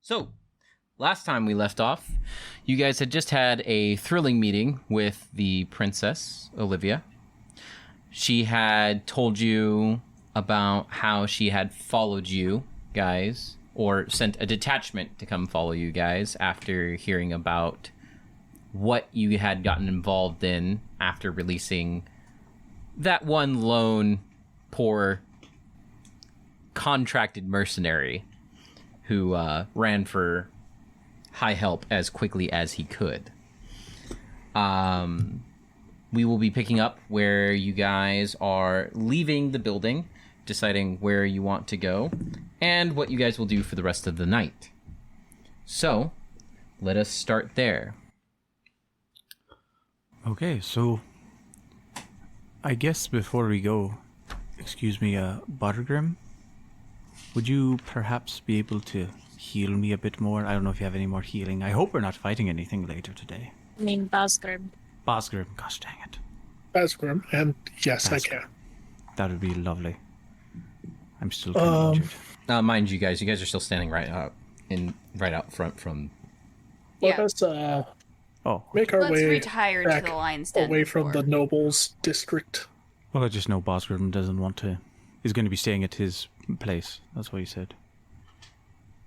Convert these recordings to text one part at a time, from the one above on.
So, last time we left off, you guys had just had a thrilling meeting with the princess, Olivia. She had told you about how she had followed you guys, or sent a detachment to come follow you guys after hearing about what you had gotten involved in after releasing that one lone, poor, contracted mercenary who ran for high help as quickly as he could. We will be picking up where you guys are leaving the building, deciding where you want to go, and what you guys will do for the rest of the night. So, let us start there. Okay, so I guess before we go, excuse me, Buttergrim, would you perhaps be able to heal me a bit more? I don't know if you have any more healing. I hope we're not fighting anything later today. I mean, Basgrim. Basgrim, gosh dang it. Basgrim, and yes, Basgrim. I can. That would be lovely. I'm still kind of injured. Mind you guys are still standing right out front from... Let Yeah. us Oh, make our Let's way retire to back the lion's den. away from the before. nobles district. well, I just know Basgrim doesn't want to... He's going to be staying at his place. That's what he said.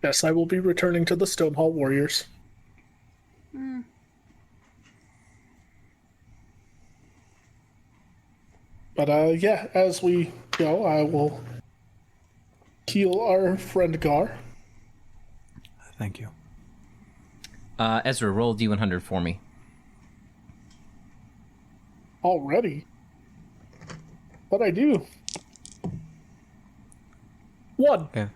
Yes, I will be returning to the Stonehall Warriors. But yeah, as we go, I will heal our friend Gar. Thank you. Ezra, roll D100 for me. Already. But I do. 1. Okay.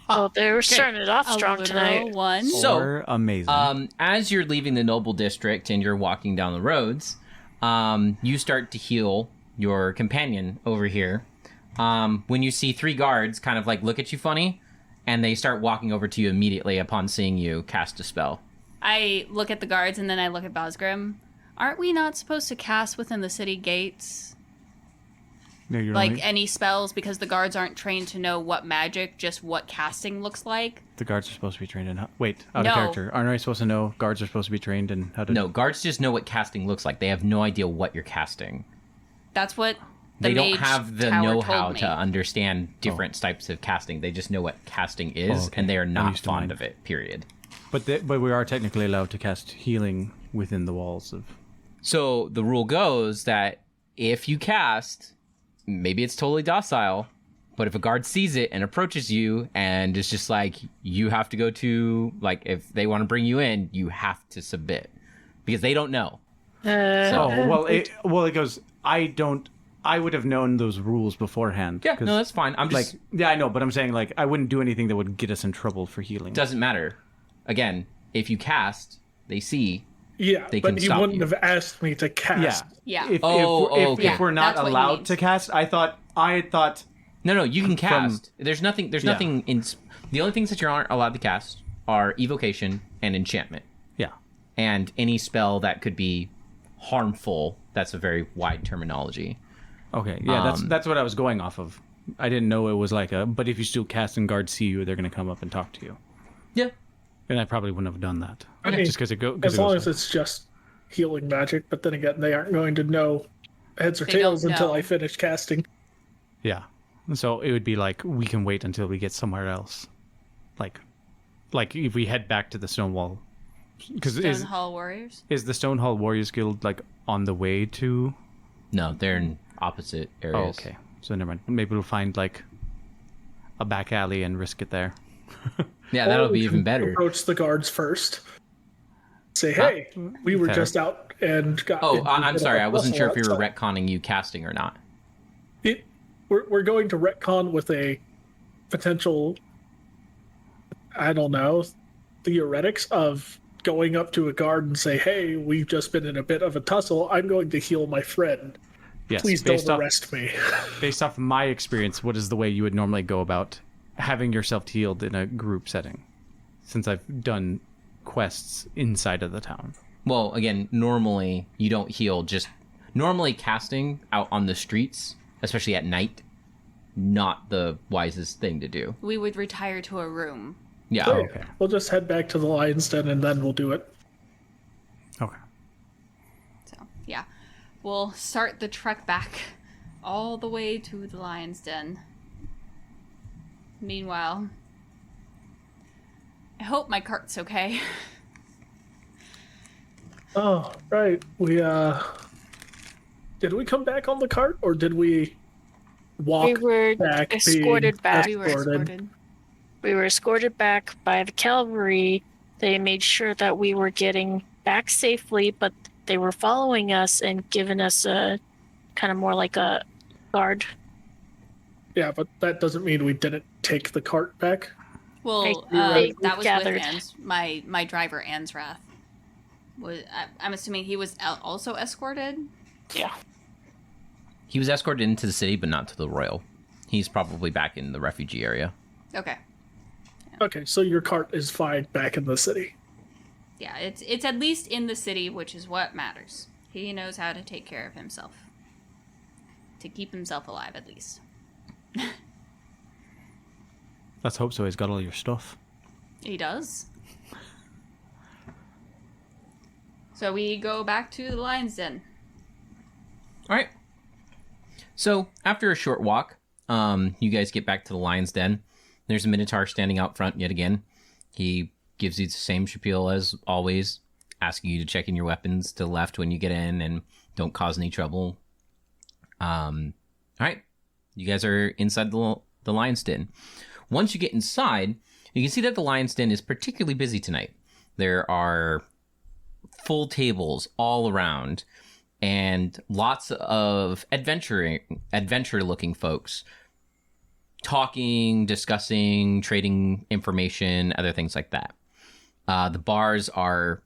Oh, they were starting it off strong tonight. One. So, Or amazing. as you're leaving the noble district and you're walking down the roads, you start to heal your companion over here. When you see 3 guards kind of like look at you funny, and they start walking over to you immediately upon seeing you cast a spell. I look at the guards and then I look at Basgrim. Aren't we not supposed to cast within the city gates? No, you're Like only- any spells, because the guards aren't trained to know what magic, just what casting looks like? The guards are supposed to be trained in how... Wait, out No. of character. Aren't I supposed to know guards are supposed to be trained in how to... No, guards just know what casting looks like. They have no idea what you're casting. That's what the They don't mage have the tower know-how told me. to understand different types of casting. They just know what casting is, okay. and they are I'm not used to fond mine. of it, period. But we are technically allowed to cast healing within the walls of... So the rule goes that if you cast, maybe it's totally docile, but if a guard sees it and approaches you and is just like, you have to go to, like, if they want to bring you in, you have to submit. Because they don't know. It goes, I would have known those rules beforehand. Yeah, 'cause, no, that's fine. I'm just... like, yeah, I know, but I'm saying, like, I wouldn't do anything that would get us in trouble for healing. doesn't matter. Again, if you cast, they see. Yeah, They but can you stop wouldn't you. have asked me to cast. Yeah. If, okay. if we're not That's what he allowed means. to cast, I thought No, you can cast. There's nothing in... The only things that you aren't allowed to cast are evocation and enchantment. yeah. And any spell that could be harmful. That's a very wide terminology. Okay, yeah, that's what I was going off of. I didn't know it was like but if you still cast and guards see you, they're going to come up and talk to you. Yeah. And I probably wouldn't have done that. I mean, just because it goes... as long as it's just healing magic, but then again, they aren't going to know heads or They tails don't until know. I finish casting. Yeah. So it would be like, we can wait until we get somewhere else. Like if we head back to the Stonewall. Because Stonehall Warriors? is the Stonehall Warriors Guild, like, on the way to... No, they're in opposite areas. Oh, okay. So never mind. Maybe we'll find, like, a back alley and risk it there. Yeah, Or that'll we be can even better. Approach the guards first. Say, hey, we were Fair. just out and got... Oh, into I'm a sorry. I wasn't sure if you were outside. retconning you casting or not. We're going to retcon with a potential, I don't know, theoretics of going up to a guard and say, hey, we've just been in a bit of a tussle. I'm going to heal my friend. Yes. Please don't arrest me. Based off my experience, what is the way you would normally go about having yourself healed in a group setting? Since I've done quests inside of the town. Well, again, normally you don't heal. Just normally casting out on the streets, especially at night, not the wisest thing to do. We would retire to a room Yeah. So, okay. We'll just head back to the Lion's Den and then we'll do it. Okay. So, yeah. We'll start the trek back all the way to the Lion's Den. Meanwhile, I hope my cart's okay. Oh, right. Did we come back on the cart or did we walk We were back? escorted being back. We were escorted. We were escorted back by the cavalry. They made sure that we were getting back safely, but they were following us and giving us a kind of more like a guard. Yeah, but that doesn't mean we didn't take the cart back. Well, They that was gathered. with my driver, Ansrath. I'm assuming he was also escorted? Yeah. He was escorted into the city, but not to the royal. He's probably back in the refugee area. Okay. Okay, so your cart is fine back in the city. Yeah, it's at least in the city, which is what matters. He knows how to take care of himself. To keep himself alive, at least. Let's hope so. He's got all your stuff. He does. So we go back to the Lion's Den. All right. So after a short walk, you guys get back to the Lion's Den. There's a Minotaur standing out front yet again. He gives you the same spiel as always, asking you to check in your weapons to the left when you get in and don't cause any trouble. All right. You guys are inside the Lion's Den. Once you get inside, you can see that the Lion's Den is particularly busy tonight. There are full tables all around and lots of adventure-looking folks talking, discussing, trading information, other things like that. The bars are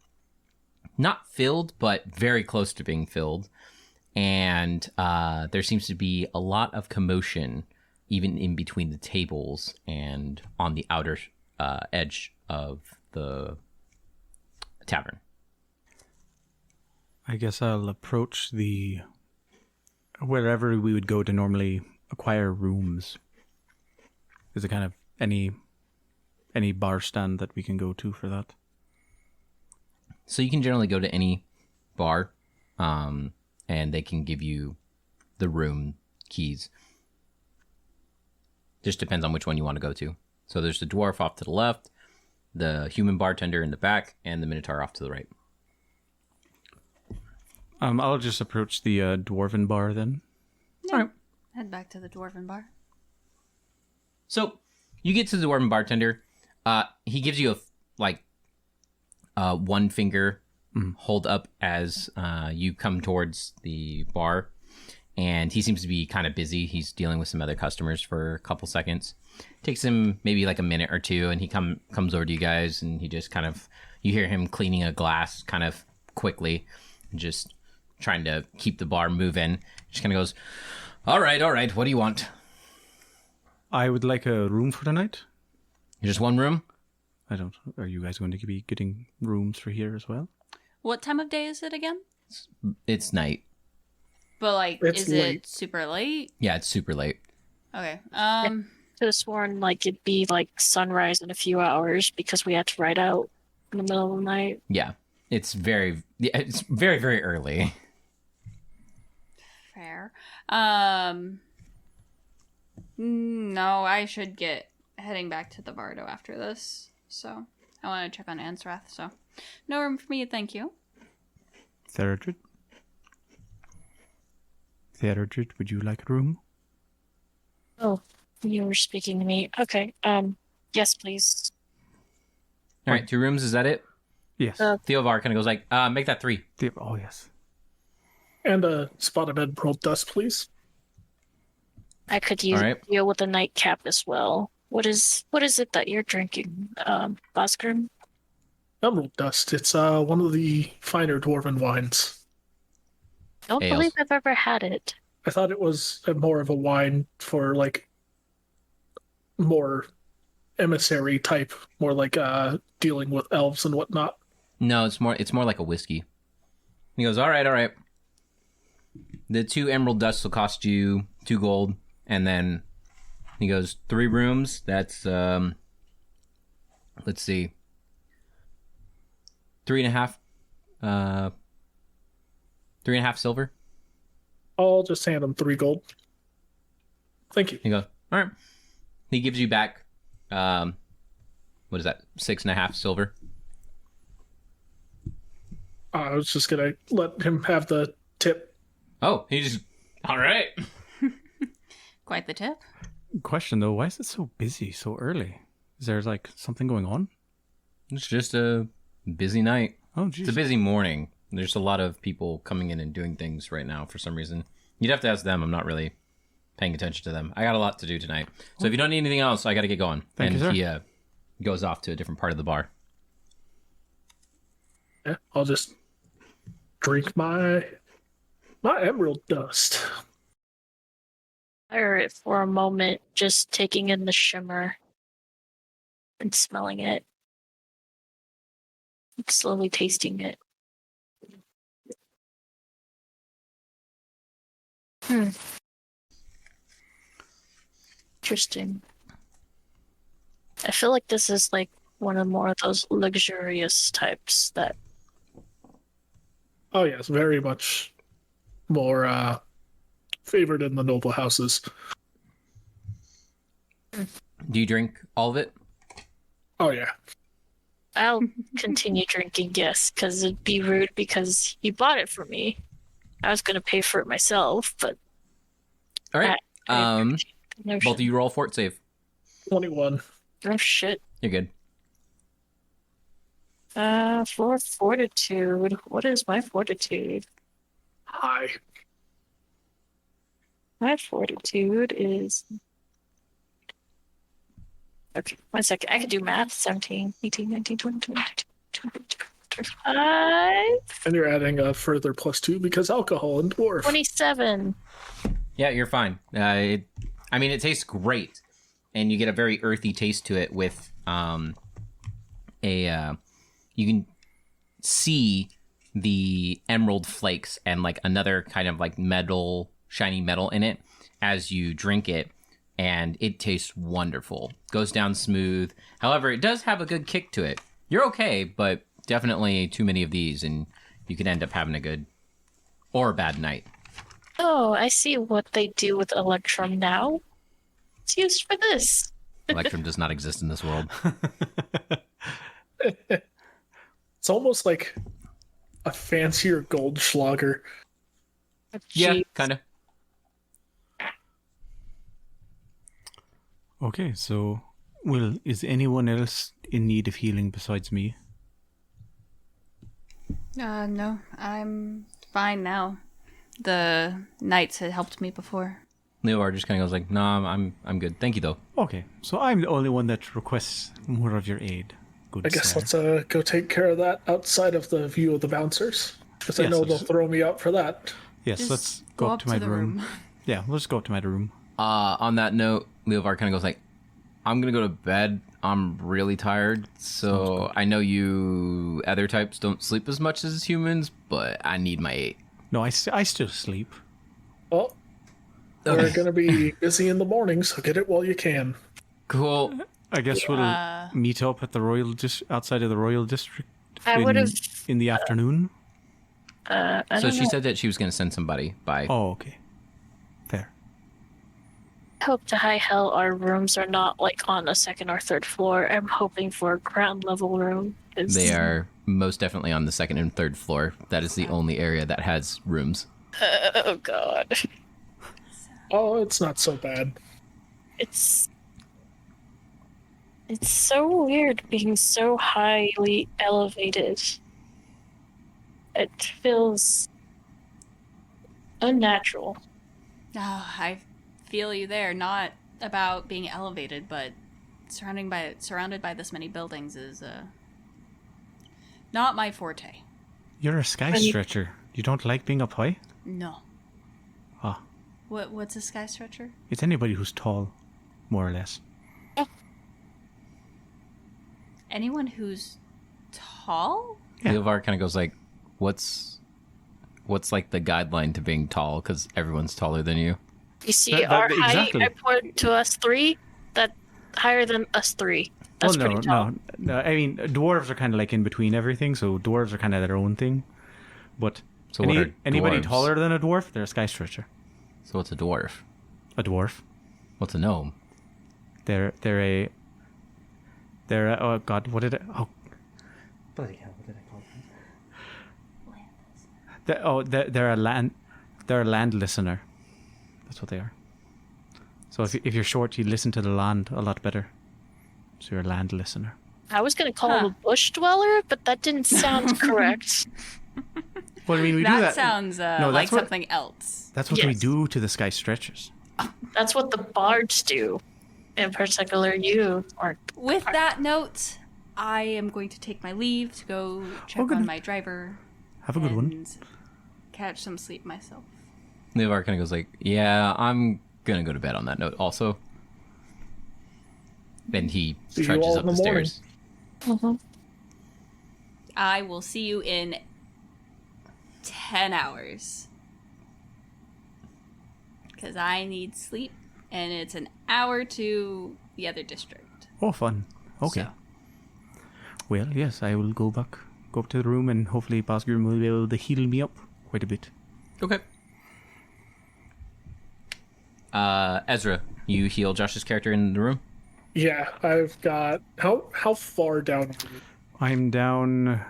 not filled, but very close to being filled. And there seems to be a lot of commotion even in between the tables and on the outer edge of the tavern. I guess I'll approach wherever we would go to normally acquire rooms. Is it kind of any bar stand that we can go to for that? So you can generally go to any bar, and they can give you the room keys. Just depends on which one you want to go to. So there's the dwarf off to the left, the human bartender in the back, and the Minotaur off to the right. I'll just approach the dwarven bar then. Yeah. All right. Head back to the Dwarven Bar. So you get to the dwarven bartender. He gives you a one finger hold up as you come towards the bar, and he seems to be kind of busy. He's dealing with some other customers for a couple seconds. Takes him maybe like a minute or two, and he comes over to you guys, and he just kind of, you hear him cleaning a glass kind of quickly, just trying to keep the bar moving. Just kind of goes, all right, what do you want? I would like a room for tonight. Just one room? Are you guys going to be getting rooms for here as well? What time of day is it again? It's night. But like, It's is late. it super late? Yeah, it's super late. Okay. Could have sworn like it'd be like sunrise in a few hours because we had to ride out in the middle of the night. Yeah, it's very, very early. Fair. No, I should get heading back to the Bardo after this. So I want to check on Ansrath. So no room for me, thank you. Therodred, would you like a room? Oh, you were speaking to me. Okay. Yes, please. All right, 2 rooms, is that it? Yes. Theovar kind of goes like, make that 3. Oh, yes. And a spot of emerald dust, please. I could All right. deal with a nightcap as well. What is it that you're drinking, Bosgrim? Emerald dust. It's one of the finer dwarven wines. Don't Ales. believe I've ever had it. I thought it was more of a wine for like more emissary type, more like dealing with elves and whatnot. No, it's more like a whiskey. He goes, all right. The 2 emerald dusts will cost you 2 gold. And then he goes, 3 rooms, that's Let's see. 3.5. 3.5 silver. I'll just hand him 3 gold. Thank you. He goes, all right. He gives you back, what is that? 6.5 silver. I was just gonna let him have the tip. Oh, he just, all right. Quite the tip. Question though, why is it so busy so early? Is there like something going on? It's just a busy night. Oh, It's a geez. busy morning. There's a lot of people coming in and doing things right now for some reason. You'd have to ask them. I'm not really paying attention to them. I got a lot to do tonight. So if you don't need anything else, I got to get going. Thank you, sir. He goes off to a different part of the bar. Yeah, I'll just drink my emerald dust. Fire it for a moment, just taking in the shimmer and smelling it. And slowly tasting it. Interesting. I feel like this is like one of more of those luxurious types that Oh yes, very much more favored in the noble houses. Do you drink all of it? Oh yeah. I'll continue drinking, yes, because it'd be rude because he bought it for me. I was going to pay for it myself, but All right. I Both notion. of you roll fort save. 21. Oh shit. You're good. For fortitude, what is my fortitude? Hi. My fortitude is... Okay, 1 second. I can do math. 17, 18, 19, 20, 22, 23, 25, And you're adding a further +2 because alcohol and dwarf. 27. Yeah, you're fine. It tastes great, and you get a very earthy taste to it with you can see the emerald flakes and like another kind of like metal, shiny metal in it as you drink it, and it tastes wonderful. Goes down smooth. However, it does have a good kick to it. You're okay, but definitely too many of these, and you could end up having a good or a bad night. Oh, I see what they do with Electrum now. It's used for this. Electrum does not exist in this world. It's almost like a fancier Goldschlager. Yeah, Gee, kind of. Okay, so, is anyone else in need of healing besides me? No, I'm fine now. The knights had helped me before. Leor just kind of goes like, "No, I'm good. Thank you though." Okay, so I'm the only one that requests more of your aid. Good I guess sir. let's go take care of that outside of the view of the bouncers. Because I Yes, know let's- they'll throw me out for that. Yes, Just let's go up to my the room. Yeah, let's go up to my room. On that note, Leovar kind of goes like, "I'm gonna go to bed. I'm really tired. So I know you other types don't sleep as much as humans, but I need my 8." No, I still sleep. Well, we're going to be busy in the morning, so get it while you can. Cool. I guess we'll meet up at the outside of the Royal District I would've- in the afternoon. I So don't she know. said that she was gonna send somebody by. Oh, okay. Fair. I hope to high hell our rooms are not like on a second or third floor. I'm hoping for a ground level room. 'Cause- They are most definitely on the second and third floor. That is the only area that has rooms. Oh god. Oh, it's not so bad. It's so weird being so highly elevated. It feels unnatural. Oh, I feel you there. Not about being elevated, but surrounded by this many buildings is not my forte. You're a sky stretcher. You don't like being up high? No. Ah, What's a sky stretcher? it's anybody who's tall, more or less. Anyone who's tall? Yeah. Leovar kind of goes like, "What's like the guideline to being tall? Because everyone's taller than you." You see, That- our exactly. height, I point to us three, that higher than us three. That's well, pretty tall. no. I mean, dwarves are kind of like in between everything, so dwarves are kind of their own thing. But So what are anybody dwarves? taller than a dwarf, they're a sky stretcher. So what's a dwarf? A dwarf. What's a gnome? They're oh god, what did it? Oh, bloody hell, what did I call them? They're a land listener. That's what they are. So if you're short, you listen to the land a lot better. So you're a land listener. I was going to call him a bush dweller, but that didn't sound correct. Well, I mean, we do That that. sounds No, like that's what- something else. That's what we Yes. do to the sky stretchers. That's what the bards do. In particular, you are. With that note, I am going to take my leave to go check good. on my driver. Have a good one. and catch some sleep myself. Levar kind of goes like, yeah, I'm gonna go to bed on that note also. Then he See you trudges all up in the the morning. stairs. I will see you in 10 hours. Because I need sleep, and it's an hour to the other district. Oh, fun. Okay. So, Well, yes, I will go up to the room, and hopefully Bosgrim will be able to heal me up quite a bit. Okay. Ezra, you heal Josh's character in the room? Yeah, I've got how far down are you? I'm down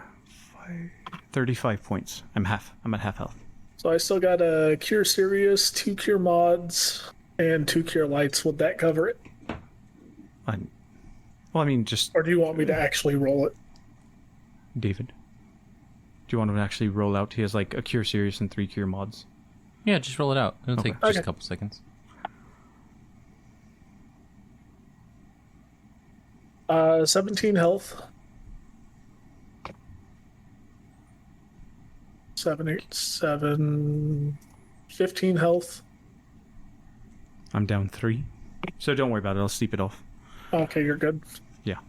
35 points. I'm at half health. So I still got a Cure Serious, 2 Cure Mods, and 2 Cure Lights. Would that cover it? Well, I mean, just Or do you want me to actually roll it? David. Do you want him to actually roll out? He has like a Cure Serious and 3 Cure Mods. Yeah, just roll it out. It'll Okay. take just Okay. a couple seconds. 17 health. 7, 8, 7, 15 health. I'm down 3. So don't worry about it. I'll sleep it off. Okay, you're good. Yeah.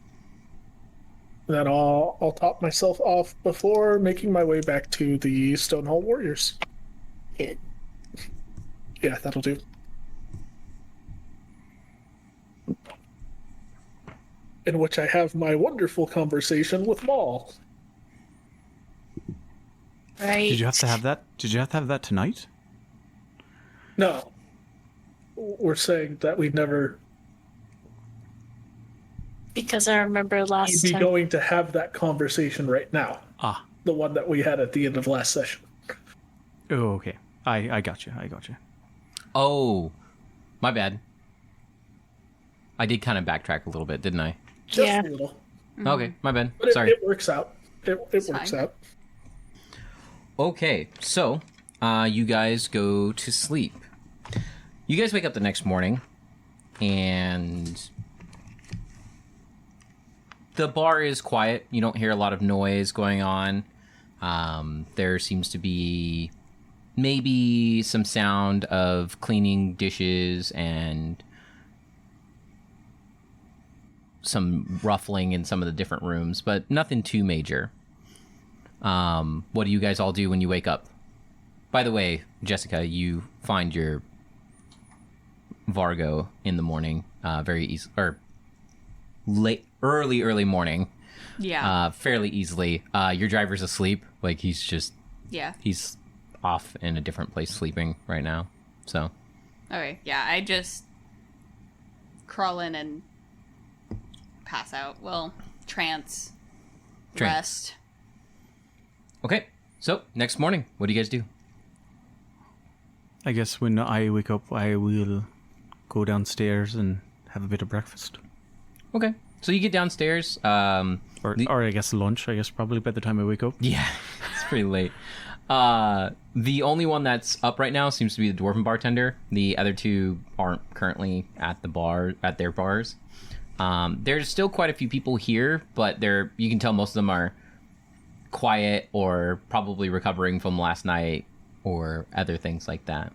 Then I'll top myself off before making my way back to the Stonehall Warriors. Yeah, that'll do. In which I have my wonderful conversation with Maul. Right. Did you have to have that? Did you have to have that tonight? No. We're saying that we'd never Because I remember last be time. going to have that conversation right now. Ah. The one that we had at the end of last session. Oh, okay. I got you. Oh, my bad. I did kind of backtrack a little bit, didn't I? Just Yeah. a little. Okay, my bad. But Sorry. it works out. It works fine. out. Okay, so you guys go to sleep. You guys wake up the next morning, and the bar is quiet. You don't hear a lot of noise going on. There seems to be maybe some sound of cleaning dishes and some ruffling in some of the different rooms, but nothing too major. What do you guys all do when you wake up? By the way, Jessica, you find your Vargo in the morning, very easy, or early morning, Yeah. fairly easily. Your driver's asleep, like he's off in a different place sleeping right now. So, Okay. Yeah, I just crawl in and pass out. Well, trance. Rest. okay. So next morning, what do you guys do? I guess when I wake up, I will go downstairs and have a bit of breakfast. Okay. So you get downstairs. Or I guess lunch, probably by the time I wake up. Yeah, it's pretty late. The only one that's up right now seems to be the dwarven bartender. The other two aren't currently at the bar, at their bars. There's still quite a few people here, but you can tell most of them are quiet or probably recovering from last night or other things like that.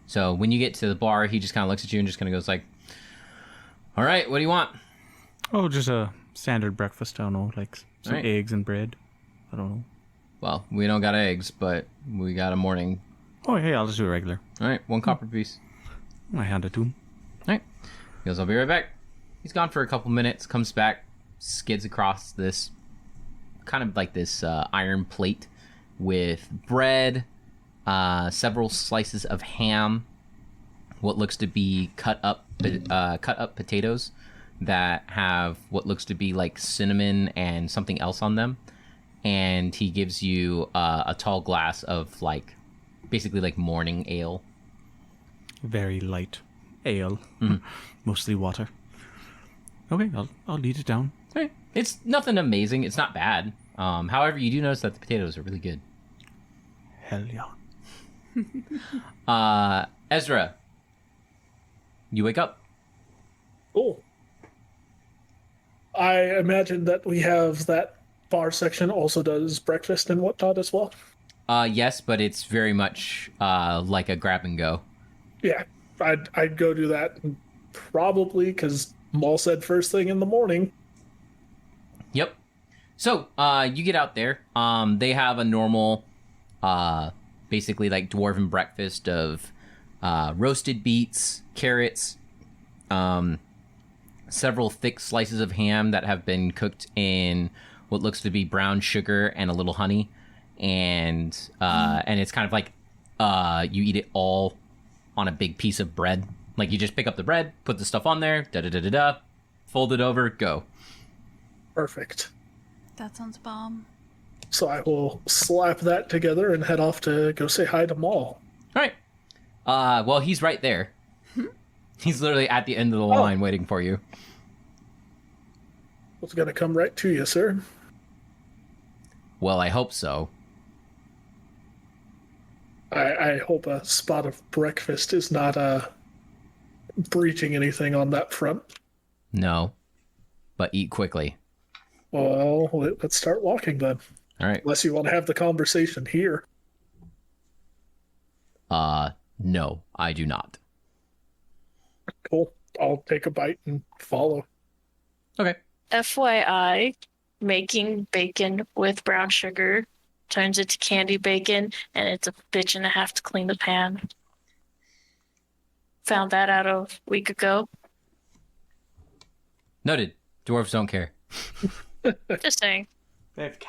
So when you get to the bar, he just kind of looks at you and just kind of goes like, all right, what do you want? Oh, just a standard breakfast. I don't know, like some Right. eggs and bread. I don't know. Well, we don't got eggs, but we got a morning. Oh, hey, I'll just do a regular. All right, 1 copper piece. I hand it to him. All right. He goes, I'll be right back. He's gone for a couple minutes, comes back, skids across this kind of like this iron plate with bread, several slices of ham, what looks to be cut up potatoes that have what looks to be like cinnamon and something else on them, and he gives you a tall glass of like basically like morning ale. Very light ale, Mhm. mostly water. Okay, I'll lead it down. Okay. It's nothing amazing. It's not bad. However, you do notice that the potatoes are really good. Hell yeah. Ezra, you wake up. Cool. I imagine that we have that bar section also does breakfast and whatnot as well. Yes, but it's very much like a grab and go. Yeah, I'd go do that probably because Maul said first thing in the morning. Yep. So, you get out there. They have a normal, basically like dwarven breakfast of roasted beets, carrots, several thick slices of ham that have been cooked in what looks to be brown sugar and a little honey, and it's kind of like you eat it all on a big piece of bread. Like you just pick up the bread, put the stuff on there, fold it over, go. Perfect. That sounds bomb. So I will slap that together and head off to go say hi to Maul. All right. Well, he's right there. He's literally at the end of the line waiting for you. I was gonna come right to you, sir. Well, I hope so. I hope a spot of breakfast is not breaching anything on that front. No. But eat quickly. Well, let's start walking then. All right. Unless you want to have the conversation here. No, I do not. Cool. I'll take a bite and follow. Okay. FYI, making bacon with brown sugar turns into candy bacon, and it's a bitch and a half to clean the pan. Found that out a week ago. Noted. Dwarves don't care. Just saying. They have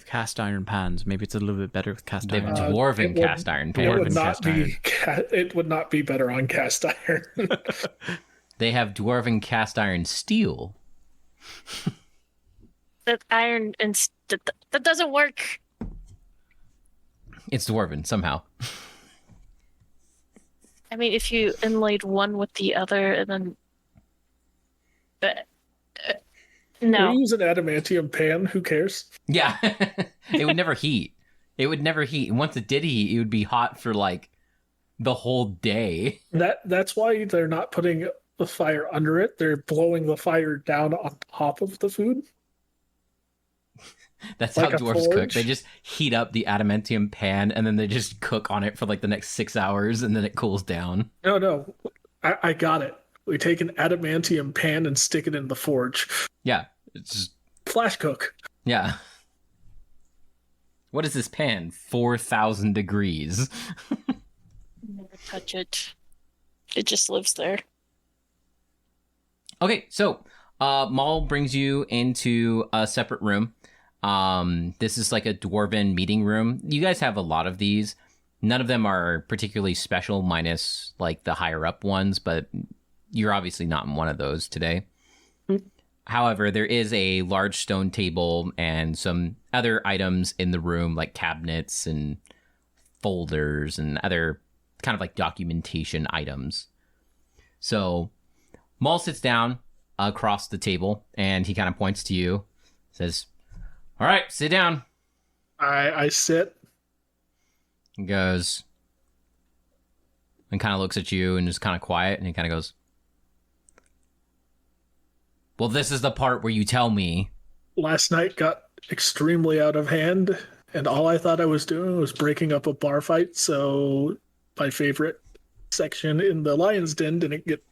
cast iron pans. Maybe it's a little bit better with cast They have iron. dwarven cast iron pans. It would not be better on cast iron. They have dwarven cast iron steel. That iron and that doesn't work. It's dwarven somehow. I mean, if you inlaid one with the other, and then, but no. We use an adamantium pan. Who cares? Yeah. It would never heat. It would never heat. And once it did heat, it would be hot for like the whole day. That's why they're not putting the fire under it. They're blowing the fire down on top of the food. That's Like how a dwarves cook. forge? They just heat up the adamantium pan and then they just cook on it for like the next 6 hours and then it cools down. No. I got it. We take an adamantium pan and stick it in the forge. Yeah. It's just, Flash cook. yeah. What is this pan? 4,000 degrees. Never touch it. It just lives there. Okay, so Maul brings you into a separate room. This is like a dwarven meeting room. You guys have a lot of these. None of them are particularly special, minus like the higher up ones, but you're obviously not in one of those today. However, there is a large stone table and some other items in the room, like cabinets and folders and other kind of like documentation items. So Maul sits down across the table and he kind of points to you, says, "All right, sit down." I sit. He goes and kind of looks at you and is kind of quiet, and he kind of goes, "Well, this is the part where you tell me." Last night got extremely out of hand, and all I thought I was doing was breaking up a bar fight, so my favorite section in the Lion's Den didn't get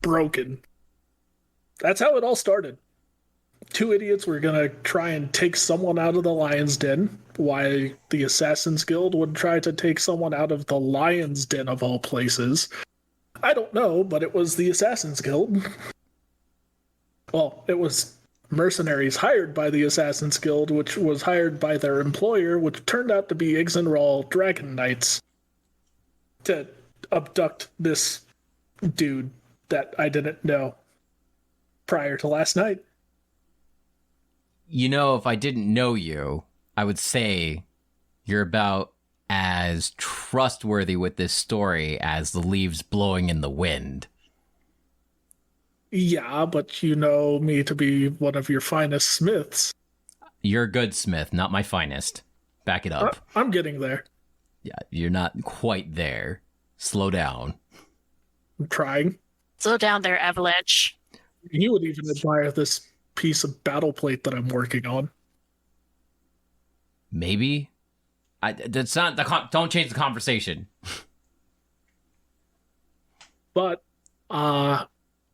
broken. That's how it all started. Two idiots were gonna try and take someone out of the Lion's Den. Why the Assassin's Guild would try to take someone out of the Lion's Den of all places, I don't know, but it was the Assassin's Guild. Well, it was mercenaries hired by the Assassin's Guild, which was hired by their employer, which turned out to be Ixenral Dragon Knights, to abduct this dude that I didn't know prior to last night. You know, if I didn't know you, I would say you're about as trustworthy with this story as the leaves blowing in the wind. Yeah, but you know me to be one of your finest smiths. You're a good smith, not my finest. Back it up. I'm getting there. Yeah, you're not quite there. Slow down. I'm trying. Slow down there, Avalanche. You would even admire this piece of battle plate that I'm working on. Maybe. That's not the. Don't change the conversation. But,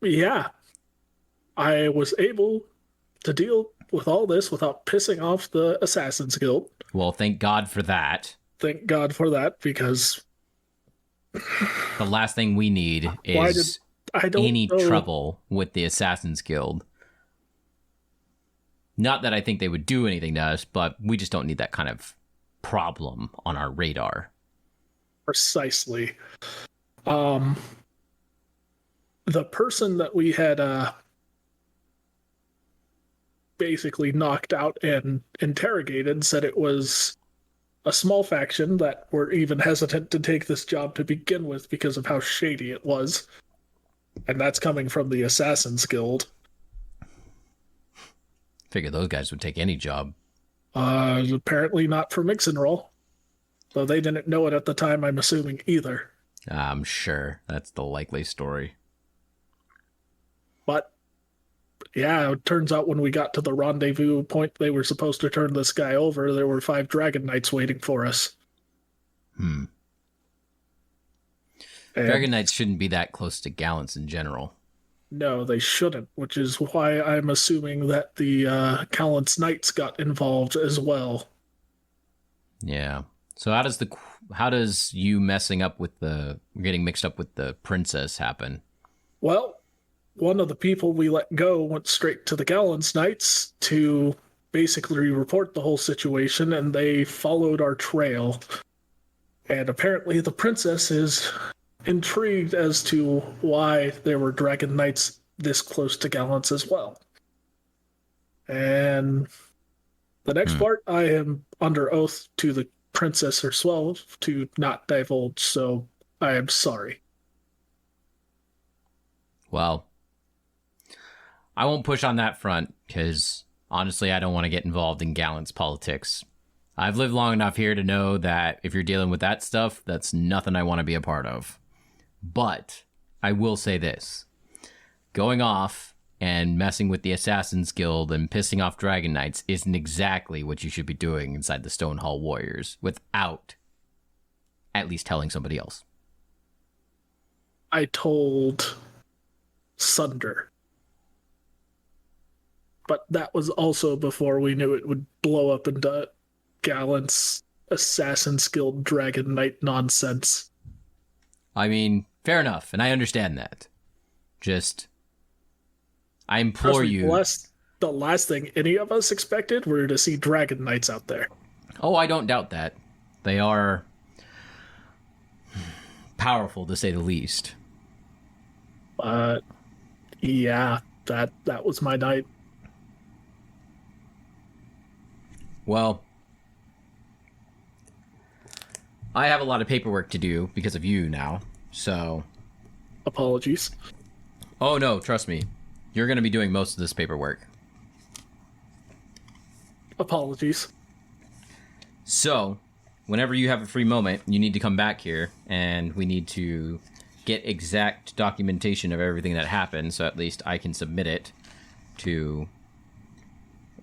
yeah, I was able to deal with all this without pissing off the Assassin's Guild. Well, thank God for that. Thank God for that, because The last thing we need is I don't any know. trouble with the Assassin's Guild. Not that I think they would do anything to us, but we just don't need that kind of problem on our radar. Precisely. The person that we had basically knocked out and interrogated said it was a small faction that were even hesitant to take this job to begin with because of how shady it was. And that's coming from the Assassin's Guild. Figure those guys would take any job. Apparently not for mix and roll. Though they didn't know it at the time, I'm assuming, either. I'm sure that's the likely story. But, yeah, it turns out when we got to the rendezvous point they were supposed to turn this guy over, there were 5 Dragon Knights waiting for us. And Dragon Knights shouldn't be that close to gallants in general. no, they shouldn't, which is why I'm assuming that the Callant's Knights got involved as well. Yeah. So how does you getting mixed up with the princess happen? Well, one of the people we let go went straight to the Callant's Knights to basically report the whole situation, and they followed our trail. And apparently the princess is intrigued as to why there were Dragon Knights this close to Gallants as well. And the next part, I am under oath to the princess herself to not divulge, so I am sorry. Well, I won't push on that front, because honestly, I don't want to get involved in gallants politics. I've lived long enough here to know that if you're dealing with that stuff, that's nothing I want to be a part of. But I will say this. Going off and messing with the Assassin's Guild and pissing off Dragon Knights isn't exactly what you should be doing inside the Stonehall Warriors without at least telling somebody else. I told Sunder. But that was also before we knew it would blow up into Gallant's Assassin's Guild Dragon Knight nonsense. I mean, fair enough, and I understand that. Just, I implore Trust me, you. The last thing any of us expected were to see Dragon Knights out there. Oh, I don't doubt that. They are powerful, to say the least. But yeah, that was my night. Well, I have a lot of paperwork to do because of you now, so... Apologies. Oh no, trust me. You're going to be doing most of this paperwork. Apologies. So, whenever you have a free moment, you need to come back here, and we need to get exact documentation of everything that happened, so at least I can submit it to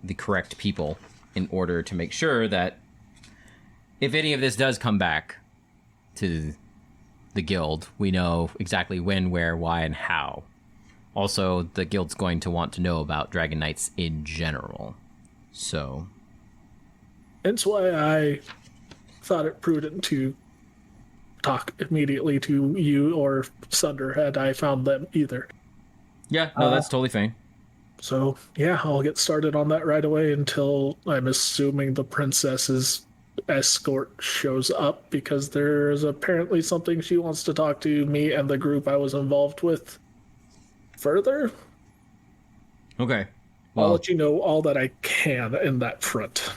the correct people in order to make sure that if any of this does come back to the guild, we know exactly when, where, why, and how. Also, the guild's going to want to know about Dragon Knights in general. So... That's why I thought it prudent to talk immediately to you or Sunder had I found them either. Yeah, no, that's totally fine. So, yeah, I'll get started on that right away until I'm assuming the princess's escort shows up because there's apparently something she wants to talk to me and the group I was involved with further. Okay. I'll Well, let you know all that I can in that front.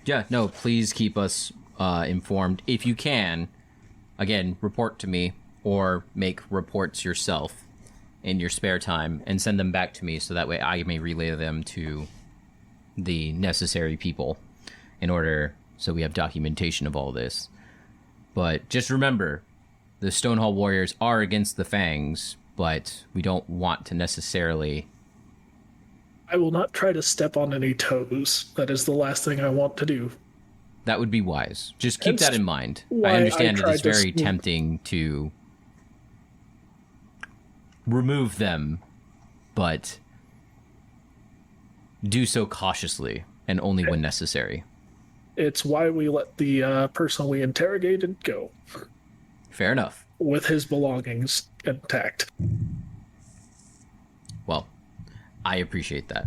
yeah, no, please keep us informed. If you can, again, report to me or make reports yourself in your spare time and send them back to me so that way I may relay them to the necessary people in order so we have documentation of all this. But just remember, the Stonehall Warriors are against the Fangs, but we don't want to necessarily... I will not try to step on any toes. That is the last thing I want to do. That would be wise. Just keep That's that in mind. why I understand I it is tried to very sneak- tempting to remove them, but do so cautiously and only when necessary. It's why we let the person we interrogated go Fair enough. with his belongings intact. Well, I appreciate that.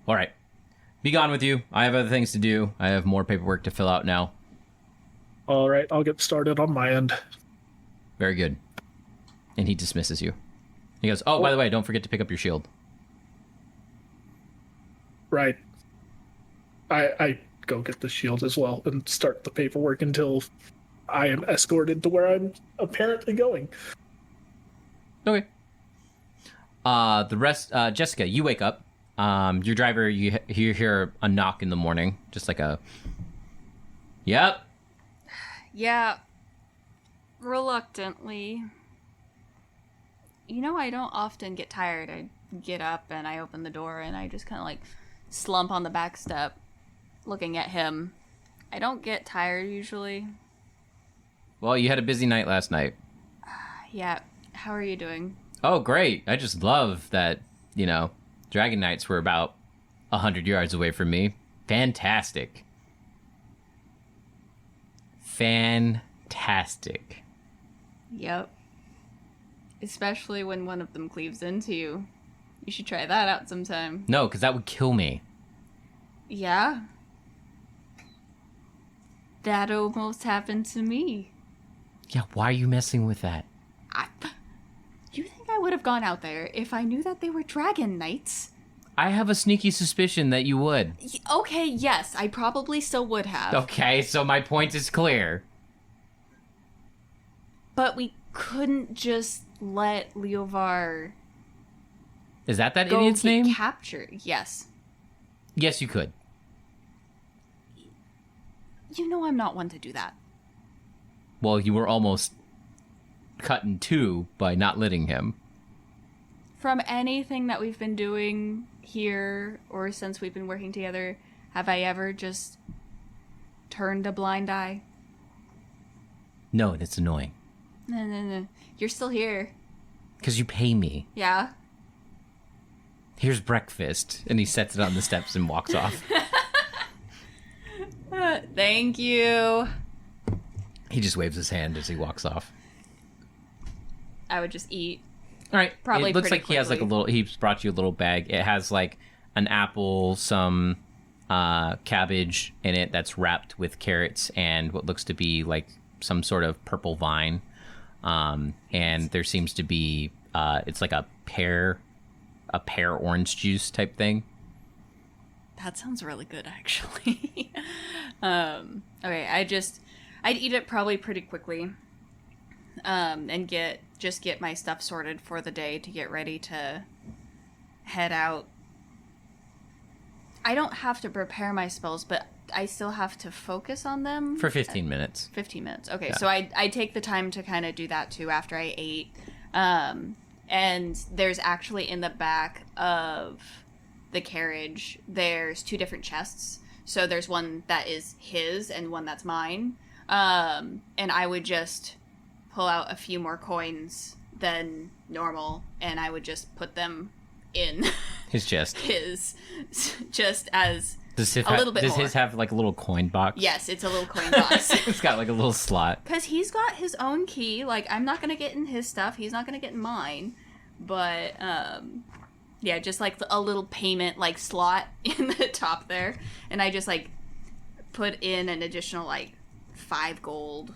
All right. Be gone with you. I have other things to do. I have more paperwork to fill out now. All right, I'll get started on my end. Very good. And he dismisses you. He goes, oh, by the way, don't forget to pick up your shield. Right. I go get the shield as well and start the paperwork until I am escorted to where I'm apparently going. Okay. The rest, Jessica, you wake up. Your driver, you hear a knock in the morning, just like a, yep. Yeah. Reluctantly. You know, I don't often get tired. I get up and I open the door and I just kind of like slump on the back step looking at him. I don't get tired usually. Well, you had a busy night last night. Yeah. How are you doing? Oh, great. I just love that, Dragon Knights were about 100 yards away from me. Fantastic. Fantastic. Yep. Especially when one of them cleaves into you. You should try that out sometime. No, because that would kill me. Yeah. That almost happened to me. Yeah, why are you messing with that? You think I would have gone out there if I knew that they were dragon knights? I have a sneaky suspicion that you would. Okay, yes, I probably still would have. Okay, so my point is clear. But we couldn't just let Leovar Is that go idiot's get name? captured. Yes. Yes, you could. You know I'm not one to do that. Well, you were almost cut in two by not letting him. From anything that we've been doing here or since we've been working together, have I ever just turned a blind eye? No, and it's annoying. No. You're still here. Because you pay me. Yeah? Here's breakfast. And he sets it on the steps and walks off. Thank you. He just waves his hand as he walks off. I would just eat. All right. Probably It looks pretty like he has like a little. He's brought you a little bag. It has like an apple, some cabbage in it that's wrapped with carrots and what looks to be like some sort of purple vine. And there seems to be it's like a pear orange juice type thing. That sounds really good, actually. Okay, I'd eat it probably pretty quickly, and get my stuff sorted for the day to get ready to head out. I don't have to prepare my spells, but I still have to focus on them. For 15 minutes. 15 minutes. Okay, Yeah. so I take the time to kind of do that too after I ate. And there's actually in the back of the carriage, there's two different chests. So there's one that is his and one that's mine. And I would just pull out a few more coins than normal, and I would just put them in His chest. his, just as Does a little bit does more. his have like a little coin box? Yes, it's a little coin box. It's got like a little slot. Because he's got his own key. Like, I'm not going to get in his stuff. He's not going to get in mine. But Yeah, just like a little payment like slot in the top there, and I just like put in an additional like 5 gold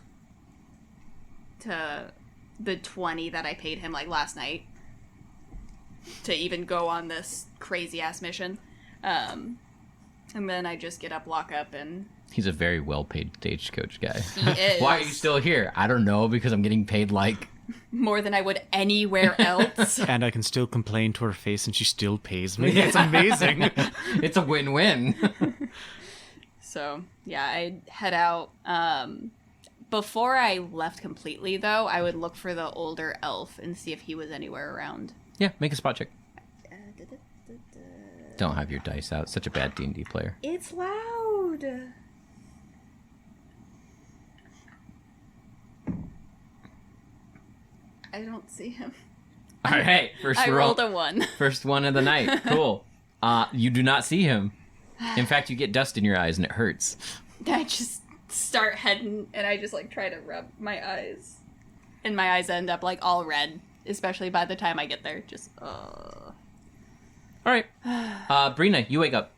to the 20 that I paid him like last night to even go on this crazy ass mission. And then I just get up, lock up, and He's a very well-paid stagecoach guy. he is Why are you still here? I don't know, because I'm getting paid like... more than I would anywhere else. And I can still complain to her face and she still pays me. It's amazing. It's a win-win. So, yeah, I'd head out. Before I left completely, though, I would look for the older elf and see if he was anywhere around. Yeah, make a spot check. Don't have your dice out. Such a bad D&D player. It's loud. I don't see him. All right, first I roll. rolled a 1. First one of the night. Cool. You do not see him. In fact, you get dust in your eyes and it hurts. I just start heading, and I just like try to rub my eyes, and my eyes end up like all red, especially by the time I get there. Just All right. Brina, you wake up.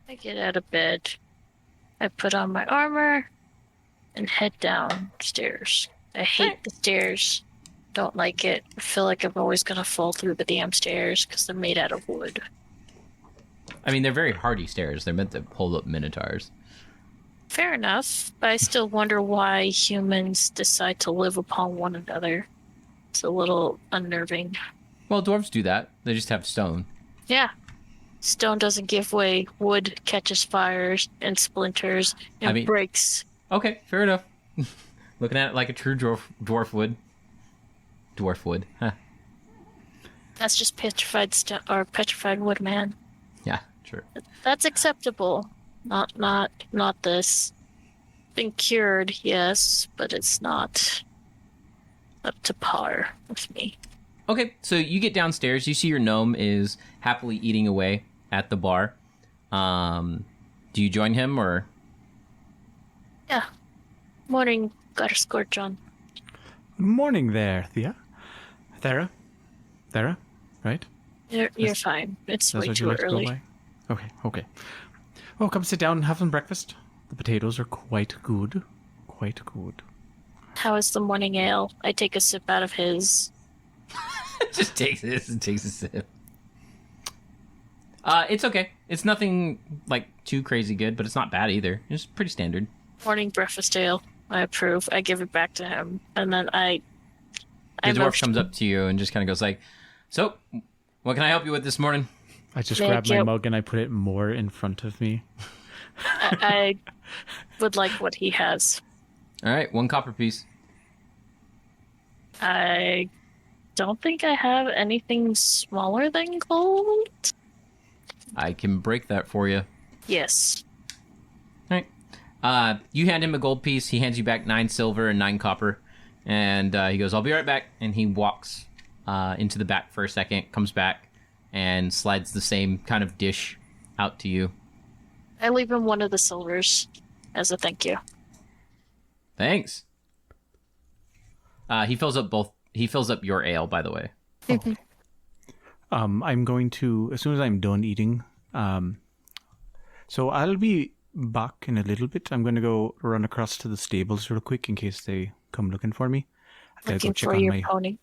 I get out of bed. I put on my armor and head downstairs. I hate the stairs. Don't like it. I feel like I'm always gonna fall through the damn stairs because they're made out of wood. I mean, they're very hardy stairs. They're meant to hold up minotaurs. Fair enough, but I still wonder why humans decide to live upon one another. It's a little unnerving. Well, dwarves do that. They just have stone. Yeah. Stone doesn't give way. Wood catches fires and splinters and breaks. Okay, fair enough. Looking at it like a true dwarf would. Dwarf wood. Huh. That's just petrified stone or petrified wood, man. Yeah, sure. That's acceptable. Not this. Been cured, yes, but it's not up to par with me. Okay, so you get downstairs. You see your gnome is happily eating away at the bar. Do you join him, or? Yeah. Morning, got a scorch on. Morning there, Thea. Thera, right? You're fine. It's way too early. Okay. Well, come sit down and have some breakfast. The potatoes are quite good. Quite good. How is the morning ale? I take a sip out of his. Just takes this and takes a sip. It's okay. It's nothing like too crazy good, but it's not bad either. It's pretty standard. Morning breakfast ale. I approve. I give it back to him, and then the dwarf comes up to you and just kind of goes like, "So, what can I help you with this morning?" I just grab my mug and I put it more in front of me. I would like what he has. All right, 1 copper piece. I don't think I have anything smaller than gold. I can break that for you. Yes. All right. You hand him a gold piece. He hands you back 9 silver and 9 copper. And he goes, "I'll be right back." And he walks into the back for a second, comes back, and slides the same kind of dish out to you. I leave him one of the silvers as a thank you. Thanks. He fills up your ale, by the way. I'm going to, as soon as I'm done eating, so I'll be back in a little bit. I'm going to go run across to the stables real quick in case they come looking for me. I gotta Looking go check for on your my pony.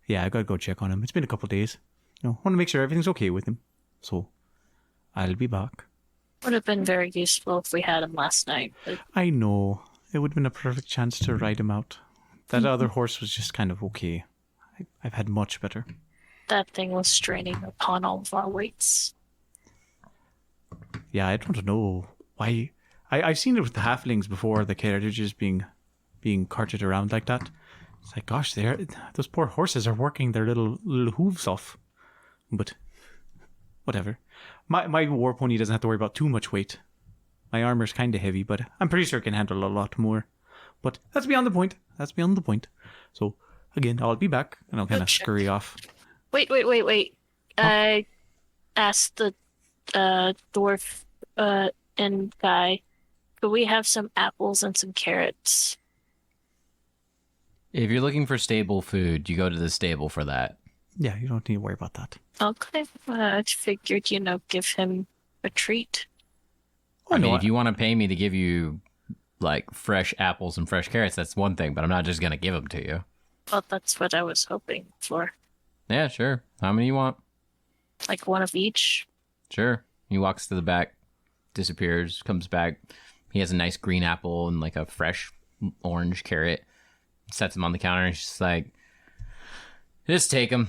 Yeah, I gotta go check on him. It's been a couple of days. I want to make sure everything's okay with him. So I'll be back. Would have been very useful if we had him last night. But I know. It would have been a perfect chance to ride him out. That other horse was just kind of okay. I've had much better. that thing was straining upon all of our weights. Yeah, I don't know why. I've seen it with the halflings before, the carriages being carted around like that. It's like, gosh, those poor horses are working their little hooves off. But whatever. My war pony doesn't have to worry about too much weight. My armor's kind of heavy, but I'm pretty sure it can handle a lot more. But that's beyond the point. That's beyond the point. So, again, I'll be back, and I'll kind of scurry off. Wait. I asked the dwarf and guy, could we have some apples and some carrots? If you're looking for stable food, you go to the stable for that. Yeah, you don't need to worry about that. Okay. I figured, give him a treat. Oh, I mean, no, if you want to pay me to give you like fresh apples and fresh carrots, that's one thing, but I'm not just gonna give them to you. Well, that's what I was hoping for. Yeah, sure. How many you want? Like one of each. Sure. He walks to the back, disappears, comes back. He has a nice green apple and like a fresh orange carrot. Sets him on the counter and she's just like, just take them.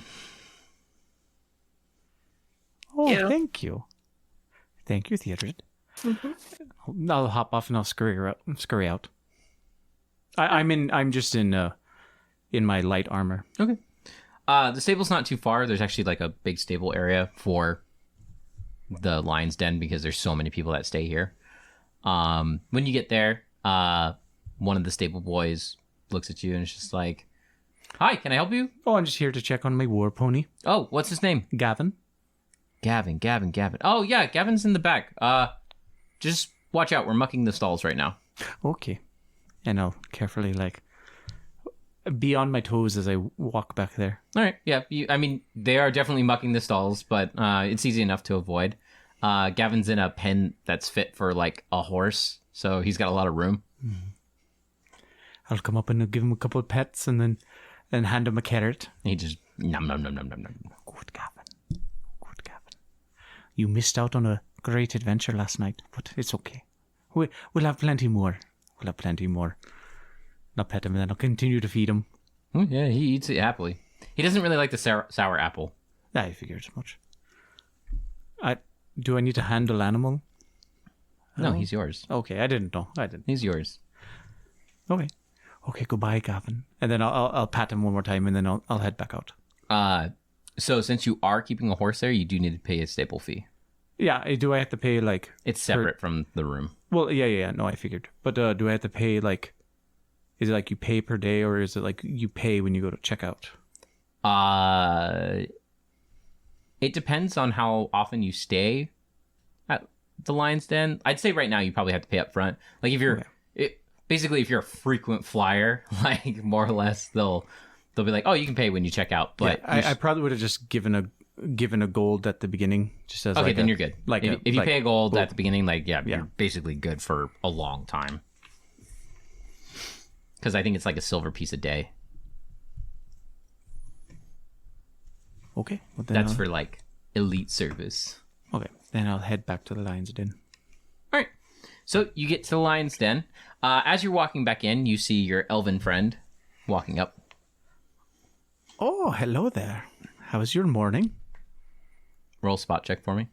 Oh, Yeah. thank you. Thank you, Theodred. I'll hop off and I'll scurry out. I'm just in my light armor. Okay. The stable's not too far. There's actually like a big stable area for the lion's den because there's so many people that stay here. When you get there, one of the stable boys looks at you and is just like, "Hi, can I help you?" Oh, I'm just here to check on my war pony, Oh, what's his name? Gavin. Gavin. Oh yeah, Gavin's in the back. Just watch out. We're mucking the stalls right now. Okay. And I'll carefully be on my toes as I walk back there. All right. Yeah. They are definitely mucking the stalls, but it's easy enough to avoid. Gavin's in a pen that's fit for like a horse, so he's got a lot of room. I'll come up and give him a couple of pets and then hand him a carrot. He just nom nom nom nom nom nom. Good Gavin. Good Gavin. You missed out on a great adventure last night, but it's okay. We'll have plenty more. We'll have plenty more. I'll pet him and then I'll continue to feed him. Yeah, he eats it happily. He doesn't really like the sour apple. I figured as much. Do I need to handle animal? No, he's yours. Okay, I didn't know. He's yours. Okay. Okay, goodbye, Gavin. And then I'll pat him one more time and then I'll head back out. So since you are keeping a horse there, you do need to pay a stable fee. Yeah, do I have to pay It's separate from the room. Well, yeah. No, I figured. But do I have to pay is it like you pay per day or is it like you pay when you go to check out? It depends on how often you stay at the Lion's Den. I'd say right now you probably have to pay up front. Like if you're basically if you're a frequent flyer, like more or less they'll be like, "Oh, you can pay when you check out." But yeah, I probably would have just given a gold at the beginning just as okay, then you're good. Like if you pay a gold at the beginning, Yeah. you're basically good for a long time. Because I think it's like a silver piece a day. Okay. Well, then That's for like elite service. Okay. Then I'll head back to the Lion's Den. All right. So you get to the Lion's Den. As you're walking back in, you see your elven friend walking up. Oh, hello there. How was your morning? Roll spot check for me.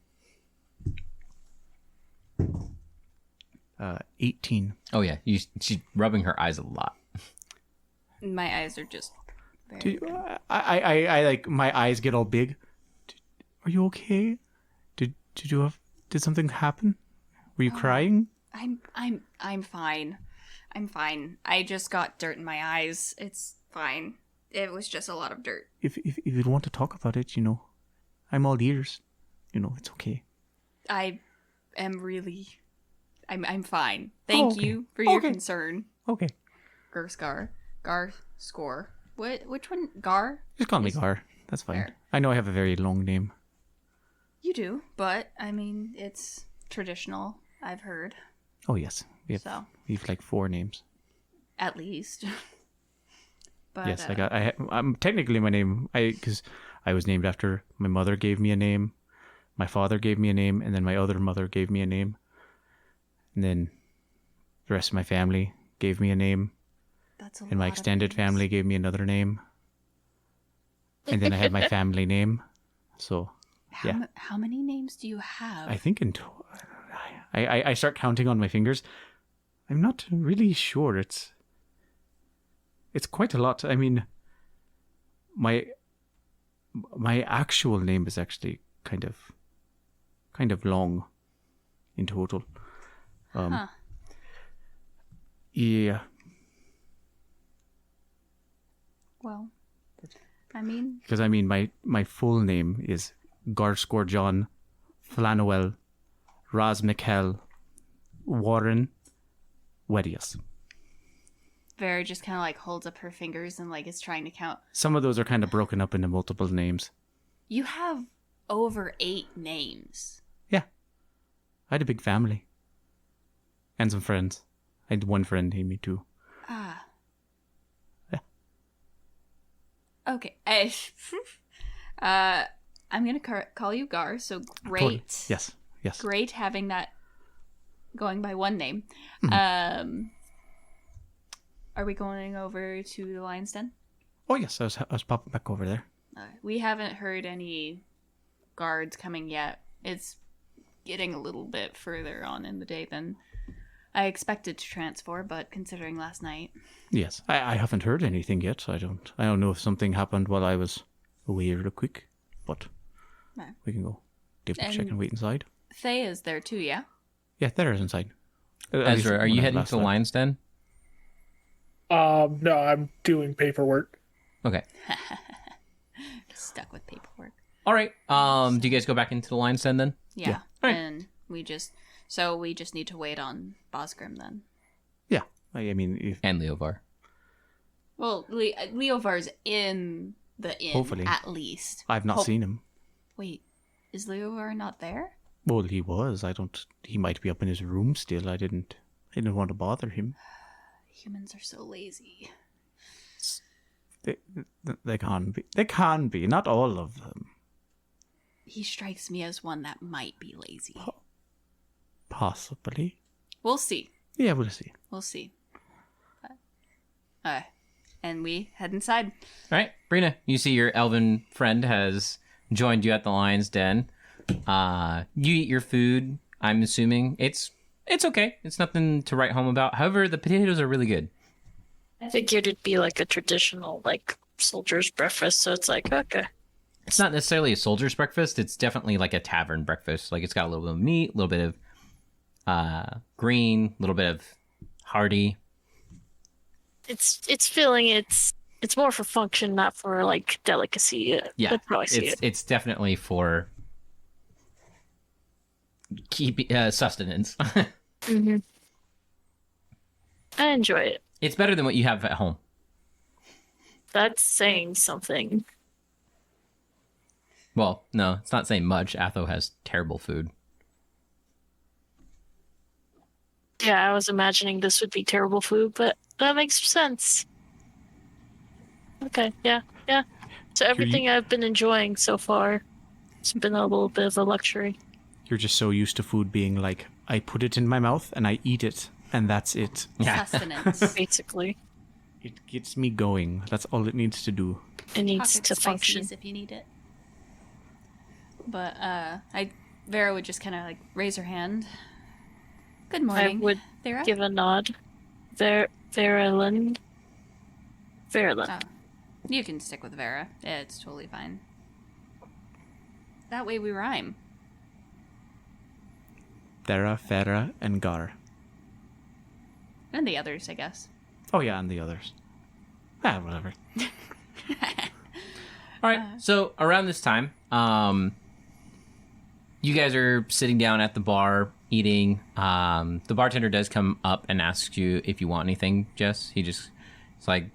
18. Oh yeah, she's rubbing her eyes a lot. My eyes are just very Did I like my eyes get all big? Are you okay? Did something happen? Were you crying? I'm fine. I'm fine. I just got dirt in my eyes. It's fine. It was just a lot of dirt. If you want to talk about it, I'm all ears. It's okay. I am really I'm fine. Thank okay. you for your Okay. concern. Okay. Gar score. Which one? Gar? Just call me Gar. That's fine. Fair. I know I have a very long name. You do, but I mean it's traditional, I've heard. Oh yes, we have like 4 names. At least. But Yes, I'm technically my name. Because I was named after my mother gave me a name, my father gave me a name, and then my other mother gave me a name, and then the rest of my family gave me a name, that's a and my lot of extended names. family gave me another name, and then I had my family name. So How many names do you have? I think I start counting on my fingers. I'm not really sure. It's quite a lot. I mean, my actual name is actually kind of long in total. Yeah. Well, I mean, Because my full name is Garskor John Flanoel Raz Mikkel Warren Wedius. Vera just kind of like holds up her fingers and like is trying to count. Some of those are kind of broken up into multiple names. You have over 8 names. Yeah. I had a big family. And some friends. I had one friend named me too. Ah. Yeah. Okay. I'm going to call you Gar, so great. Totally. Yes. Great having that going by one name. Mm-hmm. Are we going over to the Lion's Den? Oh, yes. I was popping back over there. We haven't heard any guards coming yet. It's getting a little bit further on in the day than I expected to transfer, but considering last night. Yes. I haven't heard anything yet, so I don't know if something happened while I was away real quick, but No. we can go double check And- and wait inside. Faye is there too, yeah? Yeah, there is inside. At least Ezra, are when you I heading last to the left. Lion's Den? No, I'm doing paperwork. Okay. Stuck with paperwork. All right. Do you guys go back into the Lion's Den then? Yeah. Yeah. Alright. And we just need to wait on Bosgrim then. Yeah. I mean, if And Leovar. Well, Leovar's in the inn, Hopefully. at least. I've not seen him. Wait, is Leovar not there? Well, he was. He might be up in his room still. I didn't want to bother him. Humans are so lazy. They can be. They can be. Not all of them. He strikes me as one that might be lazy. Possibly. We'll see. Yeah, we'll see. We'll see. And we head inside. All right, Brina, you see your elven friend has joined you at the Lion's Den. You eat your food. I'm assuming it's okay. It's nothing to write home about. However, the potatoes are really good. I figured it'd be like a traditional, like, soldier's breakfast, so it's like, okay. It's not necessarily a soldier's breakfast. It's definitely like a tavern breakfast. Like it's got a little bit of meat, a little bit of green, a little bit of hearty. It's filling. It's more for function, not for like delicacy. Yeah, That's how I see it. it's definitely for keep sustenance. Mm-hmm. I enjoy it. It's better than what you have at home. That's saying something. Well, no, it's not saying much. Atho has terrible food. Yeah, I was imagining this would be terrible food, but that makes sense. Okay, yeah. So everything I've been enjoying so far, it's been a little bit of a luxury. You're just so used to food being like, I put it in my mouth and I eat it, and that's it. Yeah. Sustenance. Basically, It gets me going. That's all it needs to do. it needs Pocket to function. spices if you need it. But Vera would just kind of like raise her hand. Good morning. would Vera. Give a nod. Verilyn. Oh, you can stick with Vera. It's totally fine. That way we rhyme. Thera, Fera, and Gar. And the others, I guess. Oh yeah, and the others. Whatever. All right. So around this time, you guys are sitting down at the bar eating. The bartender does come up and asks you if you want anything, Jess. It's like,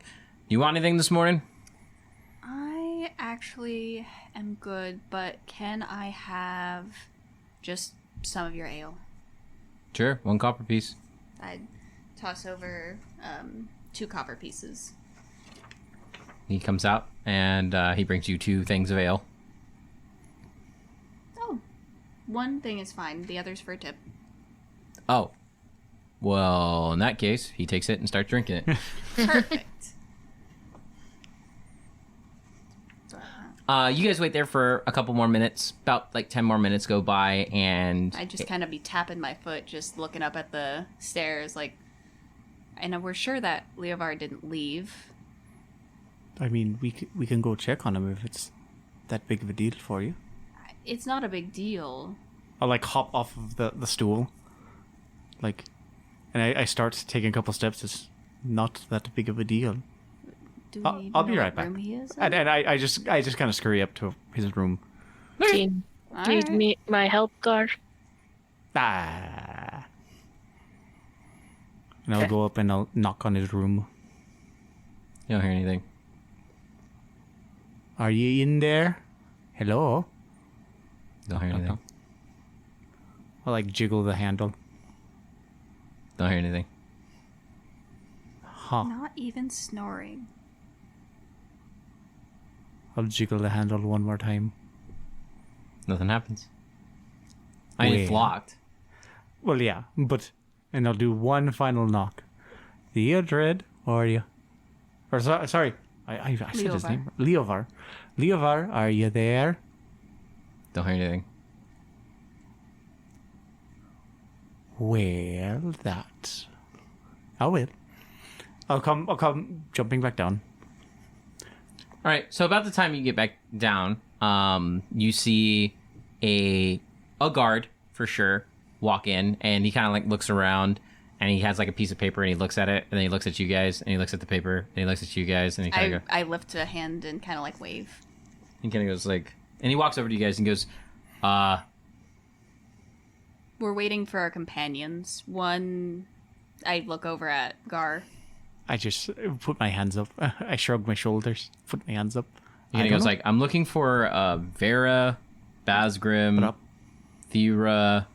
you want anything this morning? I actually am good, but can I have just some of your ale? Sure, 1 copper piece. I'd toss over 2 copper pieces. He comes out and he brings you 2 things of ale. Oh, one thing is fine. The other's for a tip. Oh, well, in that case, he takes it and starts drinking it. Perfect. You guys wait there for a couple more minutes. About like 10 more minutes go by, and I'd just kind of be tapping my foot, just looking up at the stairs, like, and we're sure that Leovar didn't leave. I mean, we can go check on him if it's that big of a deal for you. It's not a big deal. I'll like hop off of the stool. Like, and I start taking a couple steps. It's not that big of a deal. Do we I'll- need I'll to be know right what back. room he is And in? I just kind of scurry up to his room. Do you need Alright. me my help, Gar? Ah. And I'll Okay. go up and I'll knock on his room. You don't hear anything. Are you in there? Hello? Don't hear anything. I'll like jiggle the handle. Don't hear anything. Huh. Not even snoring. I'll jiggle the handle one more time. Nothing happens. I mean, it's Well. locked. Well, yeah, but... And I'll do one final knock. Theodred, are you? Or, sorry, I said his Leovar. name. Leovar. Leovar, are you there? Don't hear anything. Well, I will. I'll come jumping back down. All right. So about the time you get back down, you see a guard for sure walk in, and he kind of like looks around, and he has like a piece of paper, and he looks at it, and then he looks at you guys, and he looks at the paper, and he looks at you guys, and he kind of I lift a hand and kind of like wave. he kind of goes like, and he walks over to you guys and goes, We're waiting for our companions. One, I look over at Gar. I just put my hands up. I shrug my shoulders, put my hands up. and he goes like, I'm looking for Vera, Basgrim, What up? Thera,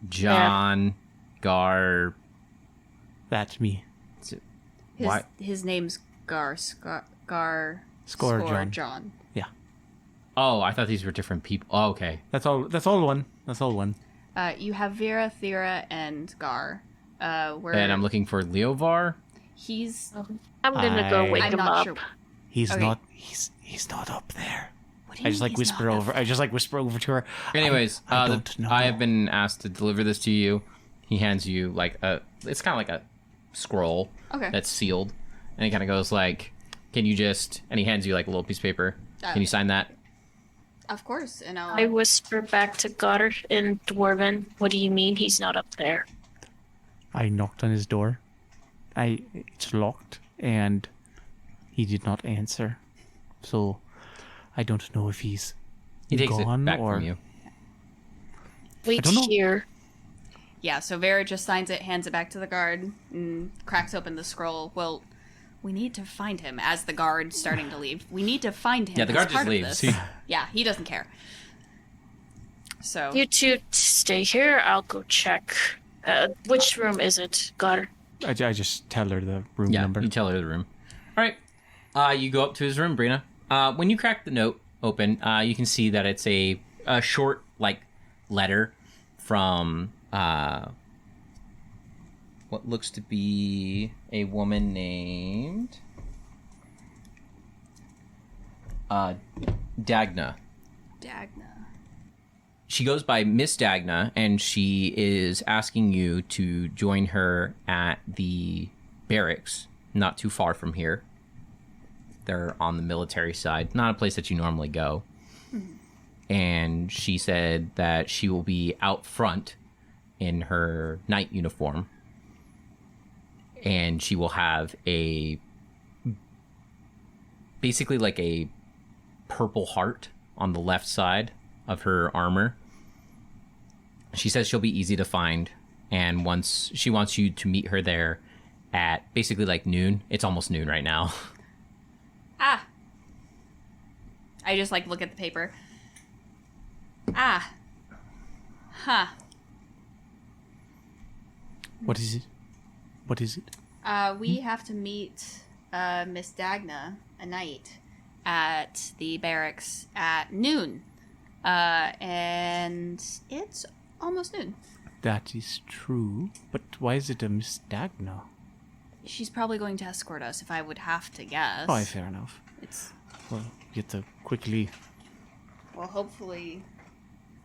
John, Gar. That's me. His name's Gar. Gar. Score John. Yeah. Oh, I thought these were different people. Oh, okay. That's all one. That's all one. You have Vera, Thera, and Gar. And I'm looking for Leovar. He's. I'm gonna go wake I'm him not up. sure. He's Okay. not. He's not up there. What do you I just mean like he's whisper not over. I just like whisper over to her. Anyways, I don't know. I have been asked to deliver this to you. He hands you like it's kind of like a scroll Okay. that's sealed, and he kind of goes like, "Can you just?" And he hands you like a little piece of paper. Can you sign that? Of course, and I whisper back to Goddard in Dwarven, what do you mean he's not up there? I knocked on his door. It's locked, and he did not answer. So I don't know if he's He takes gone it back or from you. Wait don't know. here. Yeah, so Vera just signs it, hands it back to the guard, and cracks open the scroll. Well, we need to find him as the guard's starting to leave. We need to find him. Yeah, the as guard just part of leaves. this. Yeah, he doesn't care. So You two stay here, I'll go check. Which room is it, Goddard? I just tell her the room Yeah, number. you tell her the room. All right, you go up to his room, Brina. When you crack the note open, you can see that it's a short like letter from what looks to be a woman named Dagna. Dagna. She goes by Miss Dagna, and she is asking you to join her at the barracks, not too far from here. They're on the military side, not a place that you normally go. And she said that she will be out front in her night uniform, and she will have basically like a purple heart on the left side of her armor. She says she'll be easy to find, and once she wants you to meet her there at basically like noon. It's almost noon right now. Ah. I just like look at the paper. Ah. Huh. What is it? What is it? We have to meet Miss Dagna a night at the barracks at noon. And it's almost noon. That is true. But why is it a Miss Dagna? She's probably going to escort us, if I would have to guess. Oh, fair enough. It's Well, you have to quickly... well, hopefully,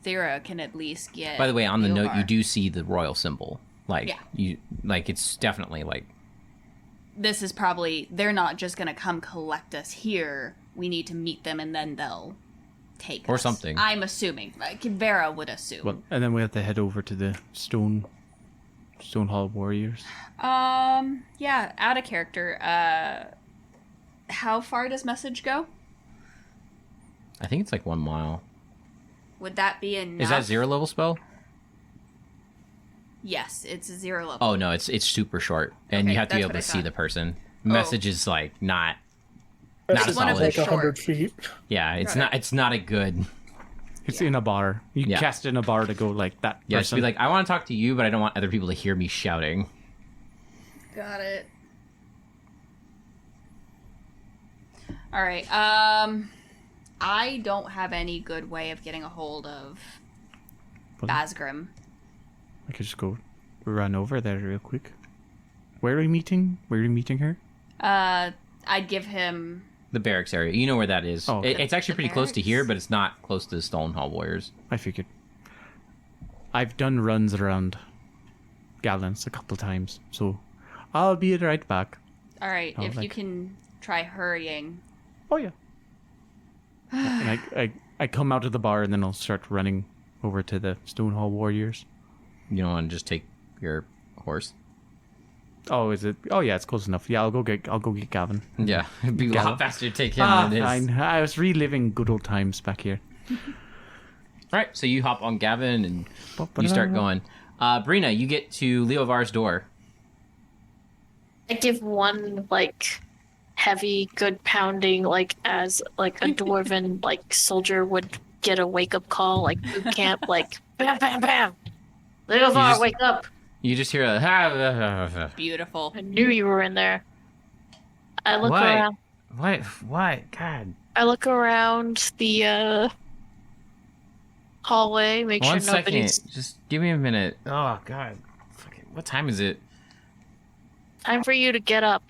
Thera can at least get. By the way, on the note, Leovar. you do see the royal symbol. Like Yeah. you, like it's definitely like This is probably they're not just gonna come collect us here. We need to meet them, and then they'll take Or us. something. I'm assuming. Like, Vera would assume. Well, and then we have to head over to the Stone Hall Warriors. Yeah, out of character. How far does message go? I think it's like 1 mile. Would that be enough? Is that 0 level spell? Yes, it's a 0 level. Oh no, it's super short, and Okay, you have to be that's able what to I see thought. the person. message is like not That's Not one of solid. the like 100 short. feet. yeah, it's Got not a good. It's in a bar. You Yeah. cast it in a bar to go like that Yeah, just person. be like, I want to talk to you, but I don't want other people to hear me shouting. Got it. All right. I don't have any good way of getting a hold of Well, Basgrim. I could just go run over there real quick. Where are we meeting? Where are you meeting her? I'd give him. The barracks area, you know where that is. Oh, okay. It's actually The pretty close to barracks? here, but it's not close to the Stone Hall Warriors. I figured. I've done runs around Gallants a couple times, so I'll be right back. All right. Oh, If you like- can try hurrying. Oh yeah. And I come out of the bar and then I'll start running over to the Stone Hall Warriors. You don't want to just take your horse. Oh, is it? Oh yeah, it's close enough. Yeah, I'll go get Gavin. Yeah, it'd be a lot Gallop. faster to take him Ah, than it is. fine. I was reliving good old times back here. All right, so you hop on Gavin and you start going. Brina, you get to Leovar's door. I give one like heavy, good pounding, like as like a dwarven like soldier would get a wake up call, like boot camp, like bam, bam, bam. Leovar, just- wake up! You just hear a Beautiful. I knew you were in there. I look What? around. What? God. I look around the hallway, make One sure second. nobody's. Just give me a minute. Oh God. Fucking, what time is it? Time for you to get up.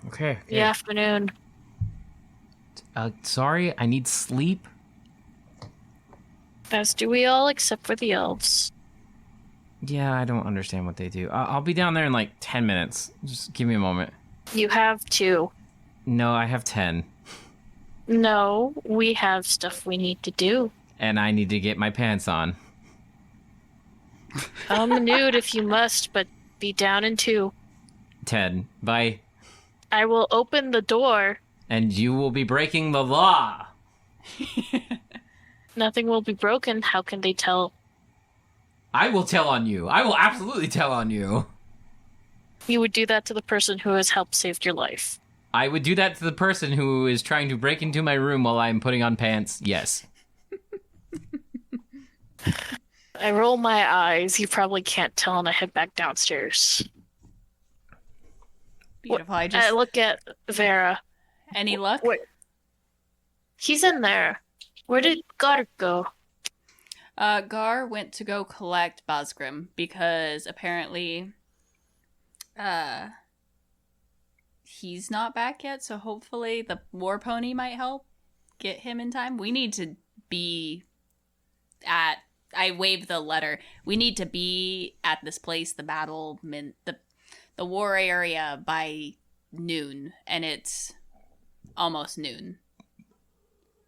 Okay. The afternoon. Sorry, I need sleep. As do we all, except for the elves. Yeah, I don't understand what they do. I'll be down there in like 10 minutes. Just give me a moment. You have two. No, I have 10. No, we have stuff we need to do. And I need to get my pants on. Come nude if you must, but be down in 2. 10. Bye. I will open the door. And you will be breaking the law. Nothing will be broken. How can they tell? I will tell on you. I will absolutely tell on you. You would do that to the person who has helped save your life. I would do that to the person who is trying to break into my room while I'm putting on pants. Yes. I roll my eyes. You probably can't tell, and I head back downstairs. Beautiful. I I just. look at Vera. Any luck? Wait. He's in there. Where did Goddard go? Gar went to go collect Basgrim because apparently he's not back yet, so hopefully the war pony might help get him in time. We need to be at I wave the letter. We need to be at this place, the the war area by noon, and it's almost noon.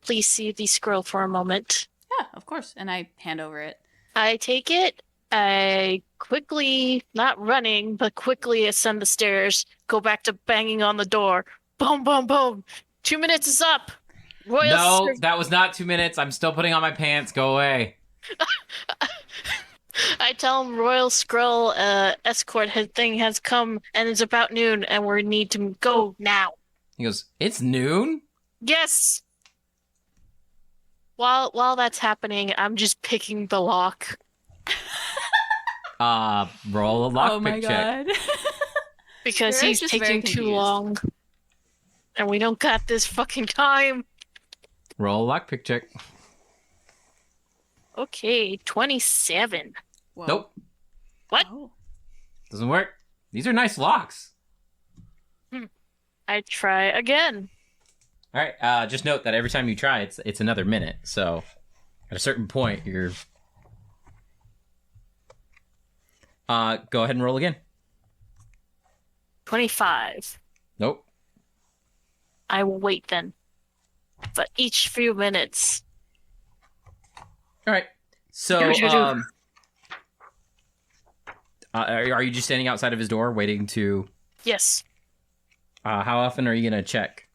Please see the scroll for a moment. Yeah, of course. And I hand over it. I take it. I quickly, not running, but quickly ascend the stairs, go back to banging on the door. Boom, boom, boom. 2 minutes is up. Royal No, that was not 2 minutes. I'm still putting on my pants. Go away. I tell him Royal Scroll escort thing has come and it's about noon and we need to go now. He goes, it's noon? Yes. While that's happening, I'm just picking the lock. Roll a lockpick check. Because You're he's just very taking too confused. long. And we don't got this fucking time. Roll a lockpick check. Okay, 27. Whoa. Nope. What? Oh. Doesn't work. These are nice locks. I try again. All right. Just note that every time you try, it's another minute. So at a certain point, you're. Go ahead and roll again. 25. Nope. I will wait then. But each few minutes. All right. So, are you just standing outside of his door waiting to? Yes. How often are you gonna check,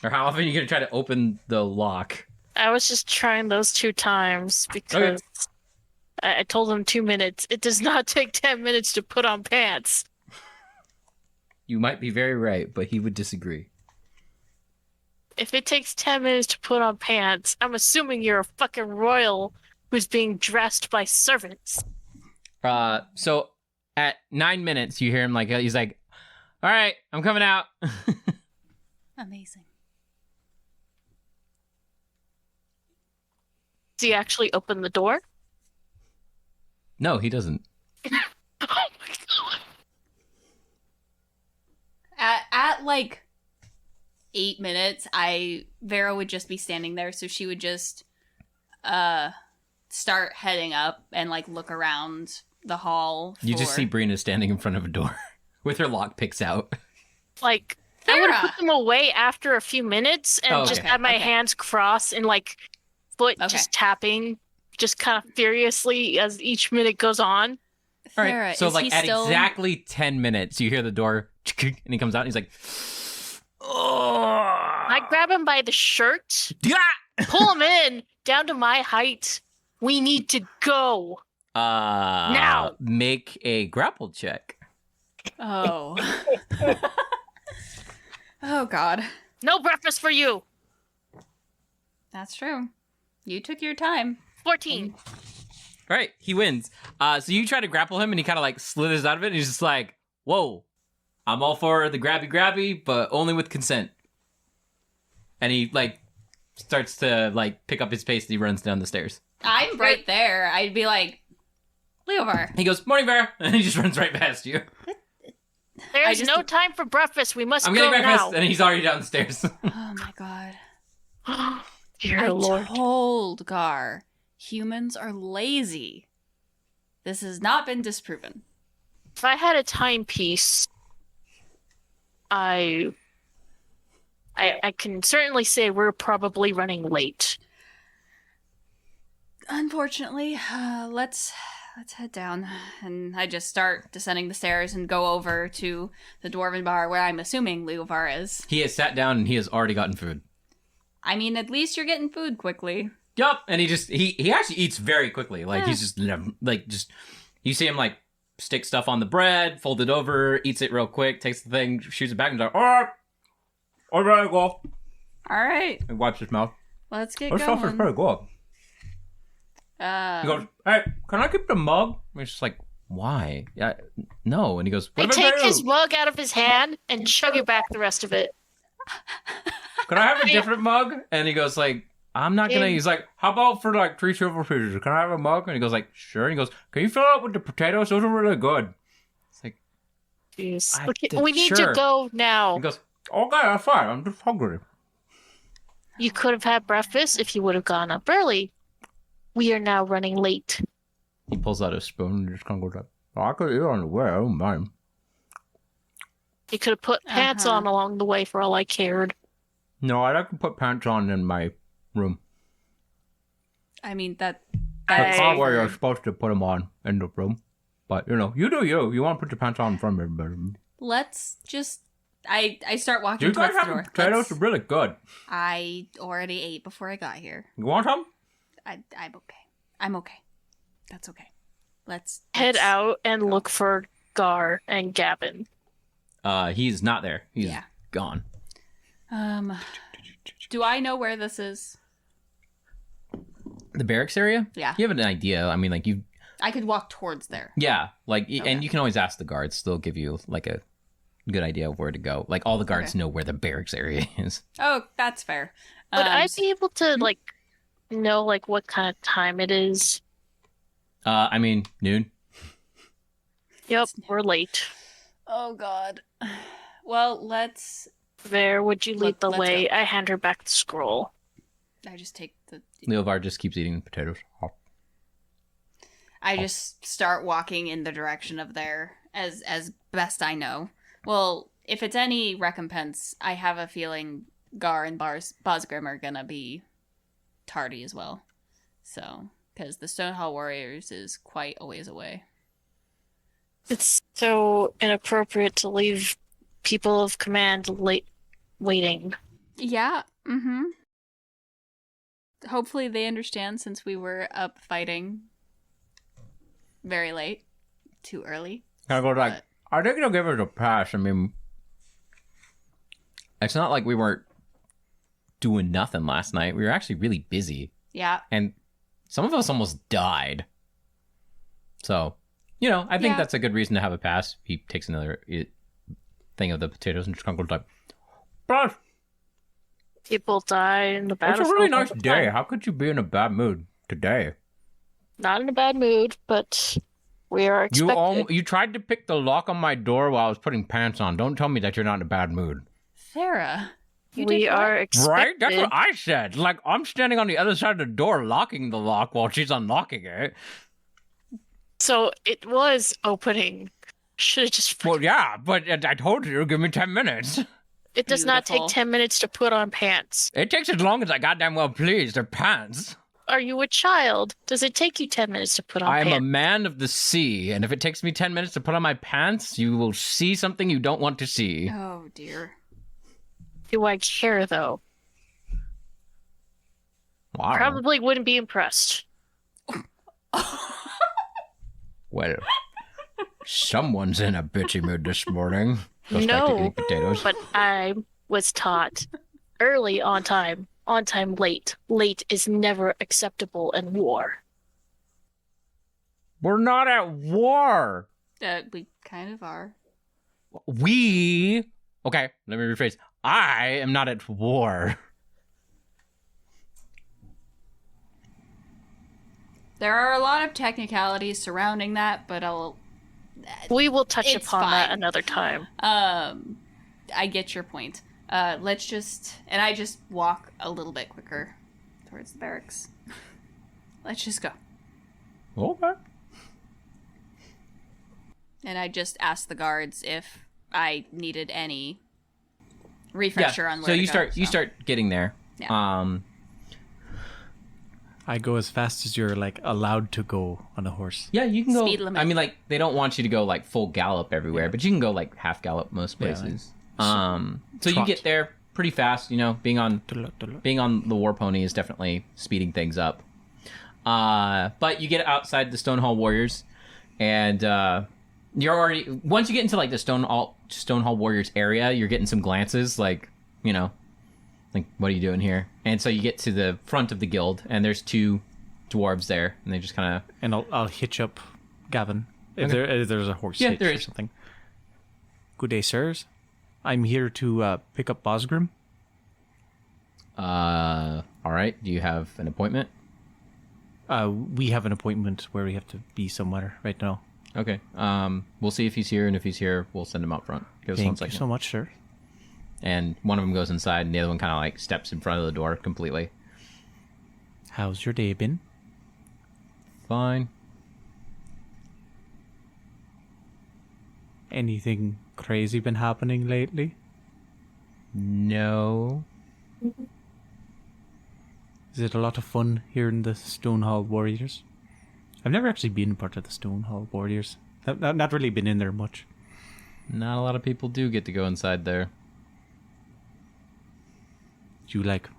or how often are you gonna try to open the lock? I was just trying those 2 times because I told him 2 minutes. It does not take 10 minutes to put on pants. You might be very right, but he would disagree. If it takes 10 minutes to put on pants, I'm assuming you're a fucking royal who's being dressed by servants. So at 9 minutes, you hear him he's like, "All right, I'm coming out." Amazing. Does he actually open the door? No, he doesn't. Oh my god. At like 8 minutes, Vera would just be standing there, so she would just start heading up and like look around the hall. You just see Brina standing in front of a door with her lockpicks out. Like, I would Vera. put them away after a few minutes and just have my hands crossed and like foot just tapping, just kind of furiously as each minute goes on. All Vera, right. So is like he at still... exactly 10 minutes, you hear the door and he comes out and he's like, "Oh." I grab him by the shirt, Yeah! pull him in down to my height. We need to go. Now. Make a grapple check. Oh. Oh god. No breakfast for you. That's true. You took your time. 14. All right, he wins. So you try to grapple him and he kind of like slithers out of it and he's just like, "Whoa, I'm all for the grabby, but only with consent." And he like starts to like pick up his pace and he runs down the stairs. I'm right there. I'd be like, Leovar. He goes, "Morning, Vera," and he just runs right past you. There's no time for breakfast. We must I'm go getting breakfast, now. and he's already down the stairs. Oh my god. Dear I Lord. told Gar, humans are lazy. This has not been disproven. If I had a timepiece, I can certainly say we're probably running late. Unfortunately, let's head down. And I just start descending the stairs and go over to the dwarven bar where I'm assuming Leovar is. He has sat down and he has already gotten food. I mean, at least you're getting food quickly. Yup, and he actually eats very quickly. Like he's just you see him like stick stuff on the bread, fold it over, eats it real quick, takes the thing, shoots it back, and like, "All right, all right, go." All right, And wipes his mouth. let's get This stuff is going. pretty good. He goes, "Hey, can I keep the mug?" And he's just like, "Why? Yeah, no." And he goes, I "What take about his you? mug out of his hand and chug it back the rest of it. Can I have a different mug?" And he goes like, "I'm not gonna." In- He's like, "How about for like 3 silver pieces? Can I have a mug?" And he goes like, "Sure." And he goes, "Can you fill it up with the potatoes? Those are really good." It's like, Jeez. I Okay, did- we need sure. to go now. he goes, "Okay, that's fine. I'm just hungry." You could have had breakfast if you would have gone up early. We are now running late. He pulls out a spoon and just kind of goes like, "Oh, I could eat on the way. I don't mind." You could have put pants on along the way for all I cared. No, I like to put pants on in my room. I mean, that's That's not where you're fair. supposed to put them on in the room. But, you do you. You want to put your pants on from everybody. Let's just... I start walking You towards guys the door. have potatoes are really good. I already ate before I got here. You want some? I'm okay. I'm okay. That's okay. Let's Head out and look for Gar and Gavin. He's not there. He's Yeah. gone. Do I know where this is? The barracks area? Yeah. You have an idea. I mean, like, I could walk towards there. yeah, like, Okay. and you can always ask the guards. They'll give you, like, a good idea of where to go. Like, all the guards Okay. know where the barracks area is. Oh, that's fair. Would I s- be able to, like, know, like, what kind of time it is? I mean, noon. Yep, we're late. Oh, God. Well, let's... There, would you lead the Let's way? go. I hand her back the scroll. I just take the... Leovar just keeps eating the potatoes. I just start walking in the direction of there as best I know. Well, if it's any recompense, I have a feeling Gar and Bosgrim are gonna be tardy as well. So, because the Stonehall Warriors is quite a ways away. It's so inappropriate to leave people of command late waiting. Yeah. Mm-hmm. Hopefully they understand since we were up fighting very late, too early. Kind of go like, But- I think they'll give us a pass. I mean, It's not like we weren't doing nothing last night. We were actually really busy. Yeah. And some of us almost died. So, I think that's a good reason to have a pass. He takes another thing of the potatoes and just goes like, "But People die in the it's battlefield. a really nice all the day. time. How could you be in a bad mood today? Not in a bad mood, but we are expected. You tried to pick the lock on my door while I was putting pants on. Don't tell me that you're not in a bad mood." Sarah, you We did what? are expected. Right? That's what I said. Like, I'm standing on the other side of the door locking the lock while she's unlocking it. So it was opening. Should have just. Well, yeah, but I told you, give me 10 minutes. It does not take Beautiful. 10 minutes to put on pants. It takes as long as I goddamn well please. They're pants. Are you a child? Does it take you 10 minutes to put on I am a pants? man of the sea, and if it takes me 10 minutes to put on my pants, you will see something you don't want to see. Oh dear. Do I care, though? Wow. Probably wouldn't be impressed. Well, someone's in a bitchy mood this morning. Goes back to No, eating potatoes. but I was taught early on time late. Late is never acceptable in war. We're not at war. We kind of are. Okay, let me rephrase. I am not at war. There are a lot of technicalities surrounding that, but We will touch It's upon that fine. another time. I get your point. And I just walk a little bit quicker towards the barracks. Let's just go. Okay. And I just asked the guards if I needed any refresher on where so to you go, start you start getting there. Yeah. I go as fast as you're like allowed to go on a horse. Yeah, you can go. Speed limit. I mean, like they don't want you to go like full gallop everywhere, but you can go like half gallop most Yeah, places. So you trot. get there pretty fast. Being on the war pony is definitely speeding things up. But you get outside the Stonehall Warriors, and you're already once you get into like the Stonehall Warriors area, you're getting some glances like like what are you doing here? And so you get to the front of the guild, and there's two dwarves there, and they just kind of And I'll hitch up Gavin if, Okay. if there's a horse Yeah, hitch there or is. something. Good day, sirs. I'm here to pick up Bosgrim. all right. Do you have an appointment? We have an appointment where we have to be somewhere right now. Okay. We'll see if he's here, and if he's here, we'll send him out front. Give us 1 Thank you second. so much, sir. And one of them goes inside, and the other one kind of like steps in front of the door completely. How's your day been? Fine. Anything crazy been happening lately? No. Is it a lot of fun here in the Stonehall Warriors? I've never actually been part of the Stonehall Warriors. Not really been in there much. Not a lot of people do get to go inside there. Do you like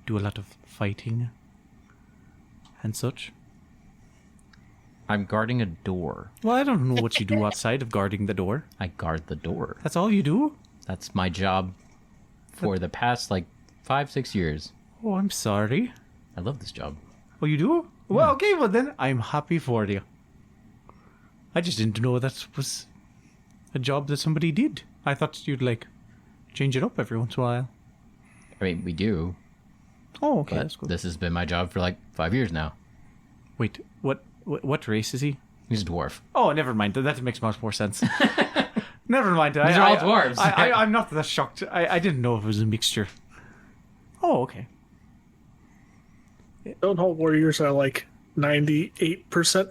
do a lot of fighting and such? I'm guarding a door. Well, I don't know what you do outside of guarding the door. I guard the door. That's all you do? That's my job for the past like 5-6 years. Oh, I'm sorry. I love this job. Oh, you do? Well, okay, well then I'm happy for you. I just didn't know that was a job that somebody did. I thought you'd like change it up every once in a while. I mean, we do, Oh, okay, but that's good. this has been my job for like 5 years now. Wait, what race is he? He's a dwarf. Oh, never mind. That makes much more sense. Never mind. These are all dwarves. I'm not that shocked. I didn't know if it was a mixture. Oh, okay. Stonehall Warriors are like 98%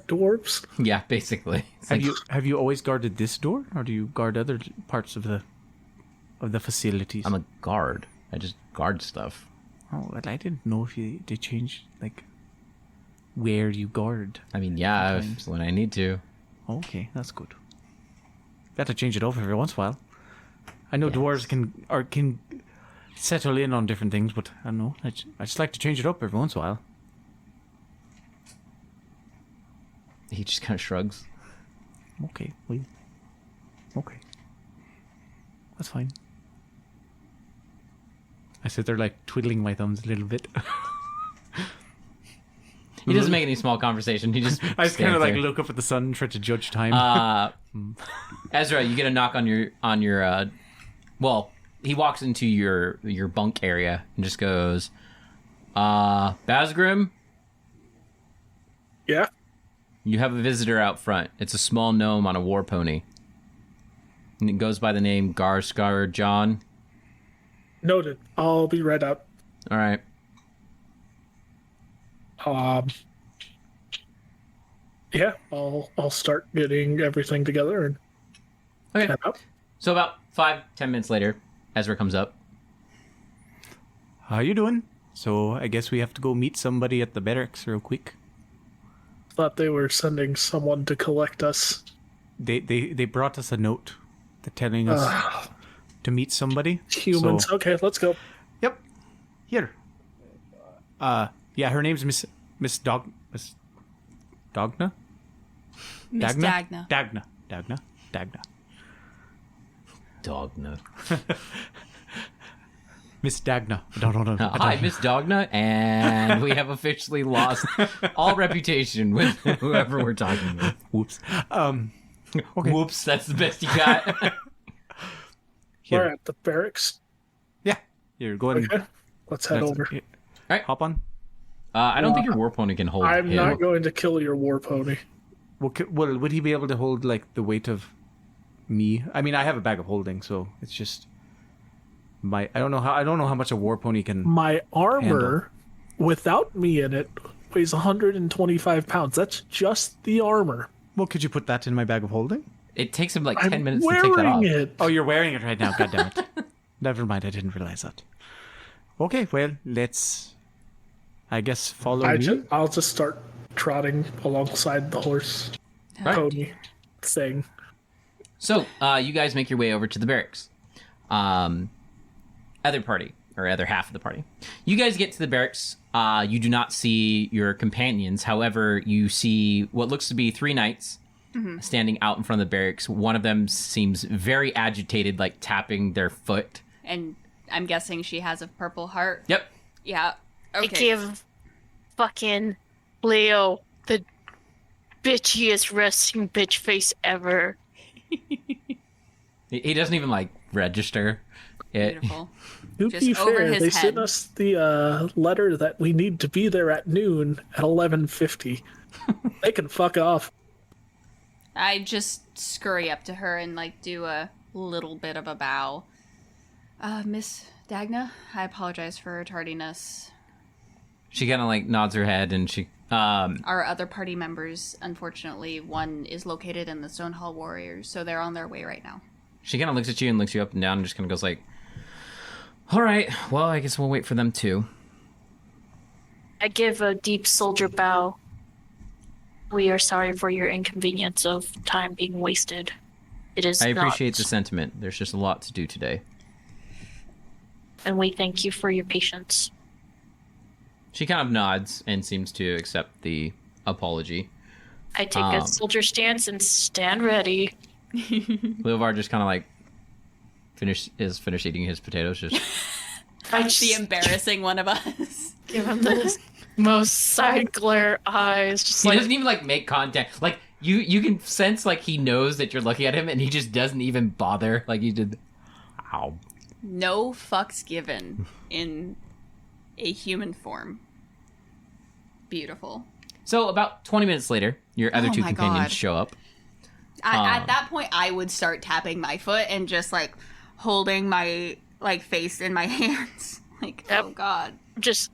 dwarves. Yeah, basically. It's Have like- you always guarded this door, or do you guard other parts of the facilities? I'm a guard. I just guard stuff. Oh, well, I didn't know if they changed like where you guard. I mean, yeah, Sometimes. when I need to. Okay, that's good. Got to change it up every once in a while. I know dwarves can settle in on different things, but I don't know. I just like to change it up every once in a while. He just kind of shrugs. Okay, well, okay, that's fine. I sit there like twiddling my thumbs a little bit. He doesn't make any small conversation. He just I just kind of stands like there. look up at the sun and try to judge time. Ezra, you get a knock on your well, he walks into your bunk area and just goes, Basgrim, Yeah. you have a visitor out front. It's a small gnome on a war pony. And it goes by the name Garskar John. Noted. I'll be right out. All right. Yeah, I'll start getting everything together and Okay. head out. So about 5-10 minutes later, Ezra comes up. How you doing? So I guess we have to go meet somebody at the barracks real quick. Thought they were sending someone to collect us. They brought us a note telling us to meet somebody. Humans. So, Okay, let's go. yep. Here. Yeah, her name's Miss Dogna. Miss Dagna. Dagna. Dogna. Miss Dagna. No. Hi, Miss Dogna, and we have officially lost all reputation with whoever we're talking with. Whoops. Okay. Whoops, that's the best you got. Here. We're at the barracks. Yeah. You're going. Okay, let's head over. Right. Hop on. I don't think your war pony can hold I'm him. not going to kill your war pony. Well, would he be able to hold like the weight of me? I mean, I have a bag of holding, so it's just I don't know how much a war pony can. My armor, without me in it, weighs 125 pounds. That's just the armor. Well, could you put that in my bag of holding? It takes him like 10 I'm minutes to take that wearing off. it. Oh, you're wearing it right now. God damn it. Never mind. I didn't realize that. Okay, well, let's, I guess, follow me. I'll just start trotting alongside the horse Right. pony thing. So, you guys make your way over to the barracks. Other party, or other half of the party. You guys get to the barracks. You do not see your companions. However, you see what looks to be 3 knights standing out in front of the barracks. One of them seems very agitated, like tapping their foot. And I'm guessing she has a purple heart. Yep. Yeah. I Okay. give fucking Leo the bitchiest resting bitch face ever. He doesn't even, like, register it. Beautiful. To Just be over fair, his they head. sent us the letter that we need to be there at noon at 11:50. They can fuck off. I just scurry up to her and like do a little bit of a bow. Miss Dagna, I apologize for tardiness. She kind of, like, nods her head, and she... Our other party members, unfortunately, one is located in the Stonehall Warriors, so they're on their way right now. She kind of looks at you and looks you up and down and just kind of goes like, all right, well, I guess we'll wait for them too. I give a deep soldier bow. We are sorry for your inconvenience of time being wasted. It is I appreciate not, the sentiment. There's just a lot to do today. and we thank you for your patience. She kind of nods and seems to accept the apology. I take a soldier stance and stand ready. Leovar just kind of like finished eating his potatoes. Just I The just embarrassing one of us. give him the most side glare eyes, just he like doesn't even like make contact. Like you can sense like he knows that you're looking at him, and he just doesn't even bother. Like you did. Ow. No fucks given in a human form. Beautiful. So about 20 minutes later, your other Oh 2 my companions God. show up. At that point, I would start tapping my foot and just like holding my like face in my hands. Like, Yep. oh god. just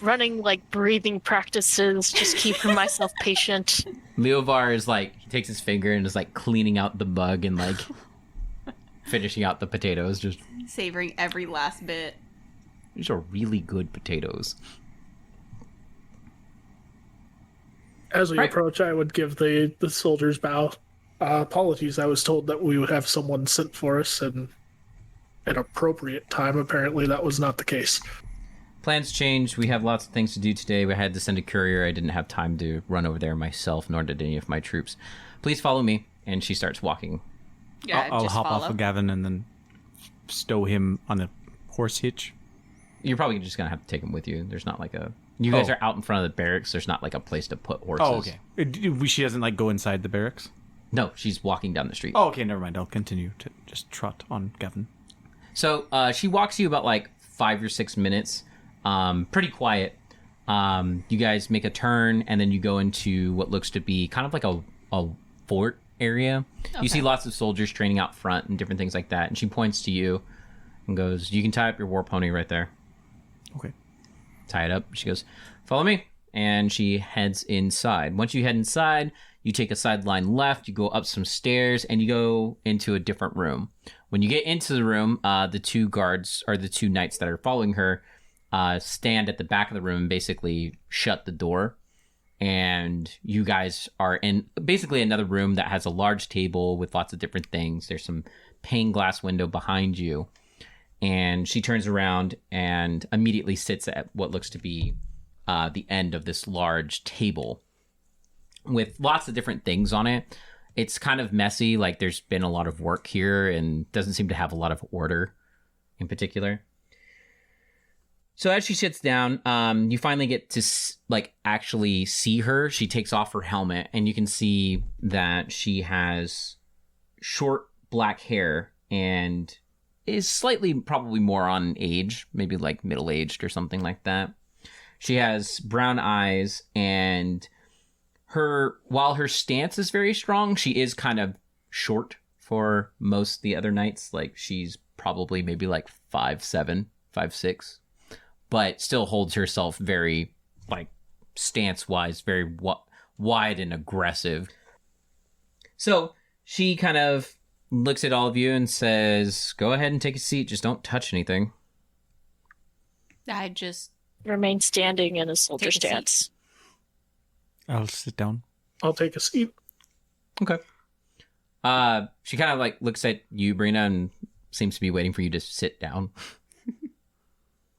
running like breathing practices, just keeping myself patient. Leovar is like, he takes his finger and is like cleaning out the bug and like finishing out the potatoes. Just, Savoring every last bit. these are really good potatoes. As we Right. approach, I would give the soldier's bow. Apologies, I was told that we would have someone sent for us in an appropriate time. Apparently, that was not the case. Plans changed. We have lots of things to do today. We had to send a courier. I didn't have time to run over there myself, nor did any of my troops. Please follow me. And she starts walking. Yeah, I'll just hop follow. off of Gavin and then stow him on a horse hitch. You're probably just gonna have to take him with you. There's not like a. You guys are out in front of the barracks. There's not like a place to put horses. Oh, okay. She doesn't like go inside the barracks? No, she's walking down the street. Oh, okay, never mind. I'll continue to just trot on Gavin. So she walks you about like 5 or 6 minutes. Pretty quiet. You guys make a turn, and then you go into what looks to be kind of like a fort area. Okay. You see lots of soldiers training out front and different things like that. And she points to you and goes, "You can tie up your war pony right there." Okay. Tie it up. She goes, "Follow me." And she heads inside. Once you head inside, you take a sideline left, you go up some stairs, and you go into a different room. When you get into the room, the two guards, or the two knights that are following her, stand at the back of the room and basically shut the door. And you guys are in basically another room that has a large table with lots of different things. There's some pane glass window behind you. And she turns around and immediately sits at what looks to be the end of this large table with lots of different things on it. It's kind of messy, like there's been a lot of work here and doesn't seem to have a lot of order in particular. So as she sits down, you finally get to like actually see her. She takes off her helmet and you can see that she has short black hair and is slightly probably more on age, maybe like middle-aged or something like that. She has brown eyes, and while her stance is very strong, she is kind of short for most of the other knights. Like she's probably maybe like 5'7", 5'6", but still holds herself very like stance-wise, very wide and aggressive. So she kind of looks at all of you and says, "Go ahead and take a seat. Just don't touch anything." I just Remain standing in a soldier Take a seat. stance. I'll sit down. I'll take a seat. Okay. She kind of like looks at you, Brina, and seems to be waiting for you to sit down.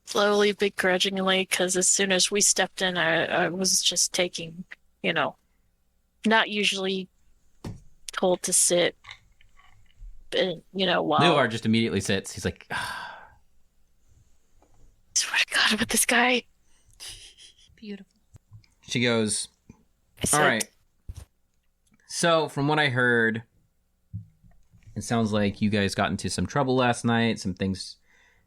Slowly, begrudgingly, because as soon as we stepped in, I was just taking, not usually told to sit, but, while... Leovar just immediately sits. He's like, I swear to God, with this guy. beautiful. She goes, I said, "All right. So from what I heard, it sounds like you guys got into some trouble last night. Some things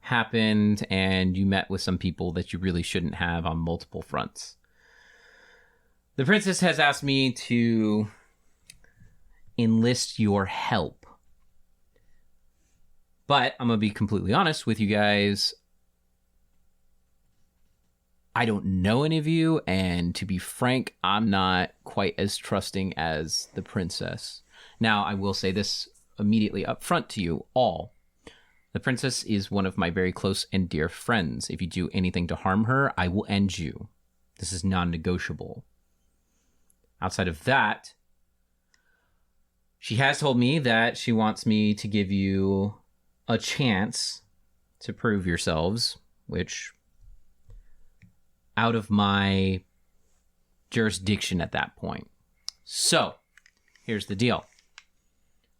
happened, and you met with some people that you really shouldn't have on multiple fronts. The princess has asked me to enlist your help. But I'm going to be completely honest with you guys. I don't know any of you, and to be frank, I'm not quite as trusting as the princess. Now, I will say this immediately up front to you all. The princess is one of my very close and dear friends. If you do anything to harm her, I will end you. This is non-negotiable. Outside of that, she has told me that she wants me to give you a chance to prove yourselves, which... out of my jurisdiction at that point. So, here's the deal.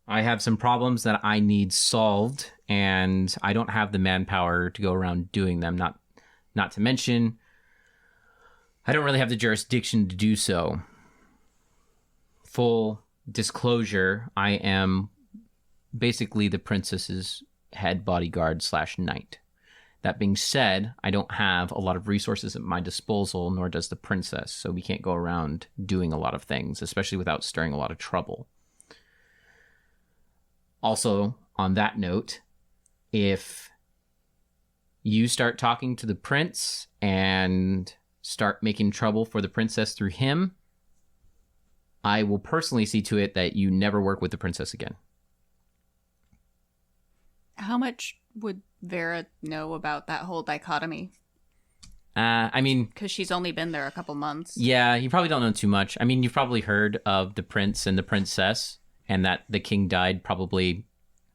I have some problems that I need solved, and I don't have the manpower to go around doing them. Not to mention, I don't really have the jurisdiction to do so. Full disclosure, I am basically the princess's head bodyguard / knight. That being said, I don't have a lot of resources at my disposal, nor does the princess, so we can't go around doing a lot of things, especially without stirring a lot of trouble. Also, on that note, if you start talking to the prince and start making trouble for the princess through him, I will personally see to it that you never work with the princess again. How much would Vera know about that whole dichotomy? I mean... Because she's only been there a couple months. Yeah, you probably don't know too much. I mean, you've probably heard of the prince and the princess, and that the king died probably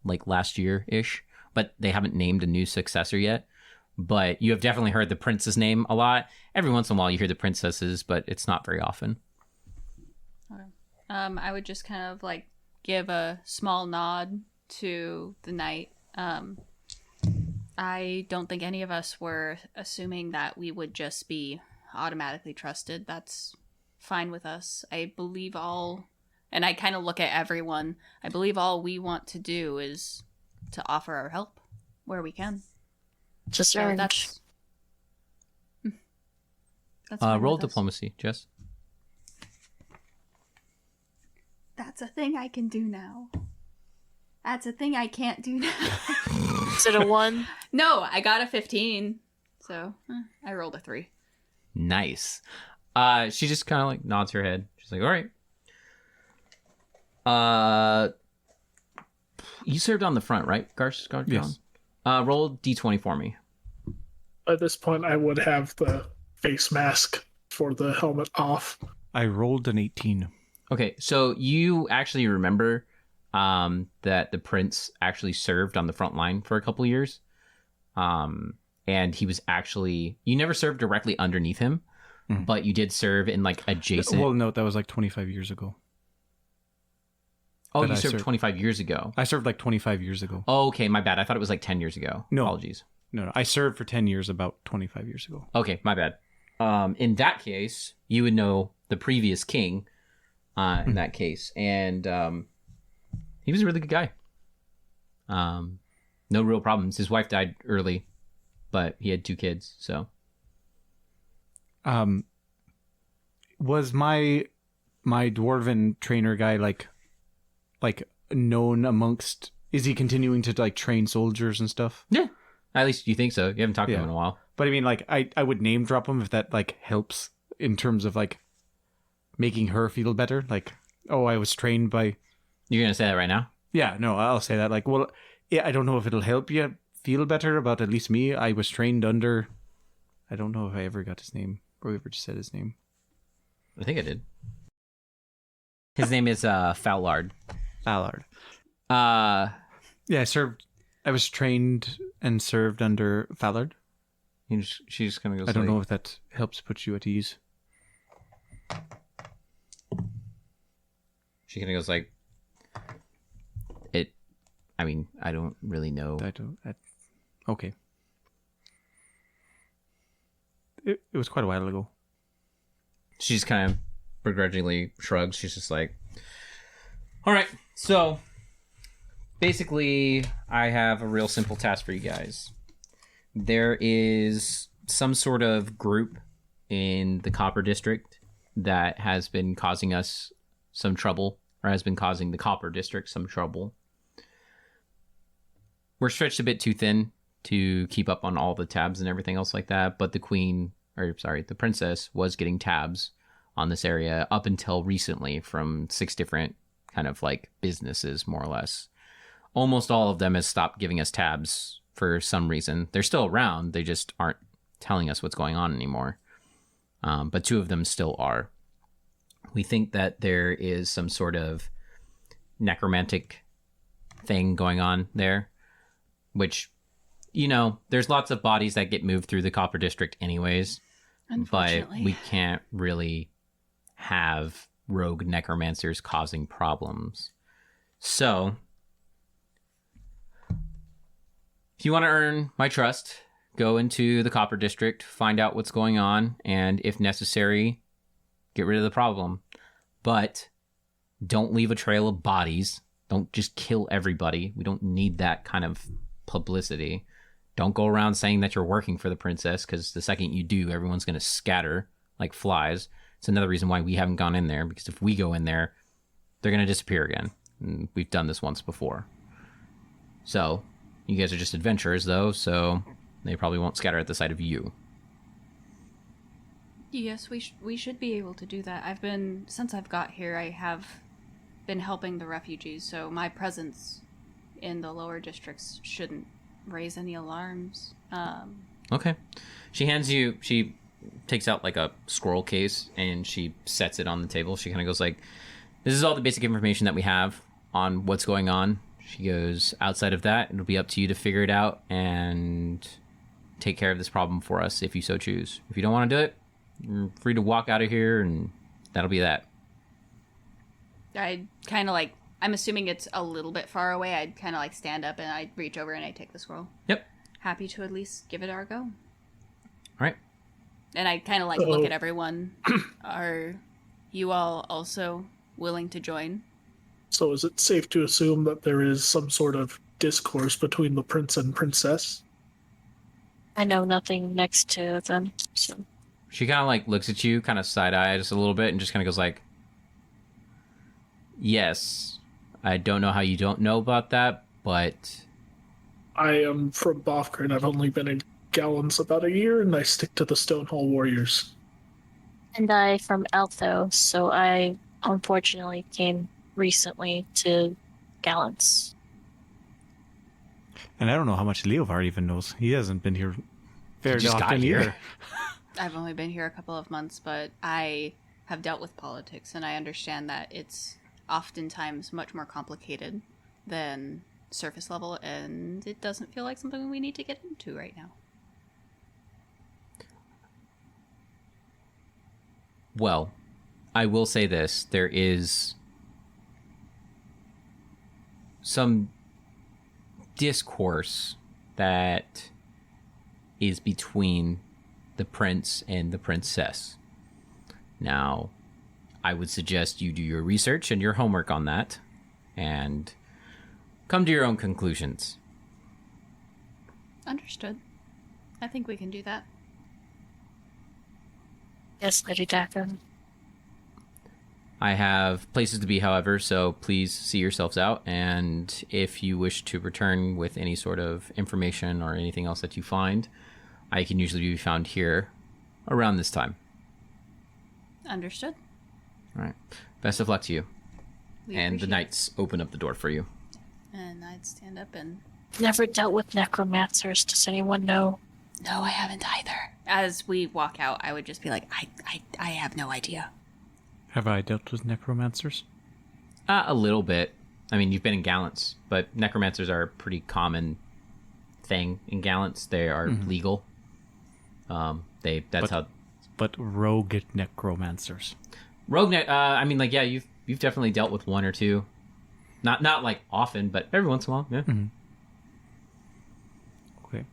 like last year-ish, but they haven't named a new successor yet. But you have definitely heard the prince's name a lot. Every once in a while you hear the princess's, but it's not very often. Okay. I would just kind of like give a small nod to the knight. I don't think any of us were assuming that we would just be automatically trusted. That's fine with us. I believe all, and I kind of look at everyone, I believe all we want to do is to offer our help where we can. Just So earned. that's fine Roll with us. diplomacy, Jess. That's a thing I can do now. That's a thing I can't do now. Is it a 1? No, I got a 15. So I rolled a 3. Nice. She just kind of like nods her head. She's like, all right. You served on the front, right, Garjon? Yes. Roll D20 for me. At this point, I would have the face mask for the helmet off. I rolled an 18. Okay, so you actually remember that the prince actually served on the front line for a couple years. And he was actually, you never served directly underneath him, but you did serve in like adjacent. Well, no, that was like 25 years ago. Oh, but you I served served- 25 years ago. I served like 25 years ago. Oh, okay, my bad. I thought it was like 10 years ago. No. Apologies. No, I served for 10 years about 25 years ago. Okay, my bad. In that case, you would know the previous king in that case. And he was a really good guy. No real problems. His wife died early, but he had 2 kids, so. Was my dwarven trainer guy like known amongst, is he continuing to like train soldiers and stuff? Yeah. At least you think so. You haven't talked to him in a while. But I mean, like, I would name drop him if that like helps in terms of like making her feel better. Like, oh, I was trained by. You're going to say that right now? Yeah, no, I'll say that. Like, well, yeah, I don't know if it'll help you feel better about at least me. I was trained under. I don't know if I ever got his name or ever just said his name. I think I did. His name is Fallard. Ballard. Uh, Yeah, I was trained and served under Fallard. she just kind of goes I don't like, know if that helps put you at ease. She kind of goes like, I mean, I don't really know. Okay. It was quite a while ago. She just kind of begrudgingly shrugs. She's just like, all right, so basically I have a real simple task for you guys. There is some sort of group in the Copper District that has been causing us some trouble, or has been causing the Copper District some trouble. We're stretched a bit too thin to keep up on all the tabs and everything else like that, but the princess was getting tabs on this area up until recently from 6 different kind of like businesses, more or less. Almost all of them has stopped giving us tabs for some reason. They're still around, they just aren't telling us what's going on anymore. But 2 of them still are. We think that there is some sort of necromantic thing going on there, which, you know, there's lots of bodies that get moved through the Copper District anyways, but Unfortunately. we can't really have rogue necromancers causing problems. So, if you want to earn my trust, go into the Copper District, find out what's going on, and if necessary, get rid of the problem. But don't leave a trail of bodies. Don't just kill everybody. We don't need that kind of publicity. Don't go around saying that you're working for the princess, because the second you do, everyone's going to scatter like flies. It's another reason why we haven't gone in there, because if we go in there, they're going to disappear again. And we've done this once before. So, you guys are just adventurers, though, so they probably won't scatter at the sight of you. Yes, we should be able to do that. Since I've got here, I have been helping the refugees, so my presence in the lower districts shouldn't raise any alarms. Okay. She takes out like a scroll case and she sets it on the table. She kind of goes like, this is all the basic information that we have on what's going on. She goes, outside of that, it'll be up to you to figure it out and take care of this problem for us if you so choose. If you don't want to do it, you're free to walk out of here and that'll be that. I'd kind of like, I'm assuming it's a little bit far away. I'd kind of like stand up and I'd reach over and I'd take the scroll. Yep. happy to at least give it our go. All right. And I kind of like look at everyone. Are you all also willing to join? So is it safe to assume that there is some sort of discourse between the prince and princess? I know nothing next to them, so. She kind of like looks at you, kind of side eyes a little bit, and just kind of goes like, "Yes, I don't know how you don't know about that, but I am from Bofgren. I've only been in Gallons about a year, and I stick to the Stonehall Warriors. And I from Altho, so I unfortunately came recently to Gallants. And I don't know how much Leovar even knows. He hasn't been here very just got often here. either. I've only been here a couple of months, but I have dealt with politics, and I understand that it's oftentimes much more complicated than surface level, and it doesn't feel like something we need to get into right now. Well, I will say this. There is some discourse that is between the prince and the princess. Now, I would suggest you do your research and your homework on that and come to your own conclusions. Understood. I think we can do that. Yes, Lady Daka. I have places to be, however, so please see yourselves out. And if you wish to return with any sort of information or anything else that you find, I can usually be found here around this time. Understood. All right. Best of luck to you. We And the appreciate knights open up the door for you. it. And I'd stand up and... Never dealt with necromancers. Does anyone know? No, I haven't either. As we walk out, I would just be like, I have no idea. Have I dealt with necromancers? A little bit. I mean, you've been in Gallants, but necromancers are a pretty common thing in Gallants. They are legal. That's how But rogue necromancers. rogue. I mean, like, yeah, you've definitely dealt with one or two. Not like often, but every once in a while. Yeah. Okay.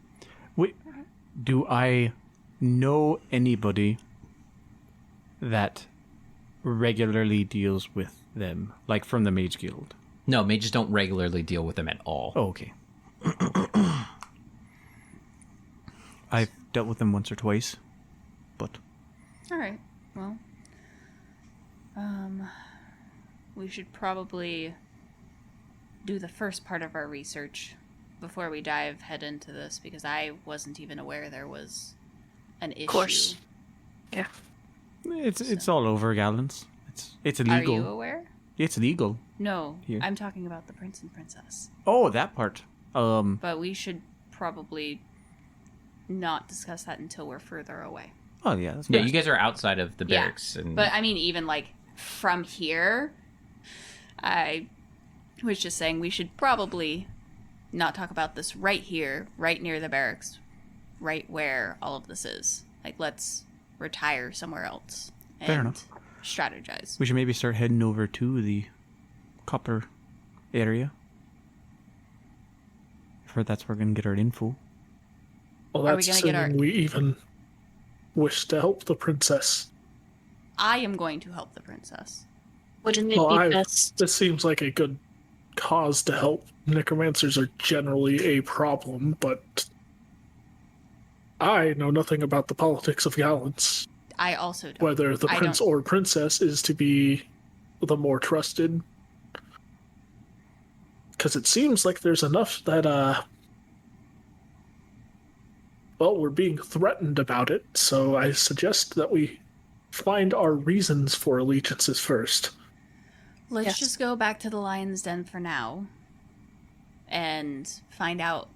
Wait, do I know anybody that regularly deals with them, like from the Mage Guild? No, mages don't regularly deal with them at all. Oh, okay. I've dealt with them once or twice, but All right. Well, we should probably do the first part of our research before we dive head into this, because I wasn't even aware there was an issue. Of course. Yeah. it's all over Gallants. It's Are illegal. you aware? It's legal. No, Here. I'm talking about the prince and princess. Oh, that part. But we should probably not discuss that until we're further away. Oh yeah, that's Yeah, best. you guys are outside of the Yeah, barracks. And But I mean, even like from here, I was just saying we should probably not talk about this right here, right near the barracks, right where all of this is. Like, let's retire somewhere else and Fair enough. strategize. We should maybe start heading over to the copper area. I've heard that's where we're gonna get our info. Well, Are we that's gonna get assuming we even wish to help the princess. I am going to help the princess. Wouldn't it Well, be I've- best? This seems like a good cause to help. Necromancers are generally a problem, but I know nothing about the politics of Gallants. I also don't. Whether the I prince don't- or princess is to be the more trusted. Because it seems like there's enough that, well, we're being threatened about it, so I suggest that we find our reasons for allegiances first. Let's Yes. just go back to the lion's den for now and find out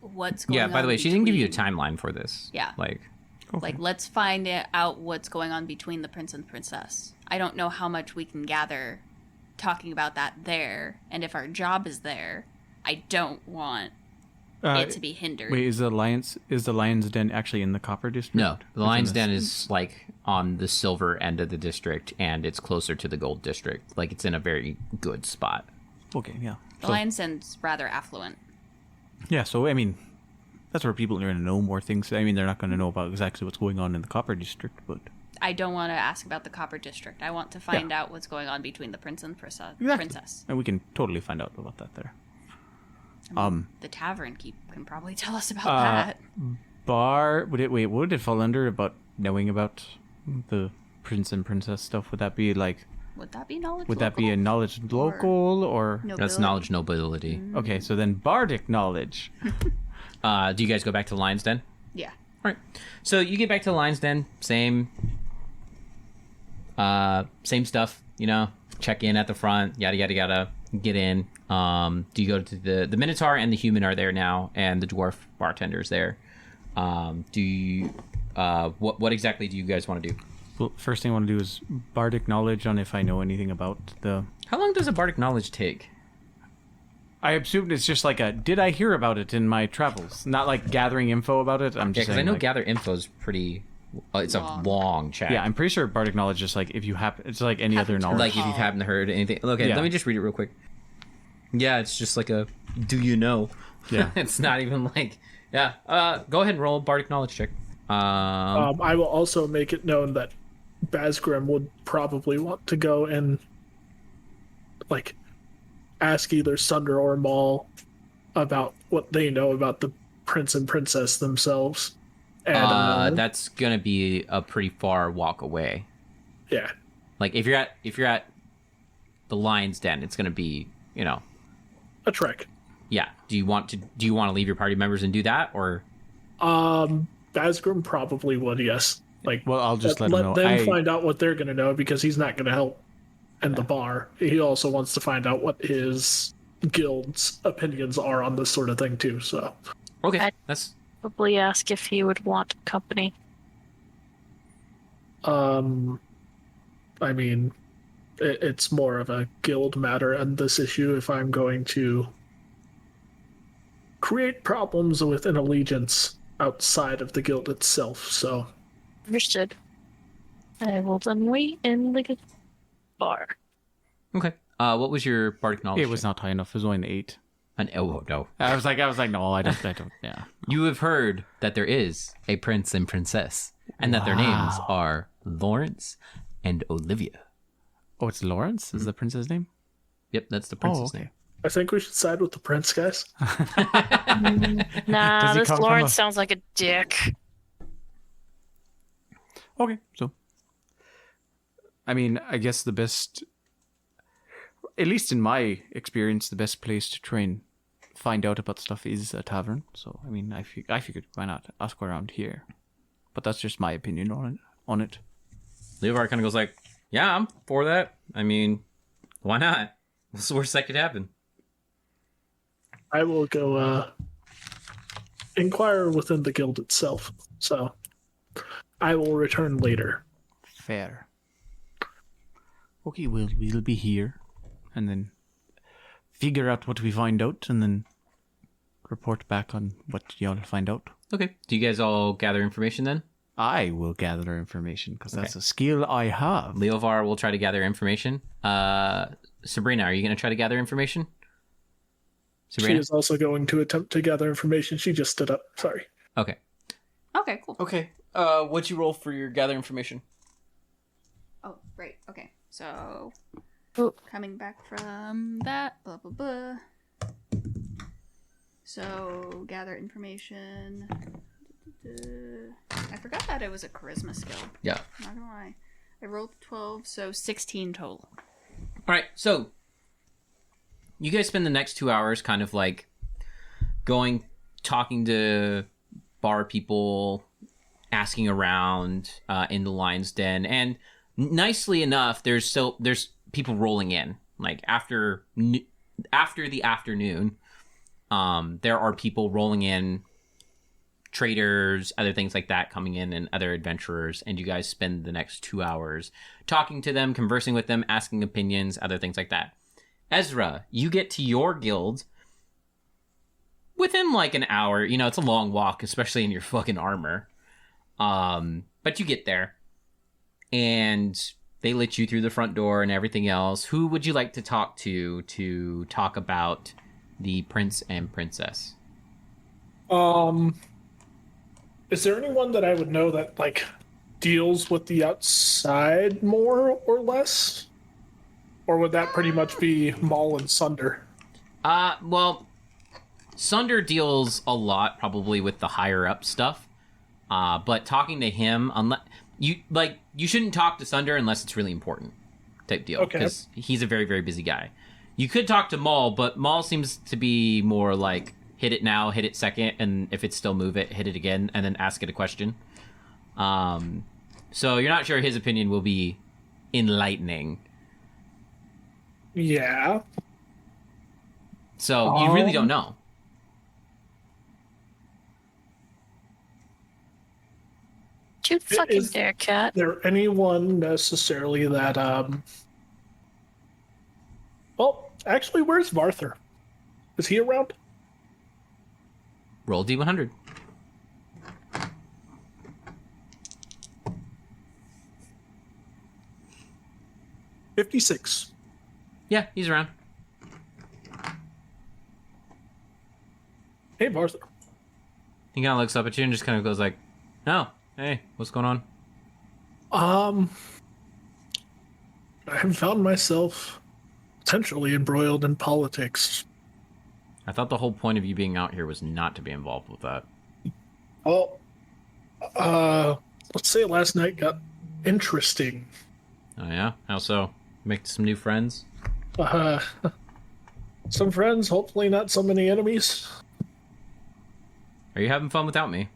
what's going on. yeah, by the way, she didn't give you a between- timeline for this. Yeah. Like, Like, let's find out what's going on between the prince and princess. I don't know how much we can gather talking about that there, and if our job is there, I don't want it to be hindered. Wait, is the Lion's Den actually in the copper district? no, the It's in Lion's the- Den is like on the silver end of the district, and it's closer to the gold district. Like, it's in a very good spot. Okay, yeah. the So, lion's den's rather affluent. yeah, so I mean, That's where people are going to know more things. I mean, they're not going to know about exactly what's going on in the Copper District, but... I don't want to ask about the Copper District. I want to find out what's going on between the prince and princess. And we can totally find out about that there. The tavern can probably tell us about that. What would it fall under about knowing about the prince and princess stuff? Would that be like... Would that be knowledge Would local? that be a knowledge local or... That's knowledge nobility. Okay, so then bardic knowledge. Do you guys go back to the Lion's Den? Yeah. All right. So you get back to the Lion's Den, same stuff, check in at the front, yada, yada, yada, get in. Do you go to the Minotaur and the human are there now, and the dwarf bartender's there. Do you, what exactly do you guys want to do? Well, first thing I want to do is bardic knowledge on if I know anything about the... How long does a bardic knowledge take? I assume it's just like did I hear about it in my travels? Not like gathering info about it. I'm just because I saying, know like, gather info is pretty... it's a long check. Yeah, I'm pretty sure bardic knowledge is like if you happen... It's like any other knowledge. Like if you've happened to heard anything. Okay, Yeah. let me just read it real quick. Yeah, it's just like a do you know? Yeah. It's not even like... Yeah, go ahead and roll a bardic knowledge check. I will also make it known that Basgrim would probably want to go and like ask either Sunder or Maul about what they know about the prince and princess themselves. And that's gonna be a pretty far walk away. yeah. Like if you're at the Lion's Den, it's gonna be, A trek. yeah. Do you want to leave your party members and do that, or? Basgrim probably would, yes. Like, Well, I'll just let him know. them find out what they're going to know because he's not going to help in the bar. He also wants to find out what his guild's opinions are on this sort of thing too. So, Okay, that's Probably ask if he would want company. I mean, it's more of a guild matter on this issue. If I'm going to create problems with an allegiance outside of the guild itself, so. Understood. I will then wait in the bar. okay. What was your bardic knowledge? It was not high enough. It was only an 8. No. I was like, no, I don't. Yeah. You have heard that there is a prince and princess, and that their names are Lawrence and Olivia. Oh, it's Lawrence? Is the prince's name? Yep, that's the prince's okay. name. I think we should side with the prince, guys. Nah, Does he this come from Lawrence a- sounds like a dick. Okay, so I mean, I guess the best, at least in my experience, the best place to try and find out about stuff is a tavern. So I mean, I figured why not ask around here, but that's just my opinion on it. Leovar kind of goes like, "Yeah, I'm for that. I mean, why not? What's the worst that could happen?" I will go inquire within the guild itself. So I will return later. Fair. Okay, we'll be here, and then figure out what we find out, and then report back on what y'all find out. Okay. Do you guys all gather information then? I will gather information because that's a skill I have. Leovar will try to gather information. Sabrina, are you going to try to gather information? She Sabrina? is also going to attempt to gather information. She just stood up. Sorry. Okay. Okay, cool. Okay. What'd you roll for your gather information? Oh, right. Okay. So, Oh. coming back from that, blah, blah, blah. So, gather information. I forgot that it was a charisma skill. Yeah. Not gonna lie. I rolled 12, so 16 total. All right, so you guys spend the next 2 hours kind of like talking to bar people, asking around in the Lion's Den, and nicely enough, there's people rolling in. Like after the afternoon, there are people rolling in, traders, other things like that coming in, and other adventurers, and you guys spend the next 2 hours talking to them, conversing with them, asking opinions, other things like that. Ezra, you get to your guild within like an hour. It's a long walk, especially in your fucking armor. But you get there, and they let you through the front door and everything else. Who would you like to talk to talk about the prince and princess? Um, is there anyone that I would know that like deals with the outside more or less, or would that pretty much be Maul and Sunder? Well, Sunder deals a lot probably with the higher up stuff. But talking to him, unless you shouldn't talk to Sunder unless it's really important, type deal. Okay. Because he's a very, very busy guy. You could talk to Maul, but Maul seems to be more like hit it now, hit it second, and if it's still move it, hit it again, and then ask it a question. So you're not sure his opinion will be enlightening. Yeah. So you really don't know. Too fucking Is dare, cat. there anyone necessarily that Well, actually, where's Varther? Is he around? Roll D100. $56. Yeah, he's around. Hey, Varther. He kind of looks up at you and just kind of goes like, "Oh, hey, what's going on?" I have found myself potentially embroiled in politics. I thought the whole point of you being out here was not to be involved with that. Well, let's say last night got interesting. Oh yeah? How so? Make some new friends? Uh, some friends, hopefully not so many enemies. Are you having fun without me?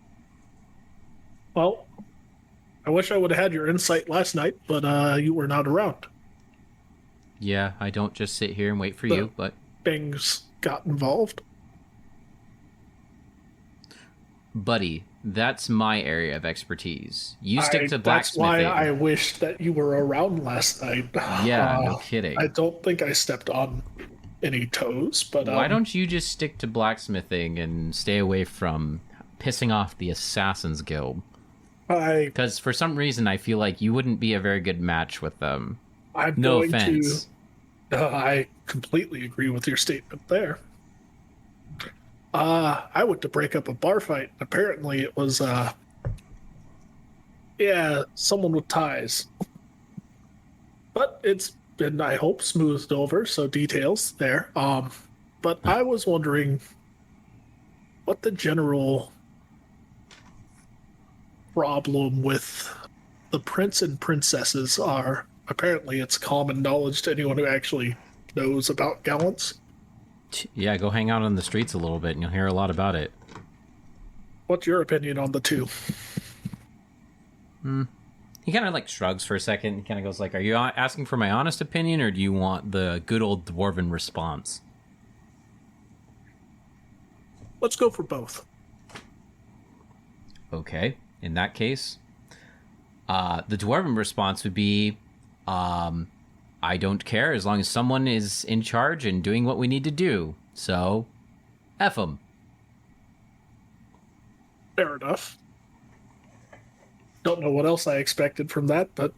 Well, I wish I would have had your insight last night, but you were not around. Yeah, I don't just sit here and wait for you, but... Things got involved. Buddy, that's my area of expertise. You stick to That's blacksmithing. why I wish that you were around last night. Yeah, no kidding. I don't think I stepped on any toes, but Why don't you just stick to blacksmithing and stay away from pissing off the Assassin's Guild? Because for some reason I feel like you wouldn't be a very good match with them. I'm No going offense. I completely agree with your statement there. I went to break up a bar fight. Apparently it was, someone with ties. But it's been, I hope, smoothed over, so details there. But I was wondering what the general problem with the prince and princesses are. Apparently it's common knowledge to anyone who actually knows about gallants. Yeah, go hang out on the streets a little bit and you'll hear a lot about it. What's your opinion on the two? He kind of like shrugs for a second. He kind of goes like, "Are you asking for my honest opinion, or do you want the good old dwarven response?" Let's go for both. Okay, in that case, the dwarven response would be, "I don't care as long as someone is in charge and doing what we need to do. So, F them." Fair enough. Don't know what else I expected from that, but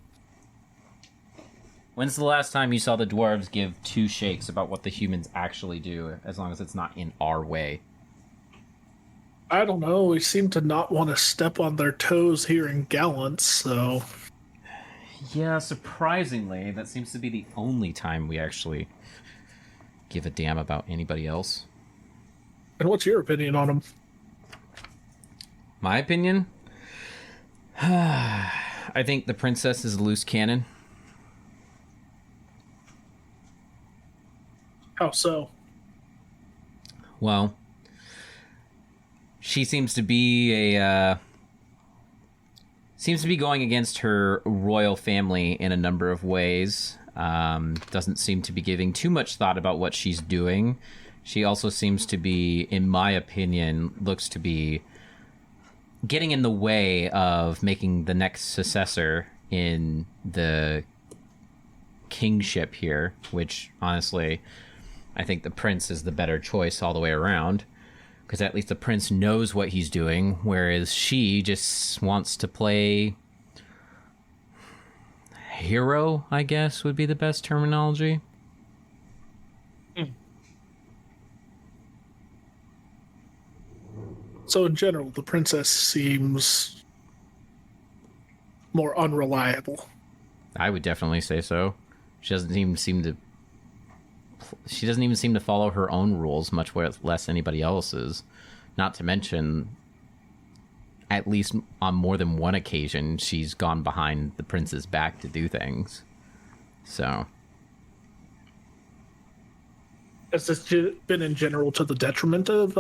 When's the last time you saw the dwarves give two shakes about what the humans actually do, as long as it's not in our way? I don't know. We seem to not want to step on their toes here in Gallants, so Yeah, surprisingly, that seems to be the only time we actually give a damn about anybody else. And what's your opinion on them? My opinion? I think the princess is a loose cannon. How so? Well, she seems to be going against her royal family in a number of ways. Doesn't seem to be giving too much thought about what she's doing. She also seems to be, in my opinion, looks to be getting in the way of making the next successor in the kingship here, which honestly, I think the prince is the better choice all the way around, because at least the prince knows what he's doing, whereas she just wants to play hero, I guess would be the best terminology. So in general, the princess seems more unreliable. I would definitely say so. She doesn't even seem to. She doesn't even seem to follow her own rules, much less anybody else's. Not to mention, at least on more than one occasion, she's gone behind the prince's back to do things. So, Has this been in general to the detriment of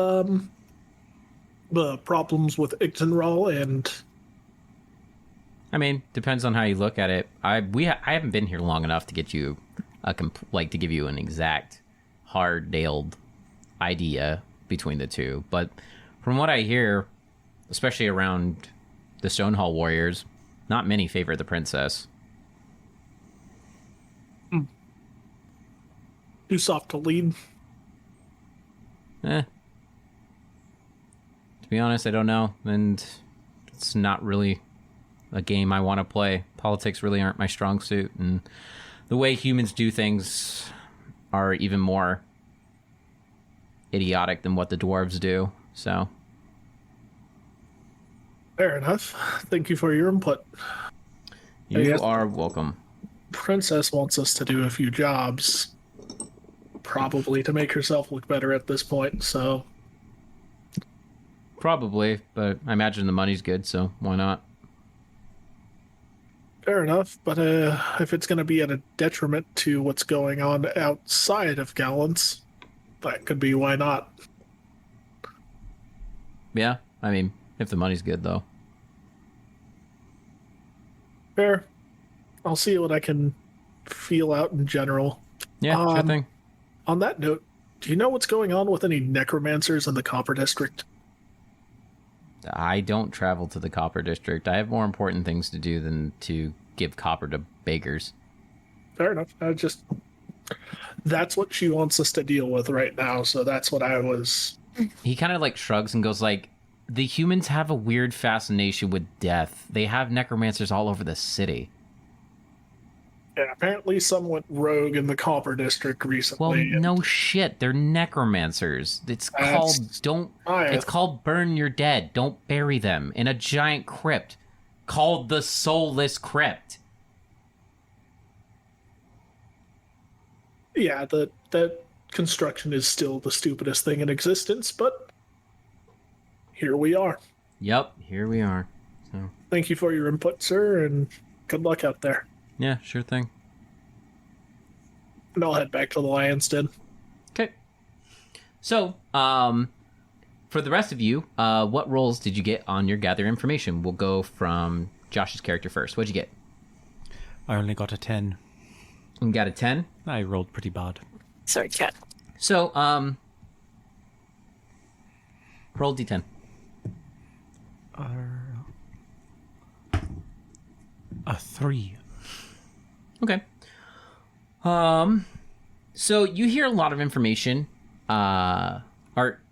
the problems with Ixenral and? I mean, depends on how you look at it. I haven't been here long enough to get you to give you an exact hard-nailed idea between the two. But from what I hear, especially around the Stonehall warriors, not many favor the princess. Too soft to lead. To be honest, I don't know, and it's not really a game I want to play. Politics really aren't my strong suit, and the way humans do things are even more idiotic than what the dwarves do. So, Fair enough. Thank you for your input. you are welcome. Princess wants us to do a few jobs, probably to make herself look better at this point, so... Probably, but I imagine the money's good, so why not? Fair enough, but if it's going to be at a detriment to what's going on outside of Gallants, that could be why not. Yeah, I mean, if the money's good, though. Fair. I'll see what I can feel out in general. Yeah, sure thing. On that note, do you know what's going on with any necromancers in the Copper District? I don't travel to the Copper District. I have more important things to do than to give copper to beggars. Fair enough. That's what she wants us to deal with right now, so that's what I was... He kind of shrugs and goes the humans have a weird fascination with death. They have necromancers all over the city. Yeah, apparently some went rogue in the Copper District recently. Well, no shit. They're necromancers. It's called burn your dead. Don't bury them in a giant crypt called the Soulless Crypt. Yeah, that construction is still the stupidest thing in existence, but here we are. Yep, here we are. So, thank you for your input, sir, and good luck out there. Yeah, sure thing. And I'll head back to the Lion's Den. Okay. So, for the rest of you, what rolls did you get on your gather information? We'll go from Josh's character first. What'd you get? I only got a 10. You got a 10? I rolled pretty bad. Sorry, cat. So, roll D10. A 3. Okay. So you hear a lot of information, or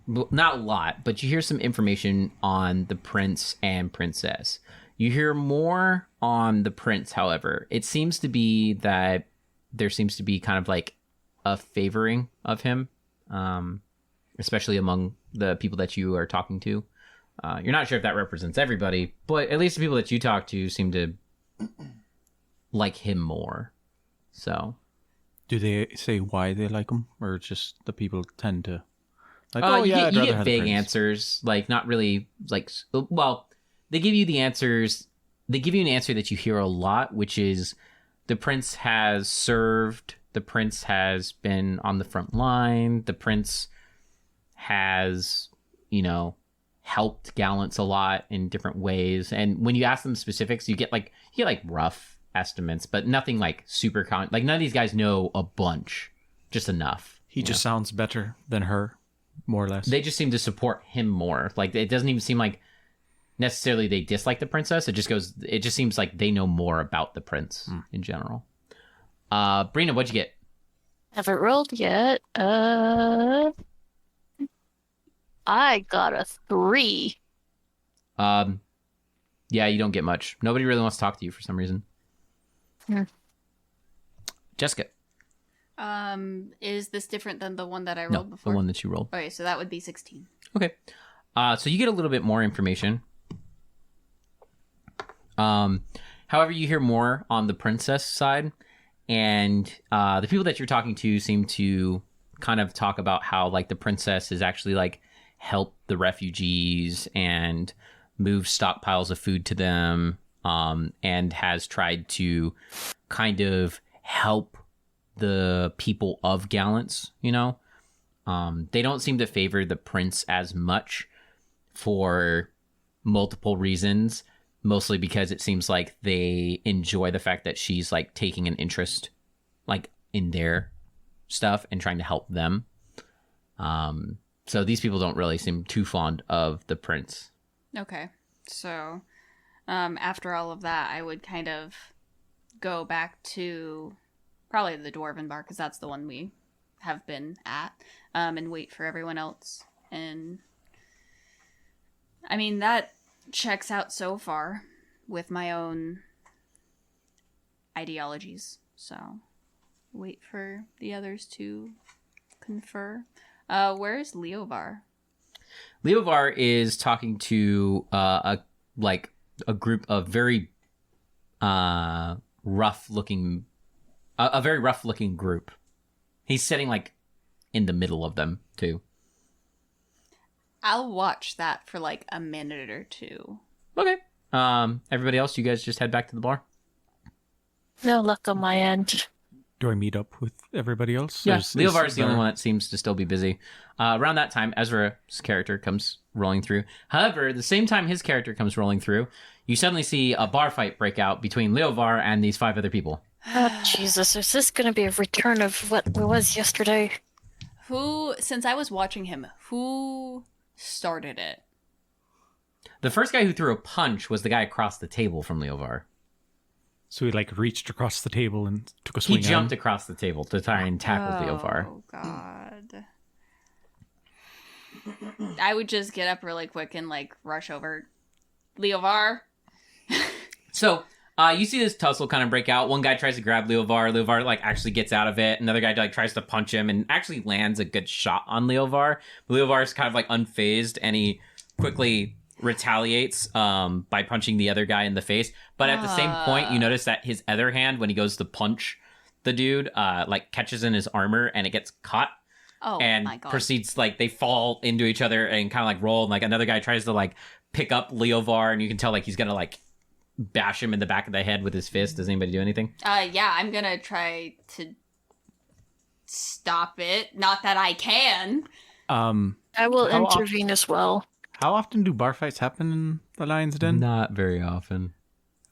not a lot, but you hear some information on the prince and princess. You hear more on the prince, however. It seems to be that there seems to be kind of a favoring of him, especially among the people that you are talking to. You're not sure if that represents everybody, but at least the people that you talk to seem to like him more. So, do they say why they like him, or just the people tend to you get vague answers, not really well, they give you the answers. They give you an answer that you hear a lot, which is the prince has served, the prince has been on the front line, the prince has, helped Gallants a lot in different ways. And when you ask them specifics, you get rough estimates, but nothing super none of these guys know a bunch, just enough. He just sounds better than her, more or less. They just seem to support him more. It doesn't even seem like necessarily they dislike the princess. It just seems like they know more about the prince in general. Brina, what'd you get? Haven't rolled yet. I got a 3. Yeah, you don't get much. Nobody really wants to talk to you for some reason. Jessica. Is this different than the one that I rolled before? The one that you rolled. Okay, so that would be 16. Okay. So you get a little bit more information. However, you hear more on the princess side, and the people that you're talking to seem to kind of talk about how like the princess is actually like help the refugees and move stockpiles of food to them, and has tried to kind of help the people of Gallants, you know. They don't seem to favor the prince as much for multiple reasons, mostly because it seems like they enjoy the fact that she's like taking an interest like in their stuff and trying to help them. So these people don't really seem too fond of the prince. Okay. So, after all of that, I would kind of go back to probably the Dwarven Bar, because that's the one we have been at, and wait for everyone else. And, I mean, that checks out so far with my own ideologies. So, wait for the others to confer. Where's Leovar? Leovar is talking to a group of very rough-looking, a very rough-looking group. He's sitting like in the middle of them too. I'll watch that for like a minute or two. Okay. Everybody else, you guys just head back to the bar? No luck on my end. Do I meet up with everybody else? Yeah, Leovar is the only one that seems to still be busy. Around that time, Ezra's character comes rolling through. However, the same time his character comes rolling through, you suddenly see a bar fight break out between Leovar and these 5 other people. Oh, Jesus. Is this going to be a return of what was yesterday? Since I was watching him, who started it? The first guy who threw a punch was the guy across the table from Leovar. So he like reached across the table and took a swing. He jumped across the table to try and tackle Leovar. Oh, God. I would just get up really quick and, like, rush over. Leovar? So, you see this tussle kind of break out. One guy tries to grab Leovar. Leovar, like, actually gets out of it. Another guy, like, tries to punch him and actually lands a good shot on Leovar. Leovar is kind of, like, unfazed, and he quickly retaliates by punching the other guy in the face. But at the same point, you notice that his other hand, when he goes to punch the dude, like, catches in his armor, and it gets caught. Oh, and my God. proceeds, like, they fall into each other and kind of, like, roll. And, like, another guy tries to, like, pick up Leovar, and you can tell, like, he's gonna, like, bash him in the back of the head with his fist. Does anybody do anything? Yeah, I'm gonna try to stop it. Not that I can. I will intervene as well. How often do bar fights happen in the Lion's Den? Not very often.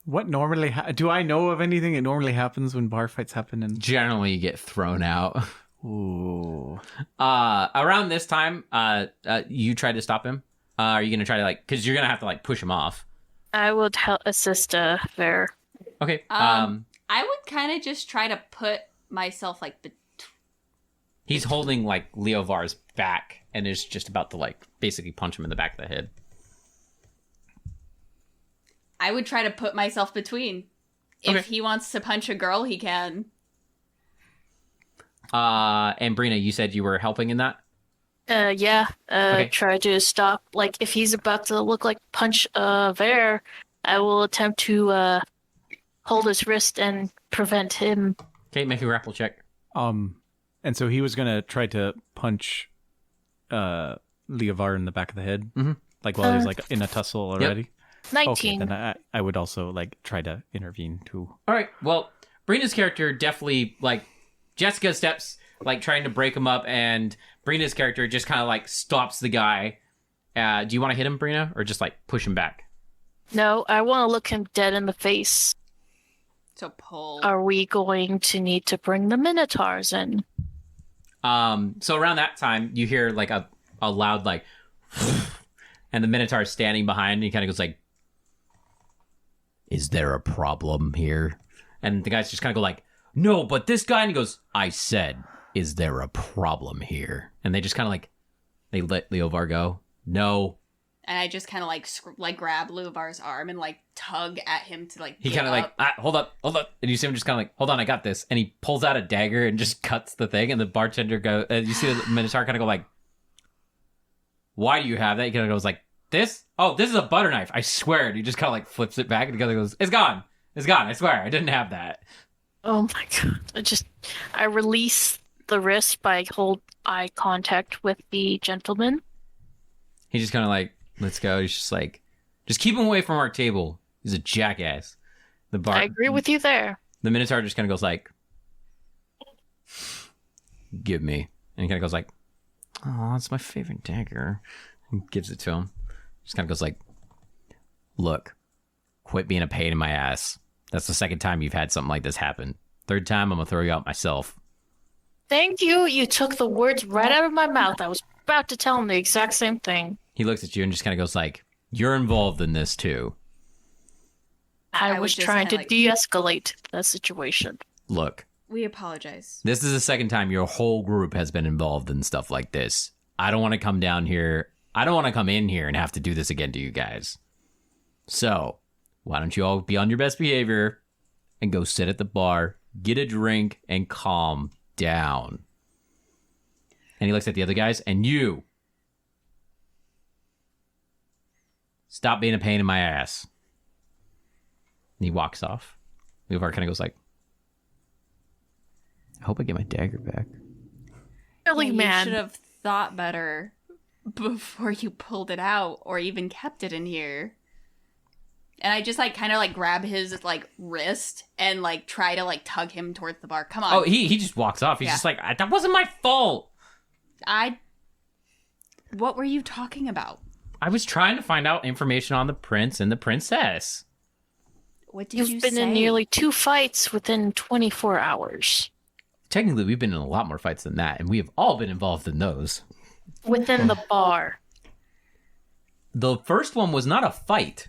What normally do I know of anything that normally happens when bar fights happen? In Generally, you get thrown out. Ooh. Around this time, you try to stop him. Are you gonna try to like? Because you're gonna have to like push him off. I would assist Ver. Okay. I would kind of just try to put myself like he's holding like Leovar's back and is just about to like basically punch him in the back of the head. I would try to put myself between. If he wants to punch a girl, he can. And Brina, you said you were helping in that? Yeah. Okay. Try to stop. Like, if he's about to look like punch Ver, I will attempt to hold his wrist and prevent him. Okay, make a grapple check. And so he was gonna try to punch Leovar in the back of the head, like while he was like in a tussle already. 19. Okay, then I would also like try to intervene too. All right. Well, Brina's character definitely like Jessica steps like trying to break him up, and Brina's character just kind of like stops the guy. Do you want to hit him, Brina, or just like push him back? No, I want to look him dead in the face. So pull. Are we going to need to bring the Minotaurs in? So around that time, you hear like a loud like, and the Minotaur is standing behind, and he kind of goes like, "Is there a problem here?" And the guys just kind of go like, "No, but this guy," and he goes, "I said, is there a problem here?" And they just kind of like, they let Leovar go. No. And I just kind of like grab Luvar's arm and like tug at him to like. He kind of like, hold up. And you see him just kind of like, hold on, I got this. And he pulls out a dagger and just cuts the thing. And the bartender you see the Minotaur kind of go like, why do you have that? He kind of goes like, this? Oh, this is a butter knife. I swear. And he just kind of like flips it back and he kind of goes, it's gone. It's gone. I swear. I didn't have that. Oh my god. I release the wrist by hold eye contact with the gentleman. He just kind of like, let's go. He's just like, just keep him away from our table. He's a jackass. I agree with you there. The Minotaur just kind of goes like, give me. And he kind of goes like, oh, that's my favorite dagger. And gives it to him. Just kind of goes like, look, quit being a pain in my ass. That's the second time you've had something like this happen. Third time, I'm going to throw you out myself. Thank you. You took the words right out of my mouth. I was about to tell him the exact same thing. He looks at you and just kind of goes like, you're involved in this too. I was trying to de-escalate that situation. Look. We apologize. This is the second time your whole group has been involved in stuff like this. I don't want to come down here. I don't want to come in here and have to do this again to you guys. So, why don't you all be on your best behavior and go sit at the bar, get a drink, and calm down. And he looks at the other guys, and you. Stop being a pain in my ass. And he walks off. Leovar kind of goes like, I hope I get my dagger back. Really, man. You should have thought better before you pulled it out or even kept it in here. And I just like kind of like grab his like wrist and like try to like tug him towards the bar. Come on. Oh, he just walks off. He's just like, that wasn't my fault. What were you talking about? I was trying to find out information on the prince and the princess. What did you say? You've been in nearly 2 fights within 24 hours. Technically, we've been in a lot more fights than that, and we have all been involved in those. Within the bar. The first one was not a fight.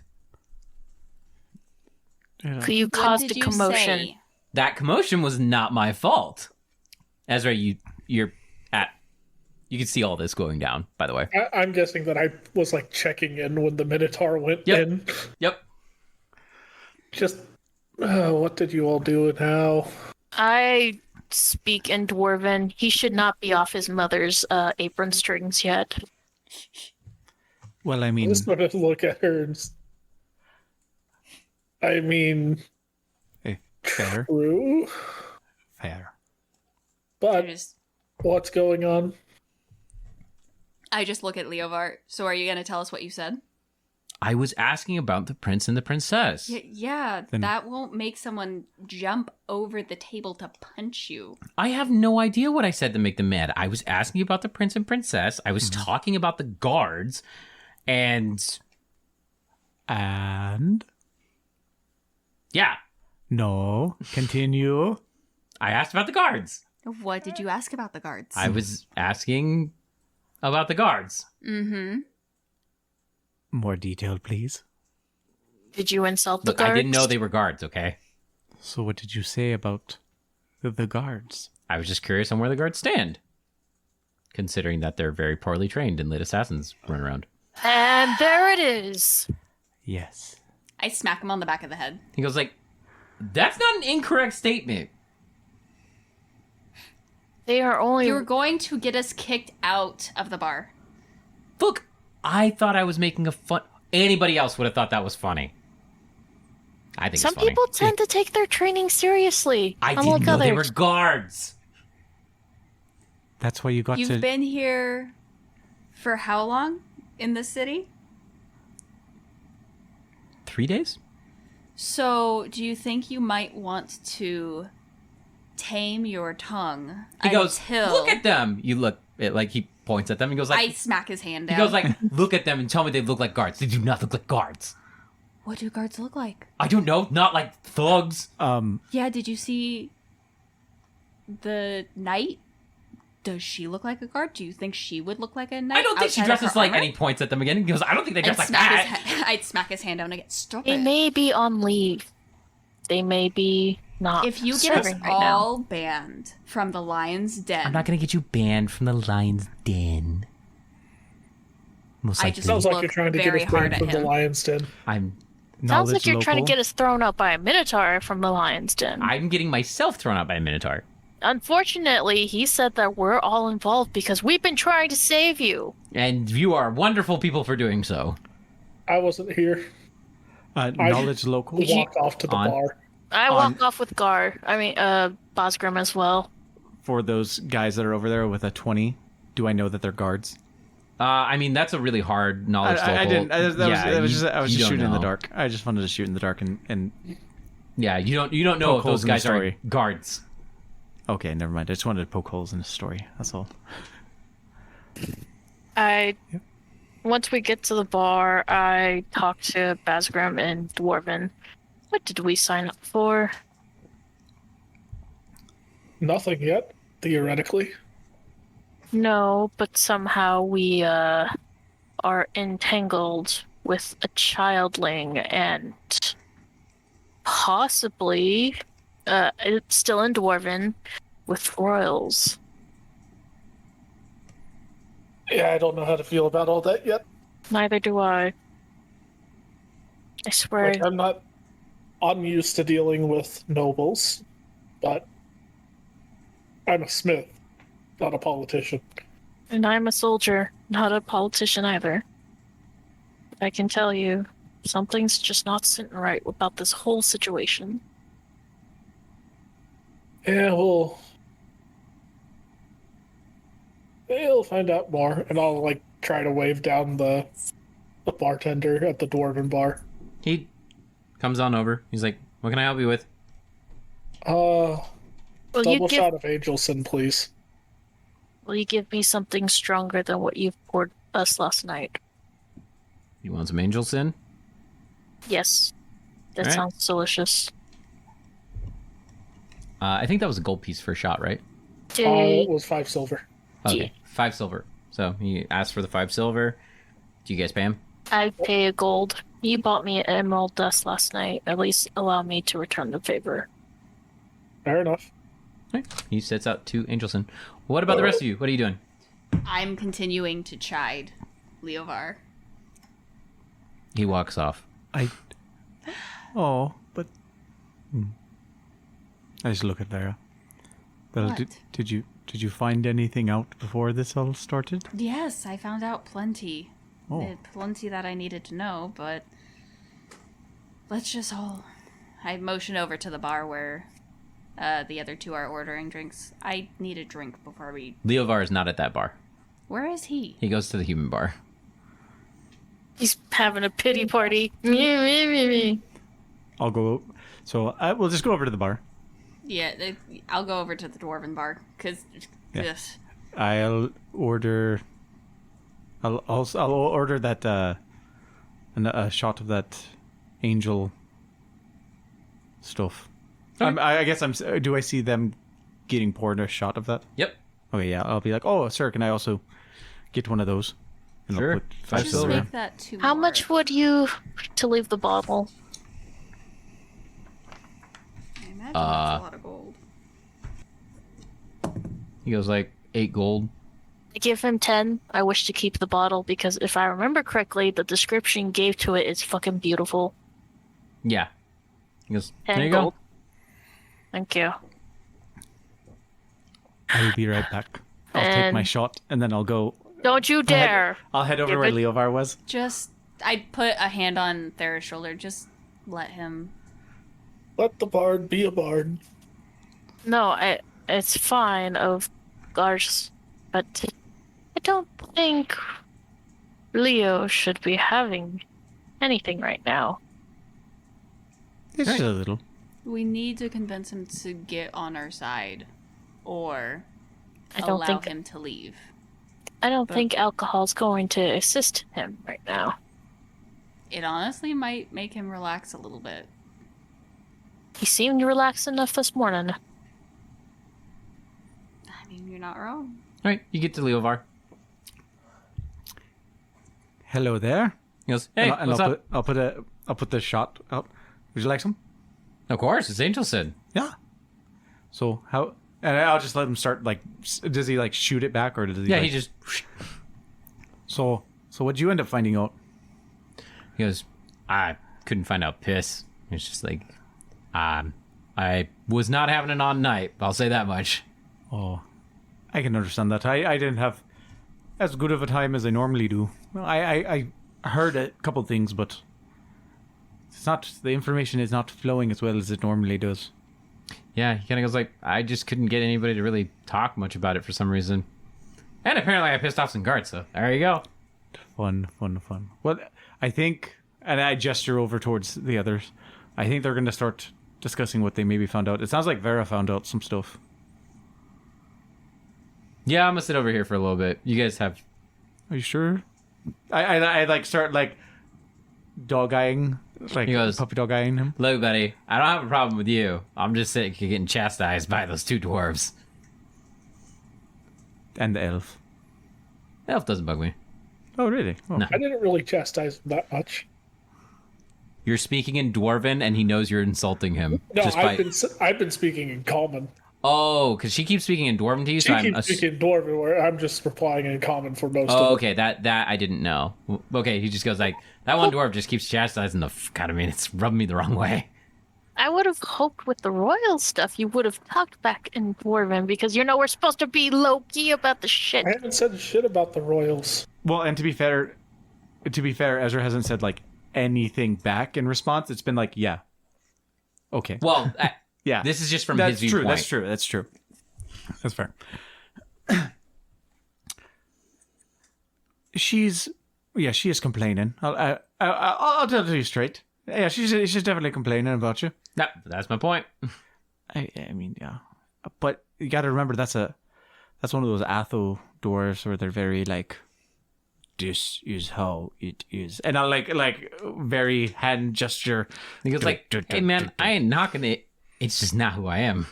You caused a commotion. Say? That commotion was not my fault. Ezra, you're at... You can see all this going down, by the way. I'm guessing that I was like checking in when the Minotaur went in. Yep. Just, what did you all do now? I speak in Dwarven. He should not be off his mother's apron strings yet. Well, I I mean, just want to look at her and... I mean... fair. True. Fair. But what's going on? I just look at Leovar. So are you going to tell us what you said? I was asking about the prince and the princess. Yeah, Then- that won't make someone jump over the table to punch you. I have no idea what I said to make them mad. I was asking about the prince and princess. I was talking about the guards. And... Yeah. No. Continue. I asked about the guards. What did you ask about the guards? I was asking about the guards. Mm-hmm. More detail, please. Did you insult the Look, guards? I didn't know they were guards, okay? So what did you say about the guards? I was just curious on where the guards stand. Considering that they're very poorly trained and let assassins run around. And there it is. Yes. I smack him on the back of the head. He goes like, that's not an incorrect statement. They are only... You're going to get us kicked out of the bar. Look, I thought I was making a fun... Anybody else would have thought that was funny. I think Some it's funny. people tend to take their training seriously. I unlike didn't know they were others. guards. That's why you got to... You've been here for how long in this city? 3 days? So, do you think you might want to tame your tongue He goes, until... look at them. You look, like he points at them and goes like... I smack his hand He down. goes like, look at them and tell me they look like guards. They do not look like guards. What do guards look like? I don't know, not like thugs. Yeah, did you see the knight? Does she look like a guard? Do you think she would look like a knight? I don't think she outside of dresses her like, armor? and he points at them again and goes, I don't think they dress like that. I'd smack his hand down again. Stop They it. may be on leave. They may be not If you get us serving right now. all banned from the lion's den, I'm not going to get you banned from the lion's den. Most I likely. just- Sounds like Look you're trying to get very us hard banned at from the him. Lion's Den. I'm Sounds like knowledge you're trying to local. get us thrown out by a minotaur from the lion's den. getting myself thrown out by a minotaur. unfortunately, he said that we're all involved because we've been trying to save you. And you are wonderful people for doing so. I wasn't here. Knowledge local. Walk off to the On. bar. I walk off with Bosgrim as well. For those guys that are over there with a 20, do I know that they're guards? I mean, that's a really hard knowledge local. I didn't. I was just you shooting don't in the know. dark. I just wanted to shoot in the dark and Yeah, you don't know if Poke holes those in the guys are story. guards. Okay, never mind. I just wanted to poke holes in the story. That's all. Once we get to the bar, I talk to Basgram and Dwarven. What did we sign up for? Nothing yet, theoretically. No, but somehow we are entangled with a childling and possibly it's still in Dwarven with royals. Yeah, I don't know how to feel about all that yet. Neither do I. I swear. Like, I'm not unused to dealing with nobles, but I'm a smith, not a politician. And I'm a soldier, not a politician either. I can tell you, something's just not sitting right about this whole situation. Yeah, we'll find out more, and I'll like try to wave down the bartender at the dwarven bar. He comes on over. He's like, "What can I help you with?" Will Double shot of Angel Sin, please. Will you give me something stronger than what you poured us last night? You want some angel sin? Yes. That Alright. sounds delicious. I think that was a gold piece for a shot, right? It was 5 silver. Okay, 5 silver. So he asked for the 5 silver. Do you guys pay him? I pay a gold. You bought me emerald dust last night. At least allow me to return the favor. Fair enough. Right. He sets out 2 angel sin. What about the rest of you? What are you doing? I'm continuing to chide Leovar. He walks off. But I just look at Lara. Well, What? did you find anything out before this all started? Yes, I found out plenty. Oh. Plenty that I needed to know, but let's just all... I motion over to the bar where the other 2 are ordering drinks. I need a drink before we... Leovar is not at that bar. Where is he? He goes to the human bar. He's having a pity party. Me. I'll go. So we'll just go over to the bar. Yeah, I'll go over to the dwarven bar, because... Yeah. I'll order. I'll order that a shot of that angel stuff. Okay. I guess do I see them getting poured a shot of that? Yep. Okay, yeah. I'll be like, oh, sir, can I also get one of those? And Sure. I'll put 5 Just silver. make that 2 How more. much would you to leave the bottle? I imagine that's a lot of gold. He goes like 8 gold. I give him 10. I wish to keep the bottle because if I remember correctly, the description gave to it is fucking beautiful. Yeah. He goes, 10 there you gold. go. Thank you. I'll be right back. I'll take my And- shot and then I'll go. Don't you dare! I'll head over Give where it- Leovar was. Just... I put a hand on Thera's shoulder. Just let him... Let the bard be a bard. No, it's fine of Gar's, but I don't think Leo should be having anything right now. It's just a little. We need to convince him to get on our side. Or I don't allow think him to leave. I don't But- think alcohol's going to assist him right now. It honestly might make him relax a little bit. He seemed relaxed enough this morning. I mean, you're not wrong. All right, you get to Leovar. Hello there. He goes, hey, and what's up? I'll put the shot up. Would you like some? Of course, it's Angel Sin. Yeah. So how? And I'll just let him start. Like, does he like shoot it back or does he? Yeah, like, he just... So what'd you end up finding out? He goes, I couldn't find out piss. It's just like, I was not having an on night. I'll say that much. Oh, I can understand that. I didn't have as good of a time as I normally do. I heard a couple things, but it's not, the information is not flowing as well as it normally does. Yeah, he kind of goes like, I just couldn't get anybody to really talk much about it for some reason. And apparently I pissed off some guards, so there you go. Fun. Well, I think, and I gesture over towards the others, I think they're going to start discussing what they maybe found out. It sounds like Vera found out some stuff. Yeah, I'm gonna sit over here for a little bit. You guys have... Are you sure? I like start like dog-eyeing, like He goes, puppy dog-eyeing him. Look, buddy, I don't have a problem with you. I'm just sick of getting chastised by those two dwarves. And the elf. Elf doesn't bug me. Oh, really? Oh. No. I didn't really chastise him that much. You're speaking in Dwarven, and he knows you're insulting him. No, just I've been speaking in common. Oh, because she keeps speaking in Dwarven to you, She so keeps speaking Dwarven, where I'm just replying in common for most of Oh, it. okay, that I didn't know. Okay, he just goes like, that one dwarf just keeps chastising the fuck out of me, and it's rubbing me the wrong way. I would have hoped with the royal stuff you would have talked back in Dwarven because you know we're supposed to be low key about the shit. I haven't said shit about the royals. Well, and to be fair, Ezra hasn't said like anything back in response. It's been like, yeah, okay, Well, yeah. this is just from That's his true. viewpoint. That's true. That's fair. She is complaining. I'll tell you straight. Yeah, she's definitely complaining about you. No, that's my point. I mean, yeah, but you got to remember that's one of those Atho dwarves where they're very like, this is how it is, and I like very hand gesture. He goes like, hey man, I ain't knocking it. It's just not who I am.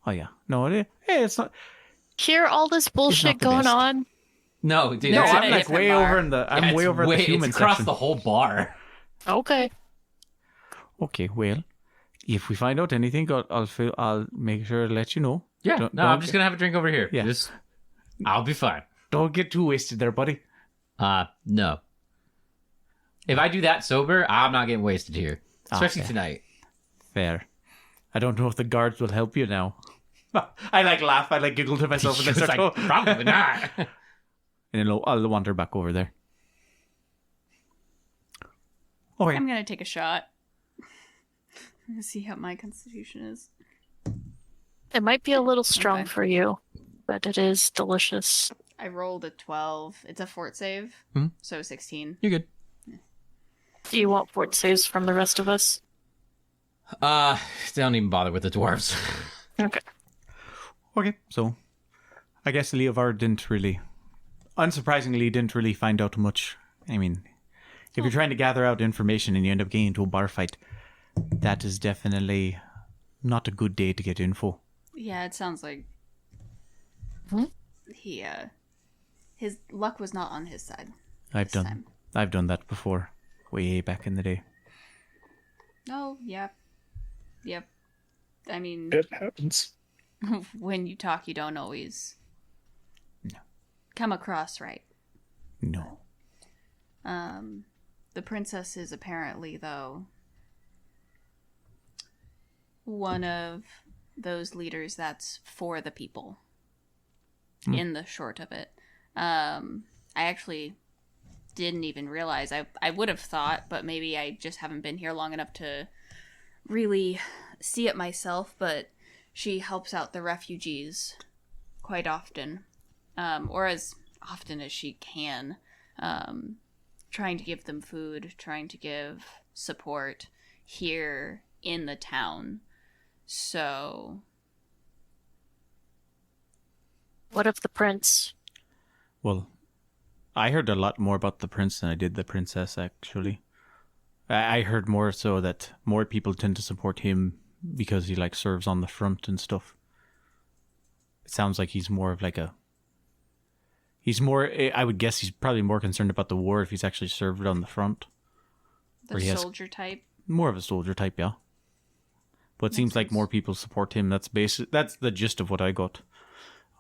Oh yeah, no, hey, it's not. Hear all this bullshit the going best. on? No, dude. No, that's I'm it. like different way bar. over in the. I'm Yeah, way it's over in the human It's across section. the whole bar. Okay. Okay, well, if we find out anything, I'll make sure to let you know. Yeah, Don't- no, don't I'm just gonna have a drink over here. Yeah. I'll be fine. Don't get too wasted there, buddy. No. If I do that sober, I'm not getting wasted here, especially Okay. tonight. Fair. I don't know if the guards will help you now. I like laugh. I like giggle to myself and It's then start. like, probably not. And then I'll wander back over there. Okay. I'm gonna take a shot. I'm gonna see how my constitution is. It might be a little strong Okay. for you, but it is delicious. I rolled a 12. It's a fort save, Mhm. so 16. You're good. Do you want fort saves from the rest of us? Don't even bother with the dwarves. Okay. Okay, so I guess Leovard unsurprisingly, didn't really find out much. I mean, if you're trying to gather out information and you end up getting into a bar fight, that is definitely not a good day to get info. Yeah, it sounds like Hmm? his luck was not on his side. I've This done that before, way back in the day. Oh, yep. I mean, It happens. when you talk, you don't always come across right. No. The princess is apparently, though, one of those leaders that's for the people. In the short of it. I actually didn't even realize. I would have thought, but maybe I just haven't been here long enough to really see it myself, but she helps out the refugees quite often, or as often as she can, trying to give them food, trying to give support here in the town. So, What of the prince? Well, I heard a lot more about the prince than I did the princess, actually. I heard more so that more people tend to support him because he like serves on the front and stuff. It sounds like he's more of like I would guess he's probably more concerned about the war if he's actually served on the front. the Or he has- soldier type. More of a soldier type, yeah. But it Makes seems like sense. more people support him. That's the gist of what I got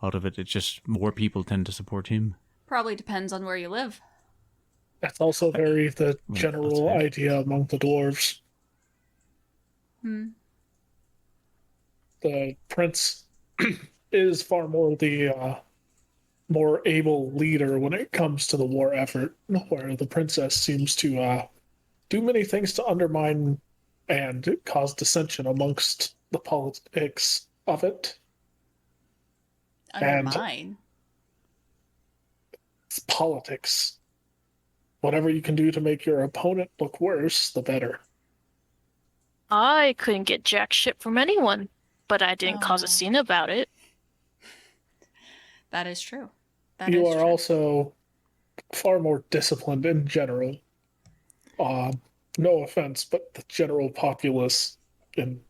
out of it. It's just more people tend to support him. Probably depends on where you live. That's also very the that's general fair. idea among the dwarves. Hmm. The prince is far more the more able leader when it comes to the war effort, where the princess seems to do many things to undermine and cause dissension amongst the politics of it. And Undermine. it's politics. Whatever you can do to make your opponent look worse, the better. I couldn't get jack shit from anyone, but I didn't cause a Oh. scene about it. That is true. That You is are true. also far more disciplined in general. No offense, but the general populace in,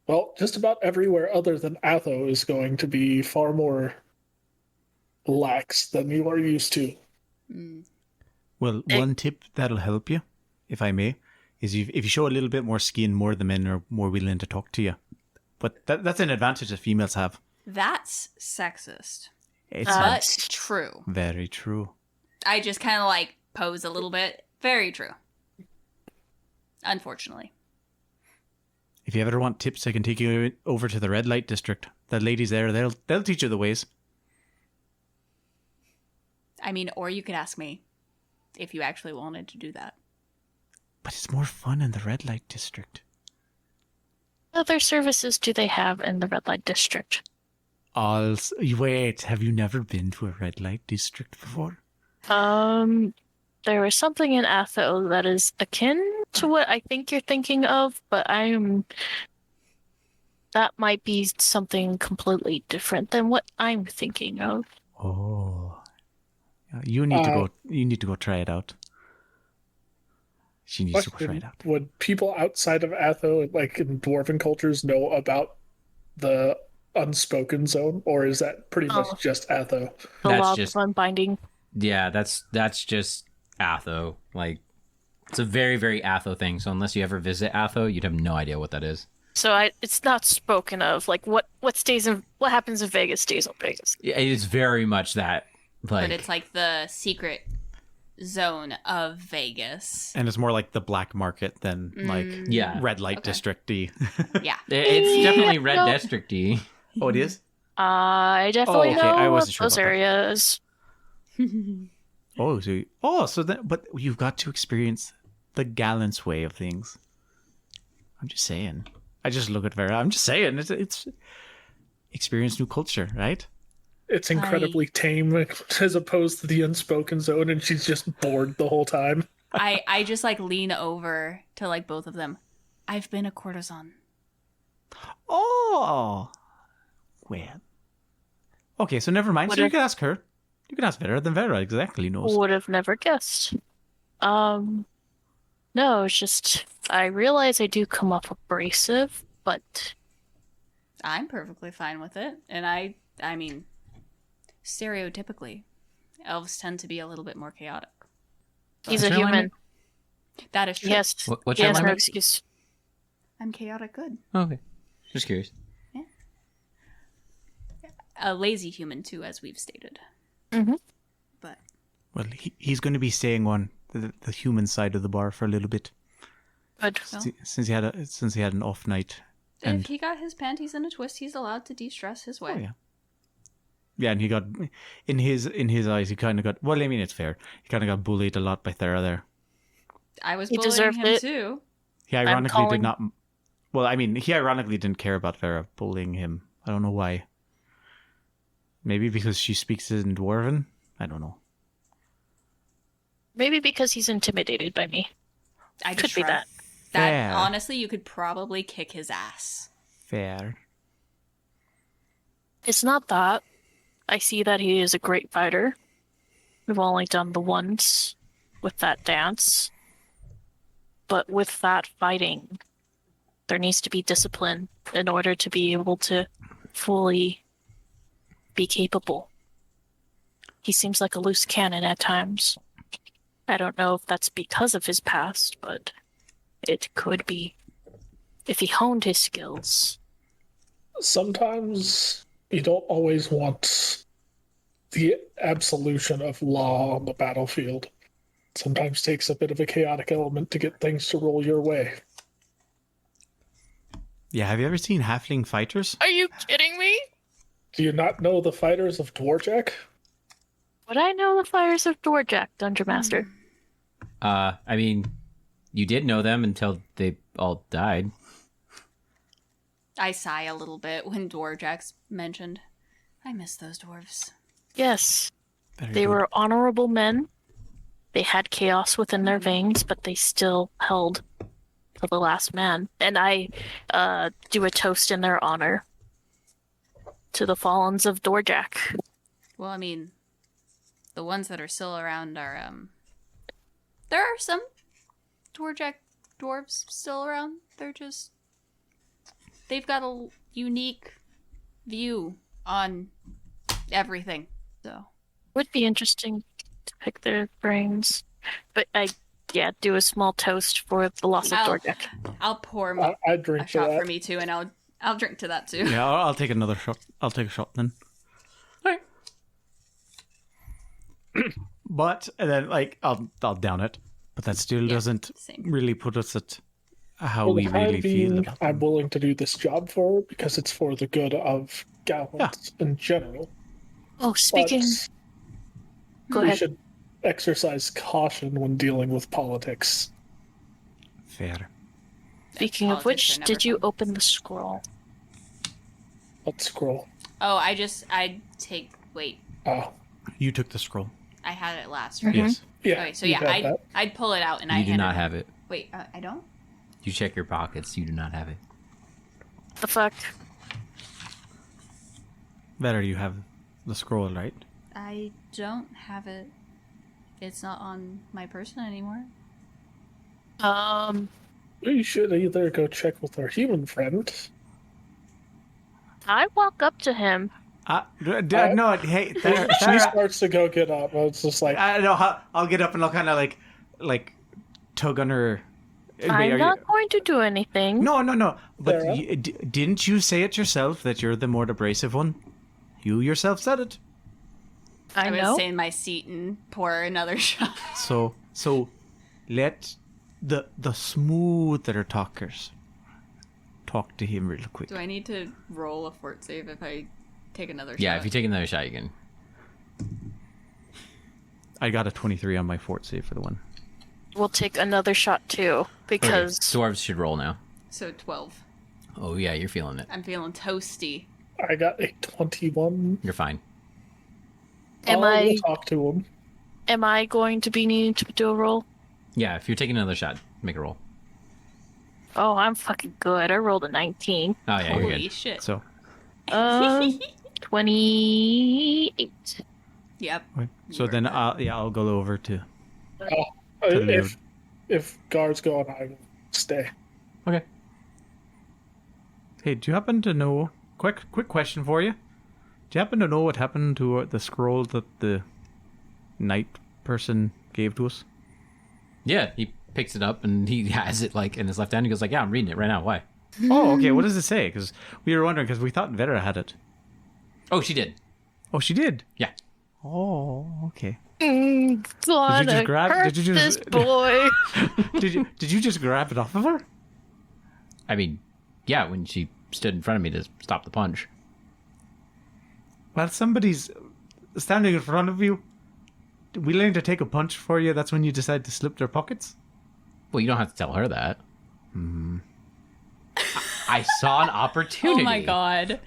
well, just about everywhere other than Atho is going to be far more lax than you are used to. Mm. Well, one tip that'll help you, if I may, is if you show a little bit more skin, more the men are more willing to talk to you. But that's an advantage that females have. That's sexist. It's But not true. very true. I just kind of like pose a little bit. Very true. Unfortunately. If you ever want tips, I can take you over to the red light district. That lady's there. They'll teach you the ways. I mean, or you could ask me if you actually wanted to do that. But it's more fun in the red light district. What other services do they have in the red light district? Wait, have you never been to a red light district before? There is something in Atho that is akin to what I think you're thinking of, but that might be something completely different than what I'm thinking of. Oh, you need to go. You need to go try it out. She needs to go try it out. Would people outside of Atho, like in dwarven cultures, know about the unspoken zone, or is that pretty much just Atho? The That's law just- of unbinding. Yeah, that's just Atho. Like, it's a very, very Atho thing. So unless you ever visit Atho, you'd have no idea what that is. So it's not spoken of. Like what happens in Vegas stays in Vegas. Yeah, it is very much that. Like, But it's like the secret zone of Vegas. And it's more like the black market than like yeah, red light Okay. district-y. Yeah. it's definitely Red no. District-y. Oh, it is? I definitely okay, I know wasn't sure those about that. areas. But you've got to experience the Gallant's way of things. I'm just saying. I just look at Vera. I'm just saying. It's experience new culture, right? It's incredibly tame as opposed to the unspoken zone, and she's just bored the whole time. I just like lean over to like both of them. I've been a courtesan. Oh, well. Okay, so never mind. What So you if- can ask her. You can ask Vera. Then Vera exactly knows. Would have never guessed. No, it's just I realize I do come off abrasive, but I'm perfectly fine with it. And I mean, stereotypically, elves tend to be a little bit more chaotic. he's a What's your human. line? That is true. Yes, What's he your has no line? excuse. I'm chaotic good. Okay, just curious. A lazy human too, as we've stated. Mhm. But Well, he's going to be staying on the human side of the bar for a little bit Good. well, since he had an off night. And if he got his panties in a twist, he's allowed to de-stress his way. oh yeah, yeah, and he got in his eyes. He kind of got. Well, I mean, it's fair. He kind of got bullied a lot by Thera there. I was He bullying deserved him it. too. He ironically calling- did not. Well, I mean, he ironically didn't care about Vera bullying him. I don't know why. Maybe because she speaks in Dwarven? I don't know. Maybe because he's intimidated by me. I Could just be shrug. that. That Fair. honestly, you could probably kick his ass. Fair. It's not that. I see that he is a great fighter. We've only done the once with that dance. But with that fighting, there needs to be discipline in order to be able to fully be capable. He seems like a loose cannon at times. I don't know if that's because of his past, but it could be. If he honed his skills. Sometimes you don't always want the absolution of law on the battlefield. Sometimes takes a bit of a chaotic element to get things to roll your way. Yeah, have you ever seen halfling fighters? Are you kidding me? Do you not know the fighters of Dvorak? Would I know the fires of Dorjak, Dungeon Master? I mean, you did know them until they all died. I sigh a little bit when Dwarjack's mentioned. I miss those dwarves. Yes. Very They good. were honorable men. They had chaos within their veins, but they still held to the last man. And I do a toast in their honor to the fallens of Dorjak. Well, I mean, the ones that are still around are, there are some Dwarjack dwarves still around. They're just, they've got a unique view on everything. So, Would be interesting to pick their brains. But I, do a small toast for the loss of Dorjak. I'll pour I drink a to shot that. for me too, and I'll drink to that too. Yeah, I'll take another shot. I'll take a shot then. Alright. But and then I'll down it. But that still doesn't same. really put us at how For we the time really feel being, about I'm them. willing to do this job for her because it's for the good of Gallants in general. Oh, speaking. But Go we ahead. should exercise caution when dealing with politics. Fair. Speaking of Politics which, are never did you fun. open the scroll? Let's scroll. Oh, I take, wait, Oh, You took the scroll. I had it last, right? Yes. yeah. Okay, so you yeah, had that. I'd pull it out and I You do hand not it. have it. Wait, I don't? You check your pockets. You do not have it. The fuck? Better you have the scroll, right? I don't have it. It's not on my person anymore. We should either go check with our human friend. I walk up to him. No, hey, there, She starts to go get up. It's just like, I'll get up and I'll kind of like tug on her. Wait, I'm are not you... going to do anything. No. But Sarah? didn't you say it yourself that you're the more abrasive one? You yourself said it. I I'm know. gonna stay in my seat and pour another shot. So let the smoother talkers talk to him real quick. Do I need to roll a fort save if I take another shot? Yeah, if you take another shot, you can. I got a 23 on my fort save for the one. We'll take another shot too, because Dwarves should roll now. So 12. Oh yeah, you're feeling it. I'm feeling toasty. I got a 21. You're fine. Am I'll I- talk to him. am I going to be needing to do a roll? Yeah, if you're taking another shot, make a roll. Oh, I'm fucking good. I rolled a 19. Oh yeah, you're Holy good. shit. So 28. Yep. okay. So You then were good. I'll go over to. If guards go on, I will stay. Okay. Hey, do you happen to know? Quick question for you. Do you happen to know what happened to the scroll that the knight person gave to us? Yeah, he picks it up and he has it like in his left hand. He goes like, "Yeah, I'm reading it right now. Why?" Oh, okay. What does it say? Because we were wondering because we thought Vera had it. Oh, she did. Oh, she did. Yeah. Oh, okay. God, just grab- hurt did you just- this boy. Did you just grab it off of her? I mean, yeah, when she stood in front of me to stop the punch. Well, somebody's standing in front of you, willing to take a punch for you. That's when you decide to slip their pockets. Well, you don't have to tell her that. I saw an opportunity. Oh my god.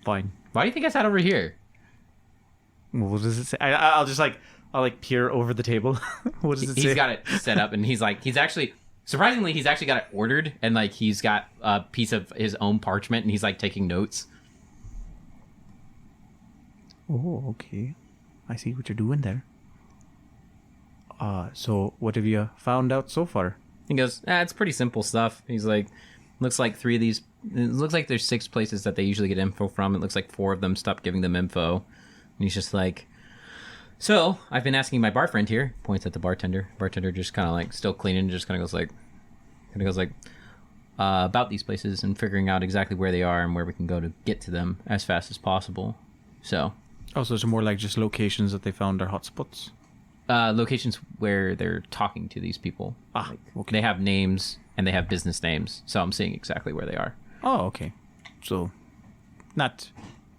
Fine. Why do you think I sat over here? What does it say? I'll just I'll peer over the table. What does it say? He's got it set up, and he's actually surprisingly he's actually got it ordered, and like he's got a piece of his own parchment, and he's like taking notes. Oh, okay. I see what you're doing there. So what have you found out so far? He goes, it's pretty simple stuff. He's like, looks like 3 of these. It looks like there's 6 places that they usually get info from. It looks like 4 of them stopped giving them info. And he's just like, so I've been asking my bar friend here. Points at the bartender. Bartender just kind of like still cleaning. Just kind of goes like, about these places and figuring out exactly where they are and where we can go to get to them as fast as possible. So, Oh, so it's more like just locations that they found are hotspots. locations where they're talking to these people. Okay. They have names and they have business names. So I'm seeing exactly where they are. Oh, okay. So Not.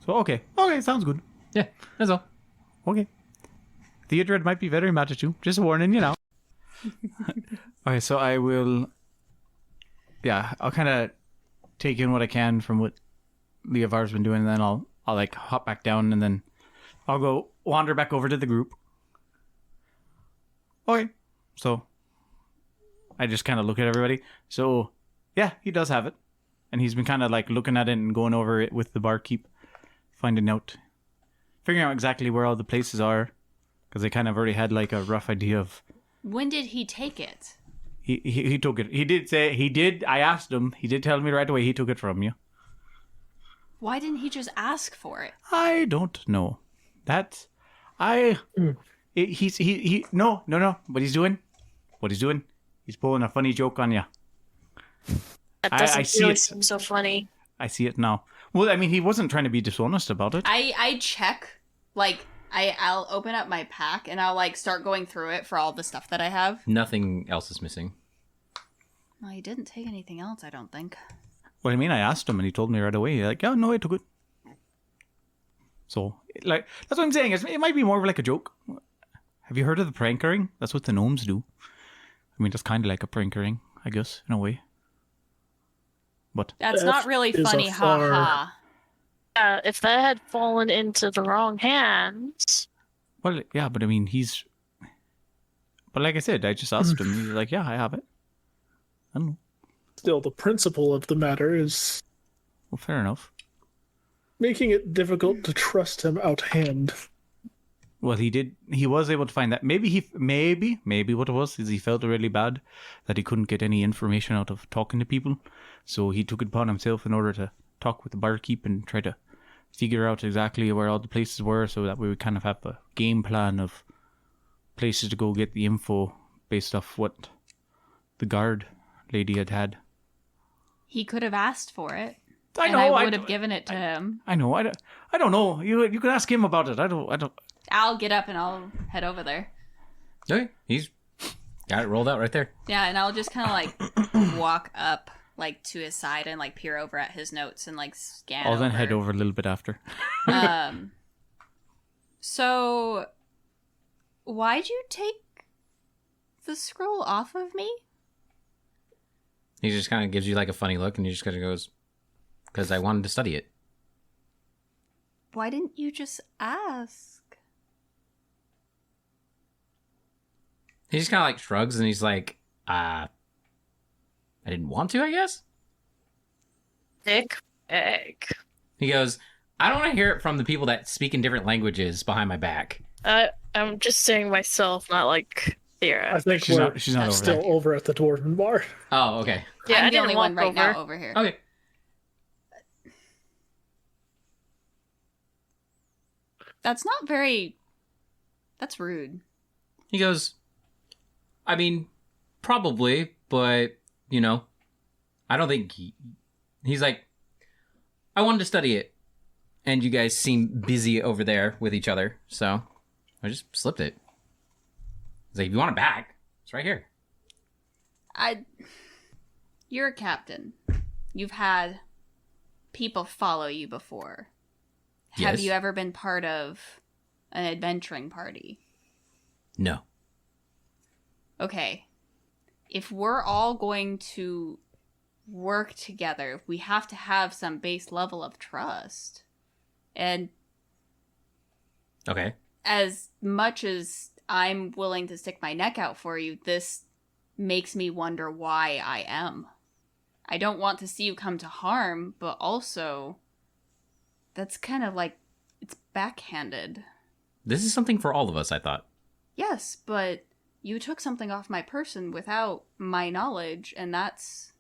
So, okay. Okay, sounds good. Yeah, that's all. Okay. Theodred might be very mad at you. Just warning you now. Okay, so I will... Yeah, I'll kind of take in what I can from what Leovar's been doing, and then I'll like hop back down, and then I'll go wander back over to the group. Okay. So I just kind of look at everybody. So, yeah, he does have it. And he's been kind of like looking at it and going over it with the barkeep, finding out, figuring out exactly where all the places are, because they kind of already had like a rough idea of. When did he take it? He took it. He did say he did. I asked him. He did tell me right away he took it from you. Why didn't he just ask for it? I don't know. That's he no. What he's doing? He's pulling a funny joke on you. That I doesn't see really it. seem so funny. I see it now. Well, I mean, he wasn't trying to be dishonest about it. I check, like, I'll open up my pack and I'll, like, start going through it for all the stuff that I have. Nothing else is missing. Well, he didn't take anything else, I don't think. Well, I mean, I asked him and he told me right away. Like, yeah, no, I took it. So, like, that's what I'm saying. It might be more of like a joke. Have you heard of the prankering? That's what the gnomes do. I mean, that's kind of like a prankering, I guess, in a way. But That's That not really is a funny, far- haha. If that had fallen into the wrong hands, well, yeah, but I mean, he's. But like I said, I just asked him. He's like, "Yeah, I have it." I don't know. Still, the principle of the matter is Well, fair enough. making it difficult to trust him out hand. Well, he did. He was able to find that. Maybe what it was is he felt really bad that he couldn't get any information out of talking to people, so he took it upon himself in order to talk with the barkeep and try to figure out exactly where all the places were, so that we would kind of have a game plan of places to go get the info based off what the guard lady had. He could have asked for it. I And know. I would have given it to him. I know. I don't know. You can ask him about it. I don't. I'll get up and I'll head over there. Okay, he's got it rolled out right there. Yeah, and I'll just kind of like walk up like to his side and like peer over at his notes and like scan. I'll then head over a little bit after. So why'd you take the scroll off of me? He just kind of gives you like a funny look, and he just kind of goes, "Because I wanted to study it." Why didn't you just ask? He just kind of like shrugs, and he's like, I didn't want to, I guess." dick egg. He goes, "I don't want to hear it from the people that speak in different languages behind my back." I'm just saying myself, not like I Thera. think She's we're not- she's not over still there. over at the dwarven bar. Oh, okay. Yeah, I'm I the only didn't one walk right now over. over here. Okay. That's not very... That's rude. He goes, "I mean, probably, but, you know, I don't think he's like, I wanted to study it, and you guys seem busy over there with each other, so I just slipped it." He's like, "If you want it back, it's right here." You're a captain. You've had people follow you before. Have Yes. you ever been part of an adventuring party? No. Okay. If we're all going to work together, we have to have some base level of trust. And Okay. as much as I'm willing to stick my neck out for you, this makes me wonder why I am. I don't want to see you come to harm, but also that's kind of like, it's backhanded. This is something for all of us, I thought. Yes, but you took something off my person without my knowledge, and that's...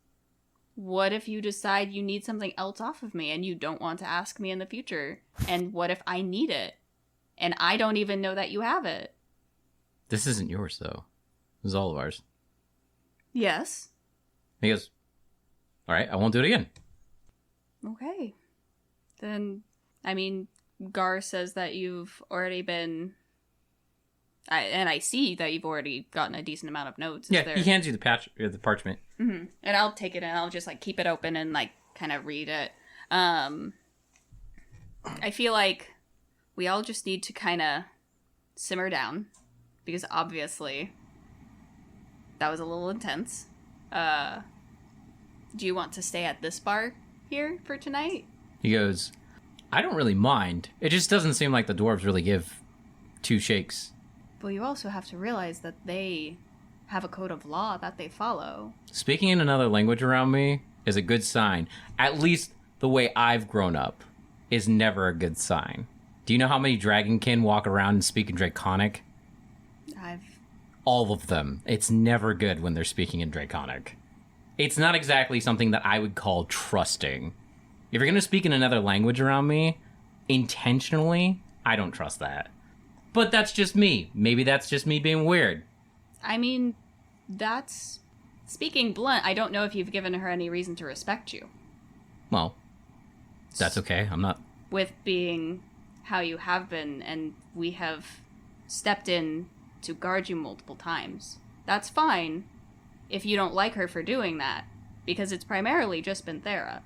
What if you decide you need something else off of me and you don't want to ask me in the future? And what if I need it? And I don't even know that you have it. This isn't yours, though. This is all of ours. Yes. He goes, "All right, I won't do it again." Okay. Then, I mean, Gar says that you've already been... and I see that you've already gotten a decent amount of notes. Yeah, he hands you the parchment. Mm-hmm. And I'll take it and I'll just, like, keep it open and, like, kind of read it. I feel like we all just need to kind of simmer down, because obviously that was a little intense. Do you want to stay at this bar here for tonight? He goes, I don't really mind. It just doesn't seem like the dwarves really give two shakes. Well, you also have to realize that they have a code of law that they follow. Speaking in another language around me is a good sign. At least the way I've grown up is never a good sign. Do you know how many dragonkin walk around and speak in Draconic? All of them. It's never good when they're speaking in Draconic. It's not exactly something that I would call trusting. If you're going to speak in another language around me, intentionally, I don't trust that. But that's just me. Maybe that's just me being weird. I mean, that's... Speaking blunt, I don't know if you've given her any reason to respect you. Well, that's okay. I'm not... With being how you have been, and we have stepped in to guard you multiple times. That's fine if you don't like her for doing that, because it's primarily just been Thera.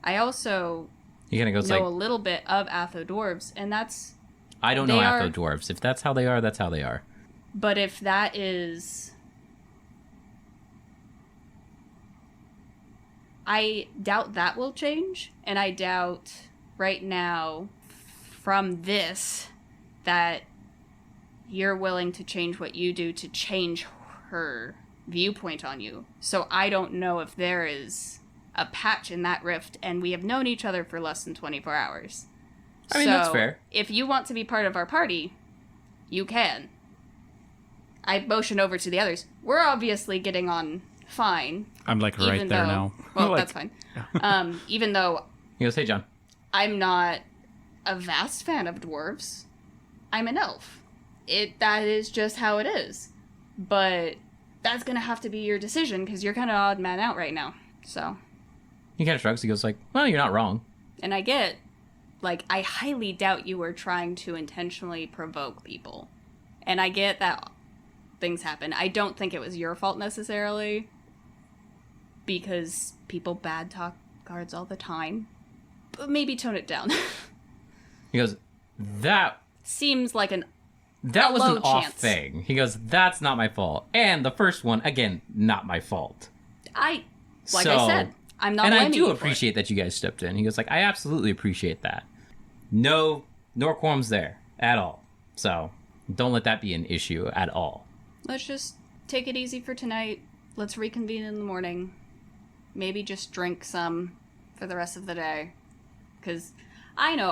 I also know a little bit of Atho dwarves, and that's... I don't know Atho dwarves. If that's how they are, that's how they are. But if that is... I doubt that will change, and I doubt right now from this that you're willing to change what you do to change her viewpoint on you. So I don't know if there is a patch in that rift, and we have known each other for less than 24 hours. I mean, that's fair. If you want to be part of our party, you can. I motion over to the others. We're obviously getting on fine. I'm like right there now. Well, like, that's fine. Even though He goes, hey, John. I'm not a vast fan of dwarves, I'm an elf. That is just how it is. But that's gonna have to be your decision, because you're kind of odd man out right now. So. He kind of shrugs. He goes like, well, you're not wrong. And I get, like, I highly doubt you were trying to intentionally provoke people. And I get that things happen. I don't think it was your fault necessarily, because people bad talk guards all the time. But maybe tone it down. He goes, that seems like was an off chance. thing. He goes, that's not my fault. And the first one, again, not my fault. I said, I'm not blaming you for it. And I do appreciate that you guys stepped in. He goes like, I absolutely appreciate that. No qualms there at all. So don't let that be an issue at all. Let's just take it easy for tonight. Let's reconvene in the morning. Maybe just drink some for the rest of the day. Because I know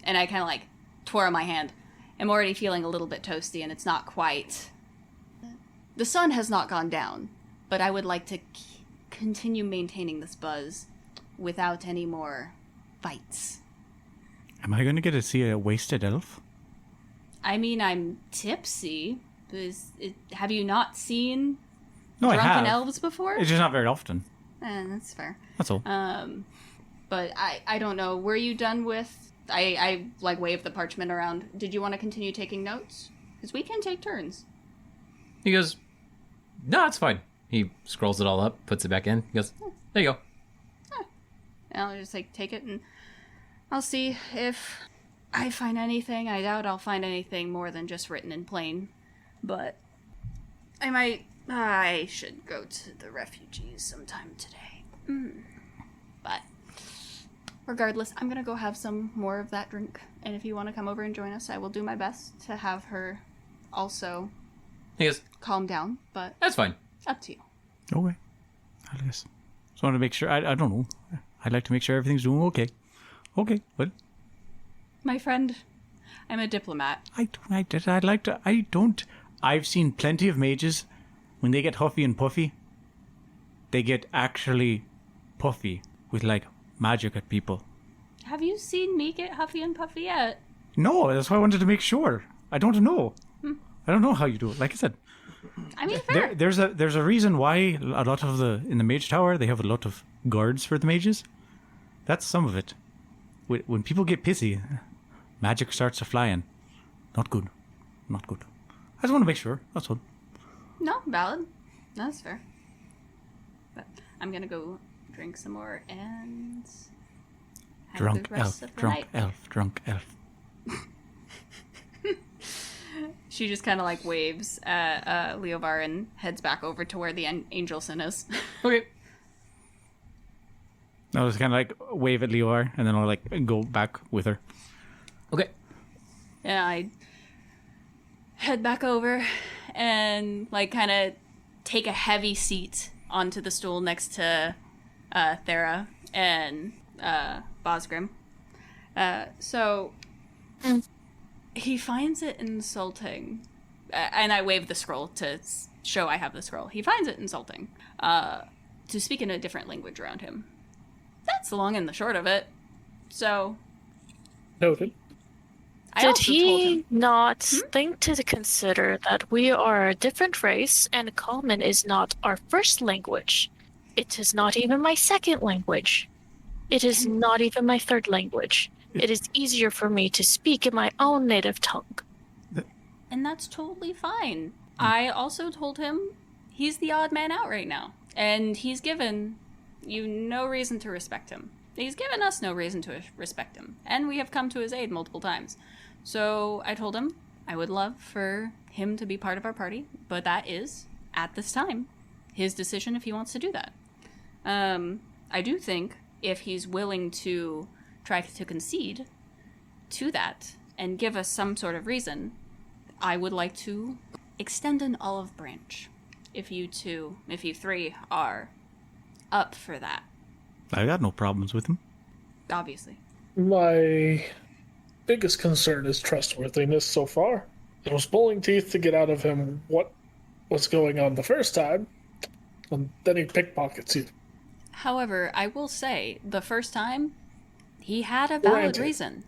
and I kind of like twirl my hand. I'm already feeling a little bit toasty, and it's not quite... The sun has not gone down, but I would like to continue maintaining this buzz without any more fights. Am I going to get to see a wasted elf? I mean, I'm tipsy. Have you not seen No, drunken I have. elves before? It's just not very often. That's fair. That's all. But I don't know. Were you done with... I like wave the parchment around. Did you want to continue taking notes? Because we can take turns. He goes, no, it's fine. He scrolls it all up, puts it back in. He goes, there you go. And I'll just like take it, and I'll see if I find anything. I doubt I'll find anything more than just written in plain. But I should go to the refugees sometime today. But regardless, I'm gonna go have some more of that drink. And if you want to come over and join us, I will do my best to have her also He goes, calm down. But that's fine. up to you. Okay. I guess. Just wanted to make sure. I don't know. I'd like to make sure everything's doing okay. Okay. What? My friend, I'm a diplomat. I've seen plenty of mages. When they get huffy and puffy, they get actually puffy with, like, magic at people. Have you seen me get huffy and puffy yet? No, that's why I wanted to make sure. I don't know. I don't know how you do it. Like I said, I mean, fair. there's a reason why a lot of in the mage tower they have a lot of guards for the mages. That's some of it. When people get pissy, magic starts to flying. Not good. Not good. I just want to make sure. That's all. No, valid. That's fair. But I'm gonna go drink some more, and have Drunk the rest elf, of the drunk night. elf, drunk elf. She just kind of like waves at Leovar and heads back over to where the Angelson is. Okay. I'll just kind of like wave at Leor, and then I'll like go back with her. Okay. And I head back over and like kind of take a heavy seat onto the stool next to Thera and Bosgrim. So he finds it insulting, and I wave the scroll to show I have the scroll. He finds it insulting to speak in a different language around him. That's the long and the short of it. So Noted. I Did also told he him. not think to consider that we are a different race and Common is not our first language? It is not even my second language. It is not even my third language. It is easier for me to speak in my own native tongue. And that's totally fine. I also told him he's the odd man out right now. And he's given you no reason to respect him. He's given us no reason to respect him. And we have come to his aid multiple times. So I told him I would love for him to be part of our party, but that is, at this time, his decision if he wants to do that. I do think if he's willing to try to concede to that and give us some sort of reason, I would like to extend an olive branch. If you three are up for that, I got no problems with him. obviously. My biggest concern is trustworthiness so far. It was pulling teeth to get out of him what was going on the first time, and then he pickpockets you. However, I will say, the first time, he had a valid Granted. reason.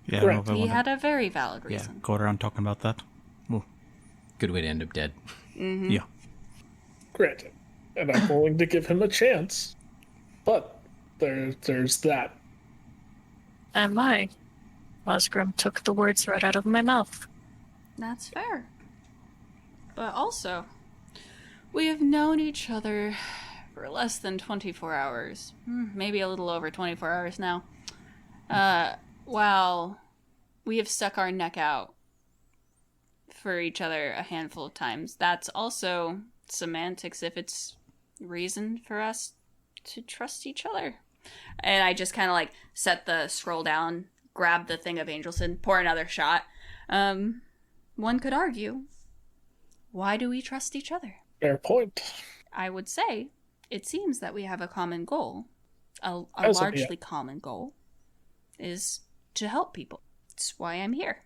Yeah, I don't know if I He wanna- had a very valid yeah, reason. go around talking about that. Well, Good way to end up dead. yeah. Granted. And I'm willing to give him a chance. But there's that. And my Osgrim took the words right out of my mouth. That's fair. But also, we have known each other for less than 24 hours. Maybe a little over 24 hours now. While we have stuck our neck out for each other a handful of times, that's also semantics if it's reason for us to trust each other. And I just kind of like set the scroll down, grab the thing of Angelson, pour another shot. One could argue, why do we trust each other? Fair point. I would say it seems that we have a common goal, a As of largely yet. common goal, is to help people. That's why I'm here.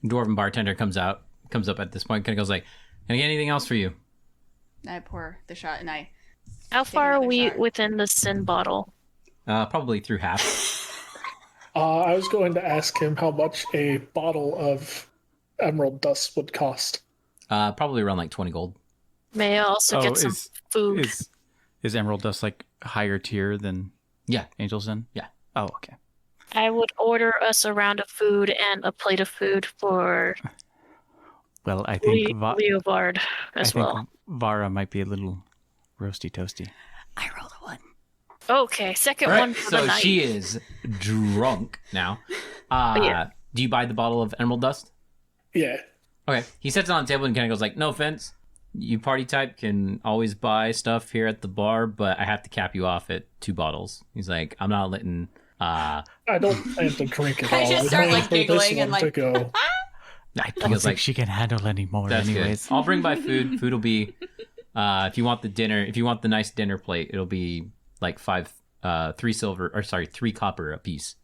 Dwarven bartender comes up at this point, kind of goes like, "Can I get anything else for you?" I pour the shot and I How Take far are another we shot. within the sin bottle? Probably through half. I was going to ask him how much a bottle of emerald dust would cost. Probably around like 20 gold. May I also get some food? Is Emerald Dust like higher tier than Yeah. Angel's Den? Yeah. Oh, okay. I would order us a round of food and a plate of food for Well, I think Leovard as well. Vara might be a little roasty toasty. I rolled a 1. Okay, second All one right, for so the night. she is drunk now. Yeah. Do you buy the bottle of emerald dust? Yeah. Okay. He sets it on the table and kind of goes like, "No offense, you party type can always buy stuff here at the bar, but I have to cap you off at 2 bottles." He's like, "I'm not letting." I don't plan to drink it all. I just start, only like, for this giggling and, one to like- go. I He don't goes think like, she can handle any more "That's anyways. good. I'll bring by food. Food will be, if you want the nice dinner plate, it'll be like 3 copper a piece."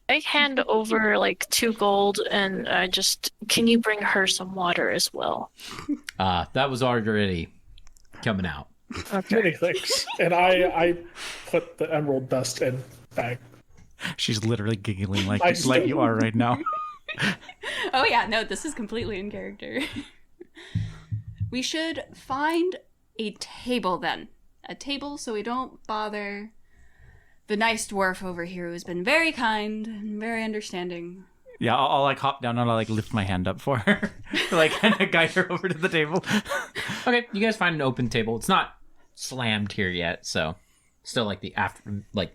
I hand over like 2 gold and I just, can you bring her some water as well? That was already coming out. Okay. Many things. And I put the emerald dust in bag. She's literally giggling like I like still- you are right now. Oh yeah, no, this is completely in character. We should find a table then. A table so we don't bother the nice dwarf over here who's been very kind and very understanding. Yeah, I'll like hop down and I'll like lift my hand up for her, to, like kind of guide her over to the table. Okay, you guys find an open table. It's not slammed here yet, so still like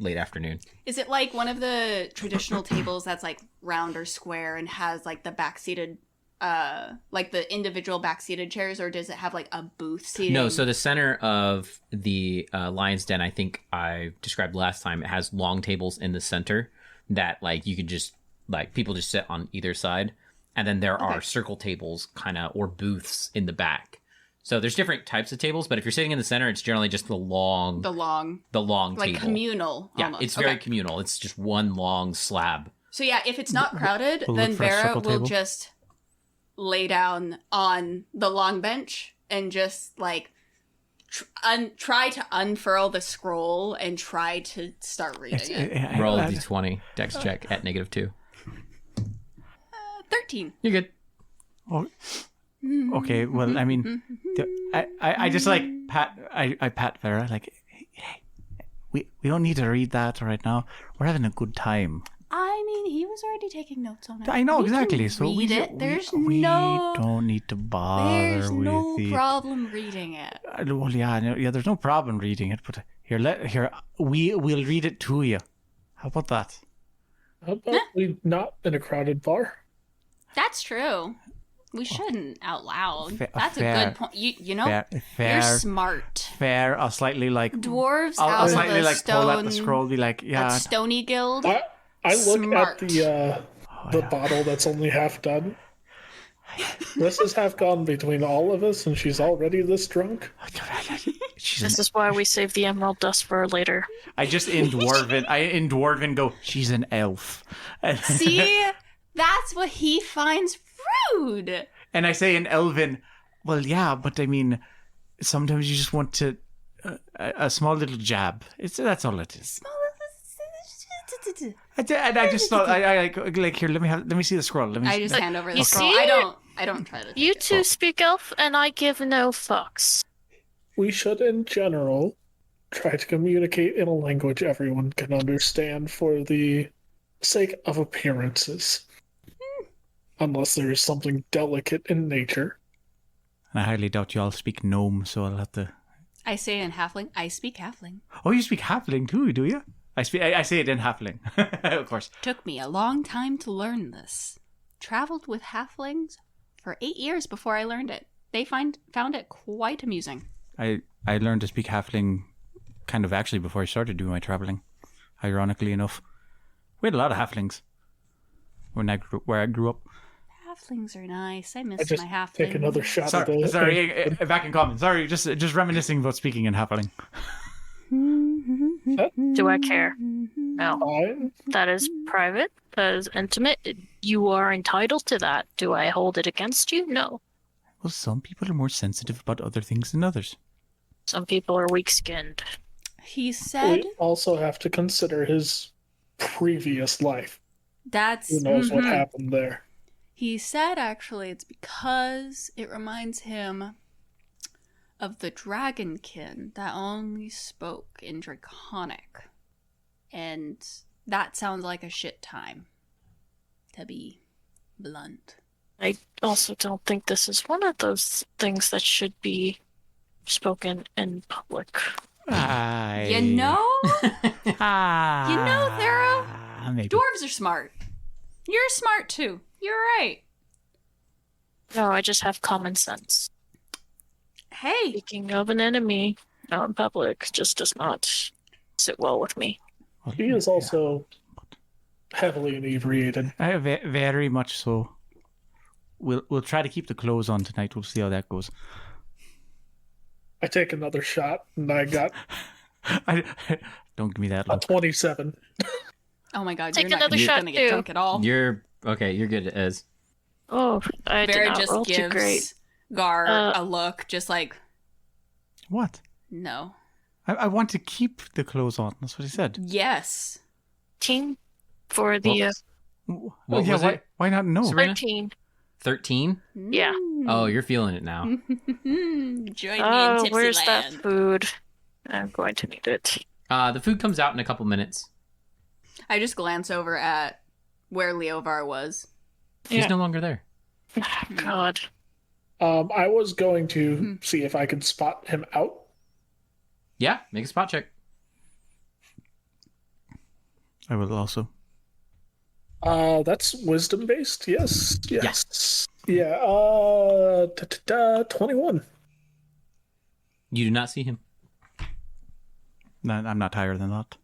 late afternoon. Is it like one of the traditional tables that's like round or square and has like the back-seated, like the individual back-seated chairs, or does it have like a booth seating? No, so the center of the Lion's Den, I think I described last time, it has long tables in the center that like you could just like people just sit on either side, and then there are circle tables kind of or booths in the back. So there's different types of tables, but if you're sitting in the center, it's generally just the long like table. communal. Yeah, almost. it's very communal. It's just one long slab. So yeah, if it's not crowded, We'll then look for a Vera circle will table. just lay down on the long bench and just like try to unfurl the scroll and try to start reading it. Roll a d20, dex check at -2. 13. You're good. Oh, okay, well, I mean, I just like I pat Vera like, hey, we don't need to read that right now. We're having a good time. I mean, he was already taking notes on it. I know We can exactly. So read it. There's we no don't need to bother There's with no the. problem reading it. Well, yeah, there's no problem reading it, but we'll read it to you. How about that? How about we not in a crowded bar? That's true. We shouldn't out loud. That's a fair. good point. You know, Fair, you're smart. fair. I'll slightly like. Dwarves I'll out of slightly the like pull out the stone, scroll, be like, yeah. that stony guild. I look Smart. at the bottle that's only half done. This is half gone between all of us, and she's already this drunk. This is why we save the emerald dust for later. I just in Dwarven go. She's an elf. See, that's what he finds rude. And I say in Elven, well, yeah, but I mean, sometimes you just want to a small little jab. That's all it is. And I just thought I like here. Let me see the scroll. I just hand over the You scroll. see? I don't try to. You take it. two speak elf, and I give no fucks. We should, in general, try to communicate in a language everyone can understand for the sake of appearances. Unless there is something delicate in nature. I highly doubt you all speak gnome, so I'll have to. I say in halfling. I speak halfling. Oh, you speak halfling too, do you? I say it in halfling, of course. Took me a long time to learn this. Traveled with halflings for 8 years before I learned it. They found it quite amusing. I learned to speak halfling kind of actually before I started doing my traveling. Ironically enough, we had a lot of halflings where I grew up. Halflings are nice. I I just just my halfling. take another shot at the... Sorry, back in common. Sorry, just reminiscing about speaking in halfling. Do I care? No. Fine. That is private. That is intimate. You are entitled to that. Do I hold it against you? No. Well, some people are more sensitive about other things than others. Some people are weak-skinned. He said We also have to consider his previous life. that's. Who knows what Mhm. happened there? He said actually it's because it reminds him of the dragonkin that only spoke in Draconic. And that sounds like a shit time, to be blunt. I also don't think this is one of those things that should be spoken in public. You know? You know, Thera? Maybe. Dwarves are smart. You're smart too. You're right. No, I just have common sense. Hey, Speaking of an enemy out in public just does not sit well with me. He is also heavily inebriated. Very much so. We'll try to keep the clothes on tonight. We'll see how that goes. I take another shot, and I got Don't give me that a look. 27. oh my god, Take you're not another gonna, shot, gonna get too. drunk at all. You're okay. You're good as. Oh, I did Vera not just roll too great. gives Gar Uh, a look, just like, What? no. I want to keep the clothes on. That's what he said. Yes. Team for the Well, What yeah, was why, it? why not no? Sabrina? 13. 13? Yeah. Oh, you're feeling it now. Join me in Oh, Tipsy where's Land. that food? I'm going to need it. The food comes out in a couple minutes. I just glance over at where Leovar was. He's Yeah. no longer there. God. I was going to see if I could spot him out. Yeah, make a spot check. I will also. That's wisdom based. Yes. Yes. Yeah. 21. You do not see him. No, I'm not higher than that.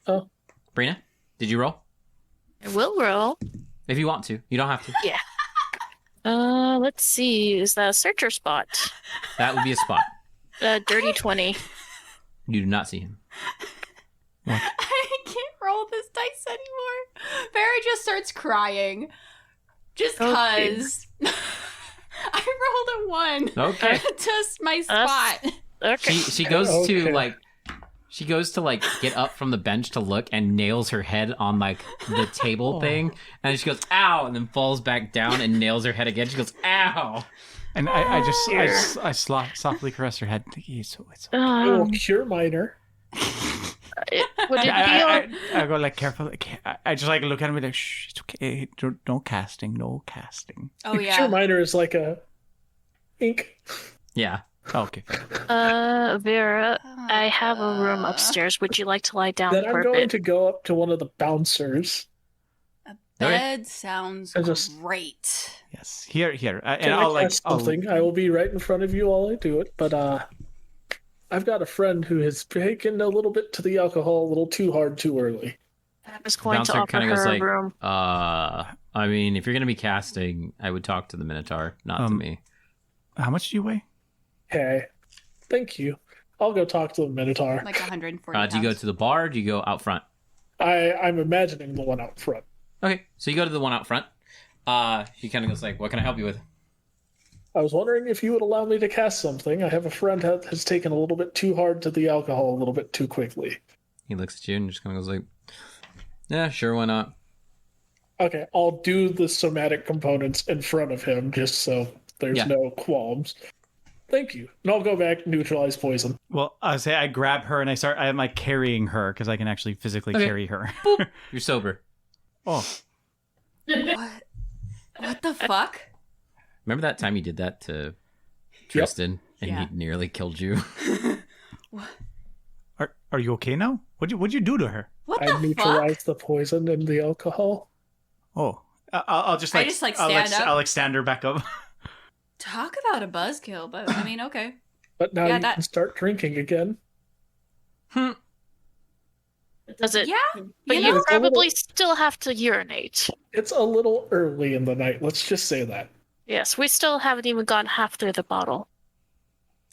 Oh, Brina, did you roll? I will roll. If you want to. You don't have to. Yeah. Let's see. Is that a searcher spot? That would be a spot. Dirty 20. You do not see him. I can't roll this dice anymore. Barry just starts crying. Just Okay. cause. I rolled a 1. Okay. Just my spot. Okay. She goes Okay. to like get up from the bench to look and nails her head on like the table thing, and then she goes ow, and then falls back down and nails her head again. She goes ow. And I softly caress her head. It's oh, cure minor. Would it be I go like careful. I just like look at him and like, shh, it's okay. No casting. No casting. Oh, Cure yeah. minor is like a ink. Yeah. Oh, okay. Vera, I have a room upstairs. Would you like to lie down Then for I'm a going bit? to go up to one of the bouncers. A bed sounds I just- great. Yes. Here. And Can I'll I like. test something? I will be right in front of you while I do it, but I've got a friend who has taken a little bit to the alcohol a little too hard too early. I was going to Bouncer offer kinda her goes a like, room. I mean, if you're gonna be casting, I would talk to the Minotaur, not to me. How much do you weigh? Hey, thank you. I'll go talk to the Minotaur. Like 140 Do you go pounds. to the bar? Or do you go out front? I'm imagining the one out front. Okay, so you go to the one out front. He kind of goes like, "What can I help you with?" I was wondering if you would allow me to cast something. I have a friend that has taken a little bit too hard to the alcohol a little bit too quickly. He looks at you and just kind of goes like, "Yeah, sure, why not?" Okay, I'll do the somatic components in front of him just so there's Yeah. no qualms. Thank you. And I'll go back and neutralize poison. Well, I grab her and I'm like carrying her because I can actually physically Okay. carry her. You're sober. Oh, What? What the fuck? Remember that time you did that to Tristan and Yeah. he nearly killed you? are you okay now? What'd you do to her? What I the fuck? neutralized the poison and the alcohol. Oh, I'll just I like just, like, I'll, stand up. I'll like stand her back up. Talk about a buzzkill, but I mean, okay. But now Yeah, you that- can start drinking again. Does it? Yeah, But you you know, It's a little- probably still have to urinate. It's a little early in the night. Let's just say that. Yes, we still haven't even gone half through the bottle.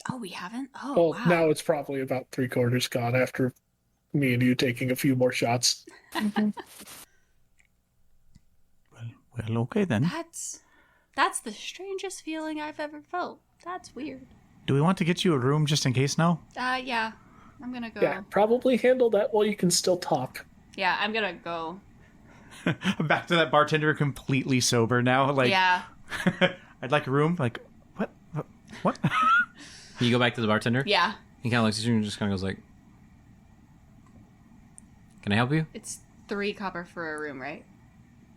oh, we haven't. Oh, Well, wow. now it's probably about 3/4 gone after me and you taking a few more shots. Well, okay then. That's the strangest feeling I've ever felt. That's weird. Do we want to get you a room just in case now? Yeah. I'm gonna go. Yeah, probably handle that while you can still talk. Yeah, I'm gonna go. Back to that bartender, completely sober now. Like, Yeah. I'd like a room. Like, what? You go back to the bartender? Yeah. He kind of looks at you and just kind of goes like, "Can I help you?" It's 3 copper for a room, right?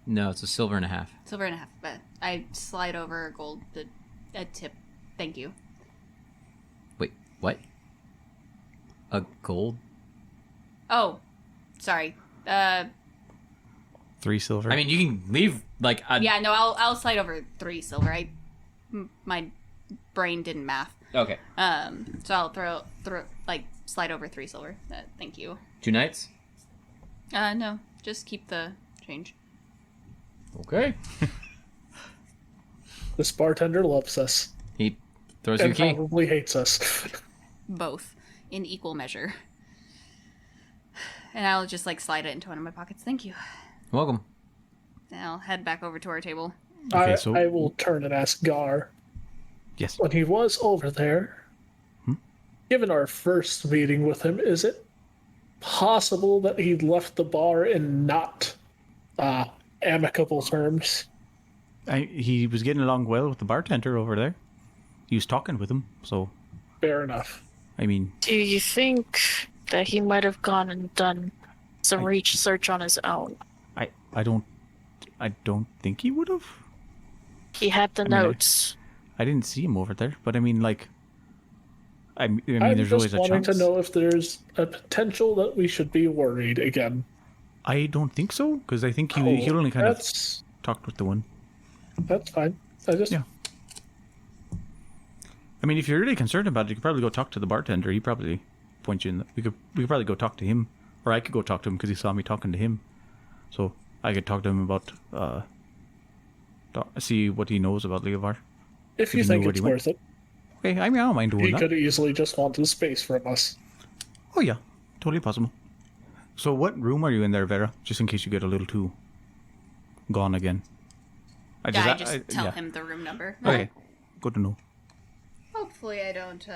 No, it's a silver and a half. Silver and a half. But I slide over a gold, a tip. Thank you. Wait, what? A gold? Oh, sorry. 3 silver. I mean, you can leave like a... Yeah, no, I'll slide over 3 silver. My brain didn't math. Okay. So I'll throw slide over 3 silver. Thank you. 2 nights? No, just keep the change. Okay. This bartender loves us He throws you a and key. probably hates us. Both in equal measure. And I'll just slide it into one of my pockets. Thank you. Welcome. And I'll head back over to our table. Okay, so- I will turn and ask Gar. yes. When he was over there, given our first meeting with him, is it possible that he left the bar in not amicable terms? He was getting along well with the bartender over there. He was talking with him, so Fair enough. I mean, Do you think that he might have gone and done some research on his own? I don't think he would have. He had the I mean, notes. I didn't see him over there, but I mean, like, I mean, I'm there's just always a wanting chance. to know if there's a potential that we should be worried again. I don't think so, because I think he only kind of talked with the one. That's fine. I just Yeah. I mean, if you're really concerned about it, you could probably go talk to the bartender. He probably point you in. We could probably go talk to him, or I could go talk to him because he saw me talking to him. So I could talk to him about see what he knows about Leovar. if you you think knew it's where he worth it. Okay, I mean, I don't mind doing He that. could easily just want his space from us. Oh yeah, totally possible. So what room are you in there, Vera? Just in case you get a little too gone again. I just tell him the room number. Okay, good to know. Hopefully I don't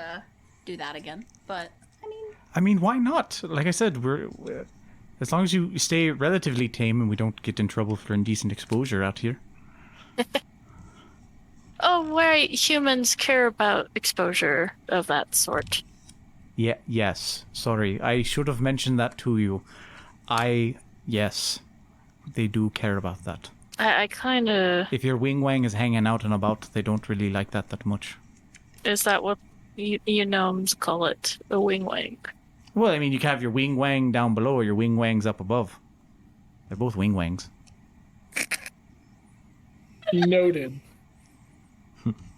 do that again. But, I mean, why not? Like I said, we're as long as you stay relatively tame and we don't get in trouble for indecent exposure out here. Oh, right. Humans care about exposure of that sort. Yeah, yes. Sorry, I should have mentioned that to you. Yes, they do care about that. I kind of... If your wing wang is hanging out and about, they don't really like that much. Is that what you gnomes call it? A wing wang? Well, I mean, you can have your wing wang down below or your wing wangs up above. They're both wing wangs. Noted.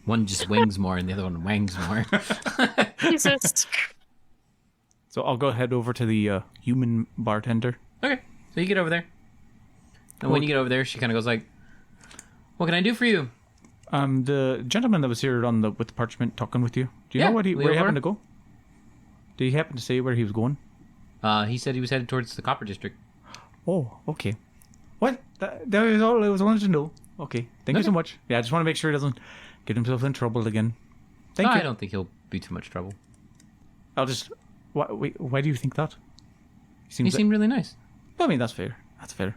One just wings more and the other one wangs more. Jesus. So I'll go head over to the human bartender. Okay, so you get over there. And when you get over there, she kind of goes like, "What can I do for you?" The gentleman that was here with the parchment talking with you. Do you Yeah, know where he Leovar. happened to go? Did he happen to say where he was going? He said he was headed towards the Copper District. Oh, okay. What? That was all I was wanting to know. Okay, thank you so much. Yeah, I just want to make sure he doesn't get himself in trouble again. Thank you. I don't think he'll be too much trouble. I'll just... Why do you think that? He seemed really nice. I mean, that's fair. That's fair.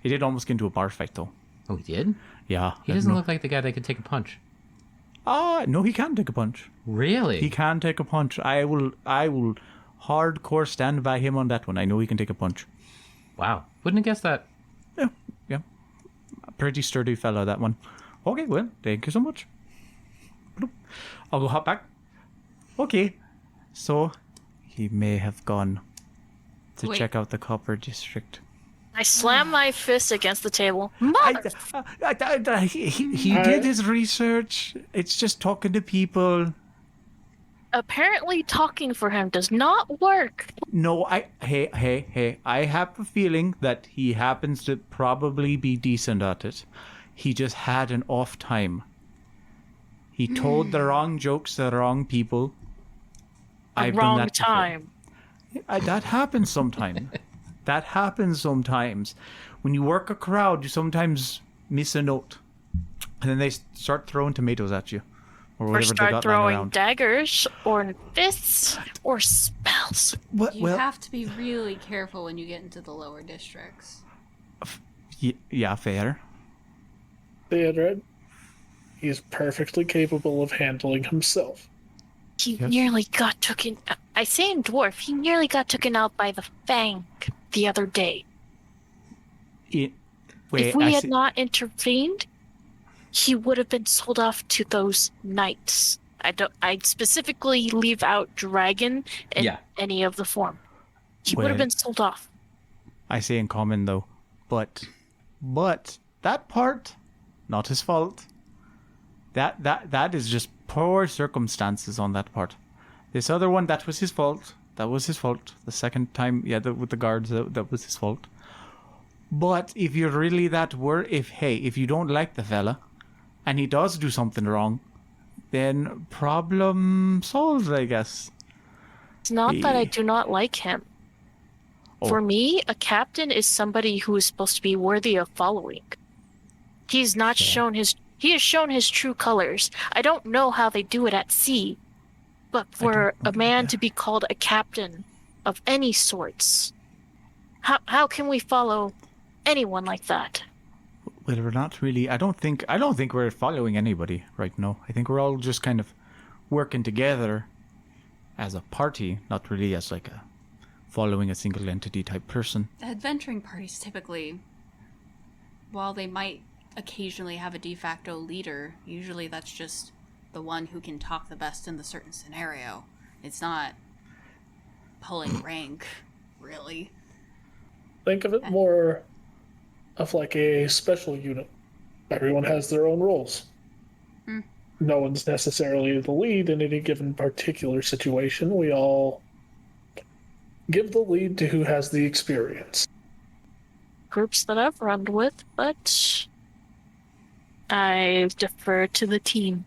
He did almost get into a bar fight, though. Oh, he did? Yeah. He doesn't look like the guy that could take a punch. No, he can take a punch. Really? He can take a punch. I will hardcore stand by him on that one. I know he can take a punch. Wow. Wouldn't have guessed that. Yeah. A pretty sturdy fella, that one. Okay, well, thank you so much. I'll go hop back. Okay. So, he may have gone to Wait. check out the Copper District. I slam my fist against the table. He I- did his research. It's just talking to people. Apparently talking for him does not work. No, hey. I have a feeling that he happens to probably be decent at it. He just had an off time. He told the wrong jokes to the wrong people. I've done Wrong that before. time. That happens sometimes. That happens sometimes. When you work a crowd, you sometimes miss a note. And then they start throwing tomatoes at you. Or Or whatever they start got lying throwing around. daggers or fists or spells. What? you Well, have to be really careful when you get into the lower districts. yeah, fair. Theodred, he's perfectly capable of handling himself. He Yes. nearly got taken. I say in dwarf. He nearly got taken out by the Fang the other day. Wait, If we I had see- not intervened, he would have been sold off to those knights. I'd specifically leave out dragon and Yeah. any of the form. He would have Well- been sold off. I say in common though, but that part, not his fault. That is just poor circumstances on that part. This other one, that was his fault. That was his fault. The second time, with the guards, that was his fault. But if you're really that if you don't like the fella, and he does do something wrong, then problem solved, I guess. It's not that I Eh. do not like him. Oh. For me, a captain is somebody who is supposed to be worthy of following. He's not shown his. He has shown his true colors. I don't know how they do it at sea, but for a man to be called a captain of any sorts, how can we follow anyone like that? Well, we're not really. I don't think we're following anybody right now. I think we're all just kind of working together as a party, not really as like a following a single entity type person. Adventuring parties typically, while they might occasionally have a de facto leader, usually that's just the one who can talk the best in the certain scenario. It's not pulling rank, really. Think of it more of like a special unit. Everyone has their own roles. No one's necessarily the lead in any given particular situation. We all give the lead to who has the experience. Groups that I've run with, but I defer to the team.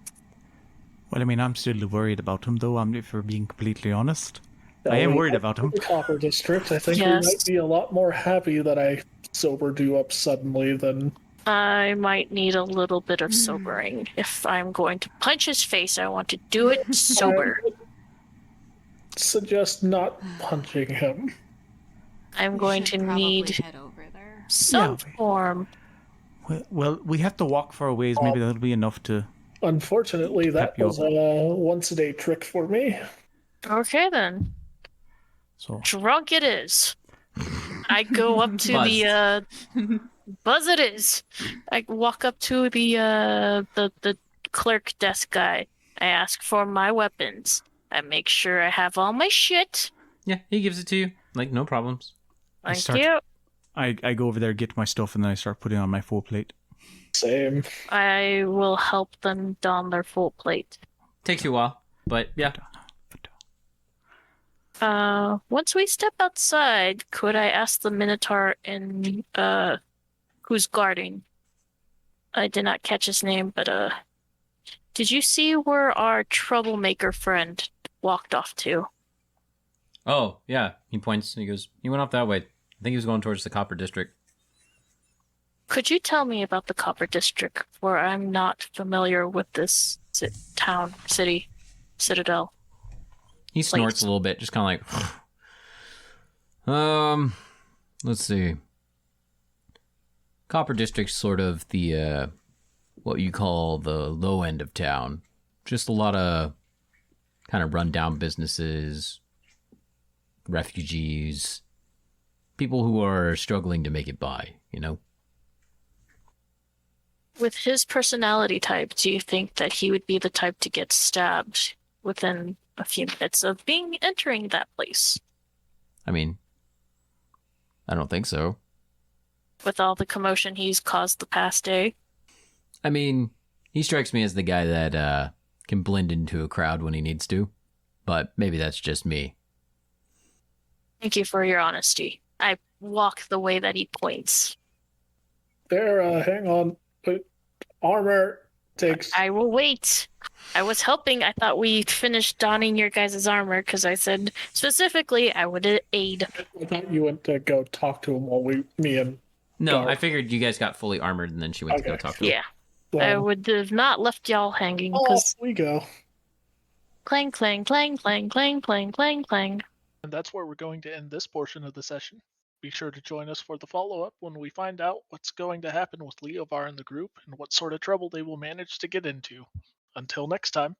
Well, I mean, I'm still worried about him, though, if we're being completely honest. I am When worried I about go him. to the Copper District, I think we Yes. might be a lot more happy that I sobered you up suddenly than I might need a little bit of sobering. If I'm going to punch his face, I want to do it sober. I would suggest not punching him. I'm We going should to probably need head over there. some Yeah. form. Well, we have to walk for a ways. Maybe that'll be enough to... Unfortunately, that Pep you was a once-a-day trick for me. Okay, then. So, Drunk it is. I go up to the buzz it is. I walk up to the clerk desk guy. I ask for my weapons. I make sure I have all my shit. Yeah, he gives it to you. Like, no problems. Thank you. I go over there, get my stuff, and then I start putting on my full plate. Same. I will help them don their full plate. Takes you a while, but yeah. Once we step outside, could I ask the Minotaur in who's guarding? I did not catch his name, but did you see where our troublemaker friend walked off to? Oh, yeah. He points and he goes, he went off that way. I think he was going towards the Copper District. Could you tell me about the Copper District, where I'm not familiar with this town, city, citadel? He snorts a little bit, just kind of like, let's see. Copper District's sort of the, what you call the low end of town. Just a lot of kind of rundown businesses, refugees, people who are struggling to make it by, you know? With his personality type, do you think that he would be the type to get stabbed within a few minutes of entering that place? I mean, I don't think so. With all the commotion he's caused the past day? I mean, he strikes me as the guy that can blend into a crowd when he needs to, but maybe that's just me. Thank you for your honesty. I walk the way that he points. There, hang on. Armor takes... I will wait. I was helping. I thought we finished donning your guys' armor because I said specifically I would aid. I thought you went to go talk to him while me and... No, Dark. I figured you guys got fully armored and then she went to go Okay. talk to him. Yeah. I would have not left y'all hanging Off because we go. clang, clang, clang, clang, clang, clang, clang, clang. And that's where we're going to end this portion of the session. Be sure to join us for the follow-up when we find out what's going to happen with Leovar and the group and what sort of trouble they will manage to get into. Until next time.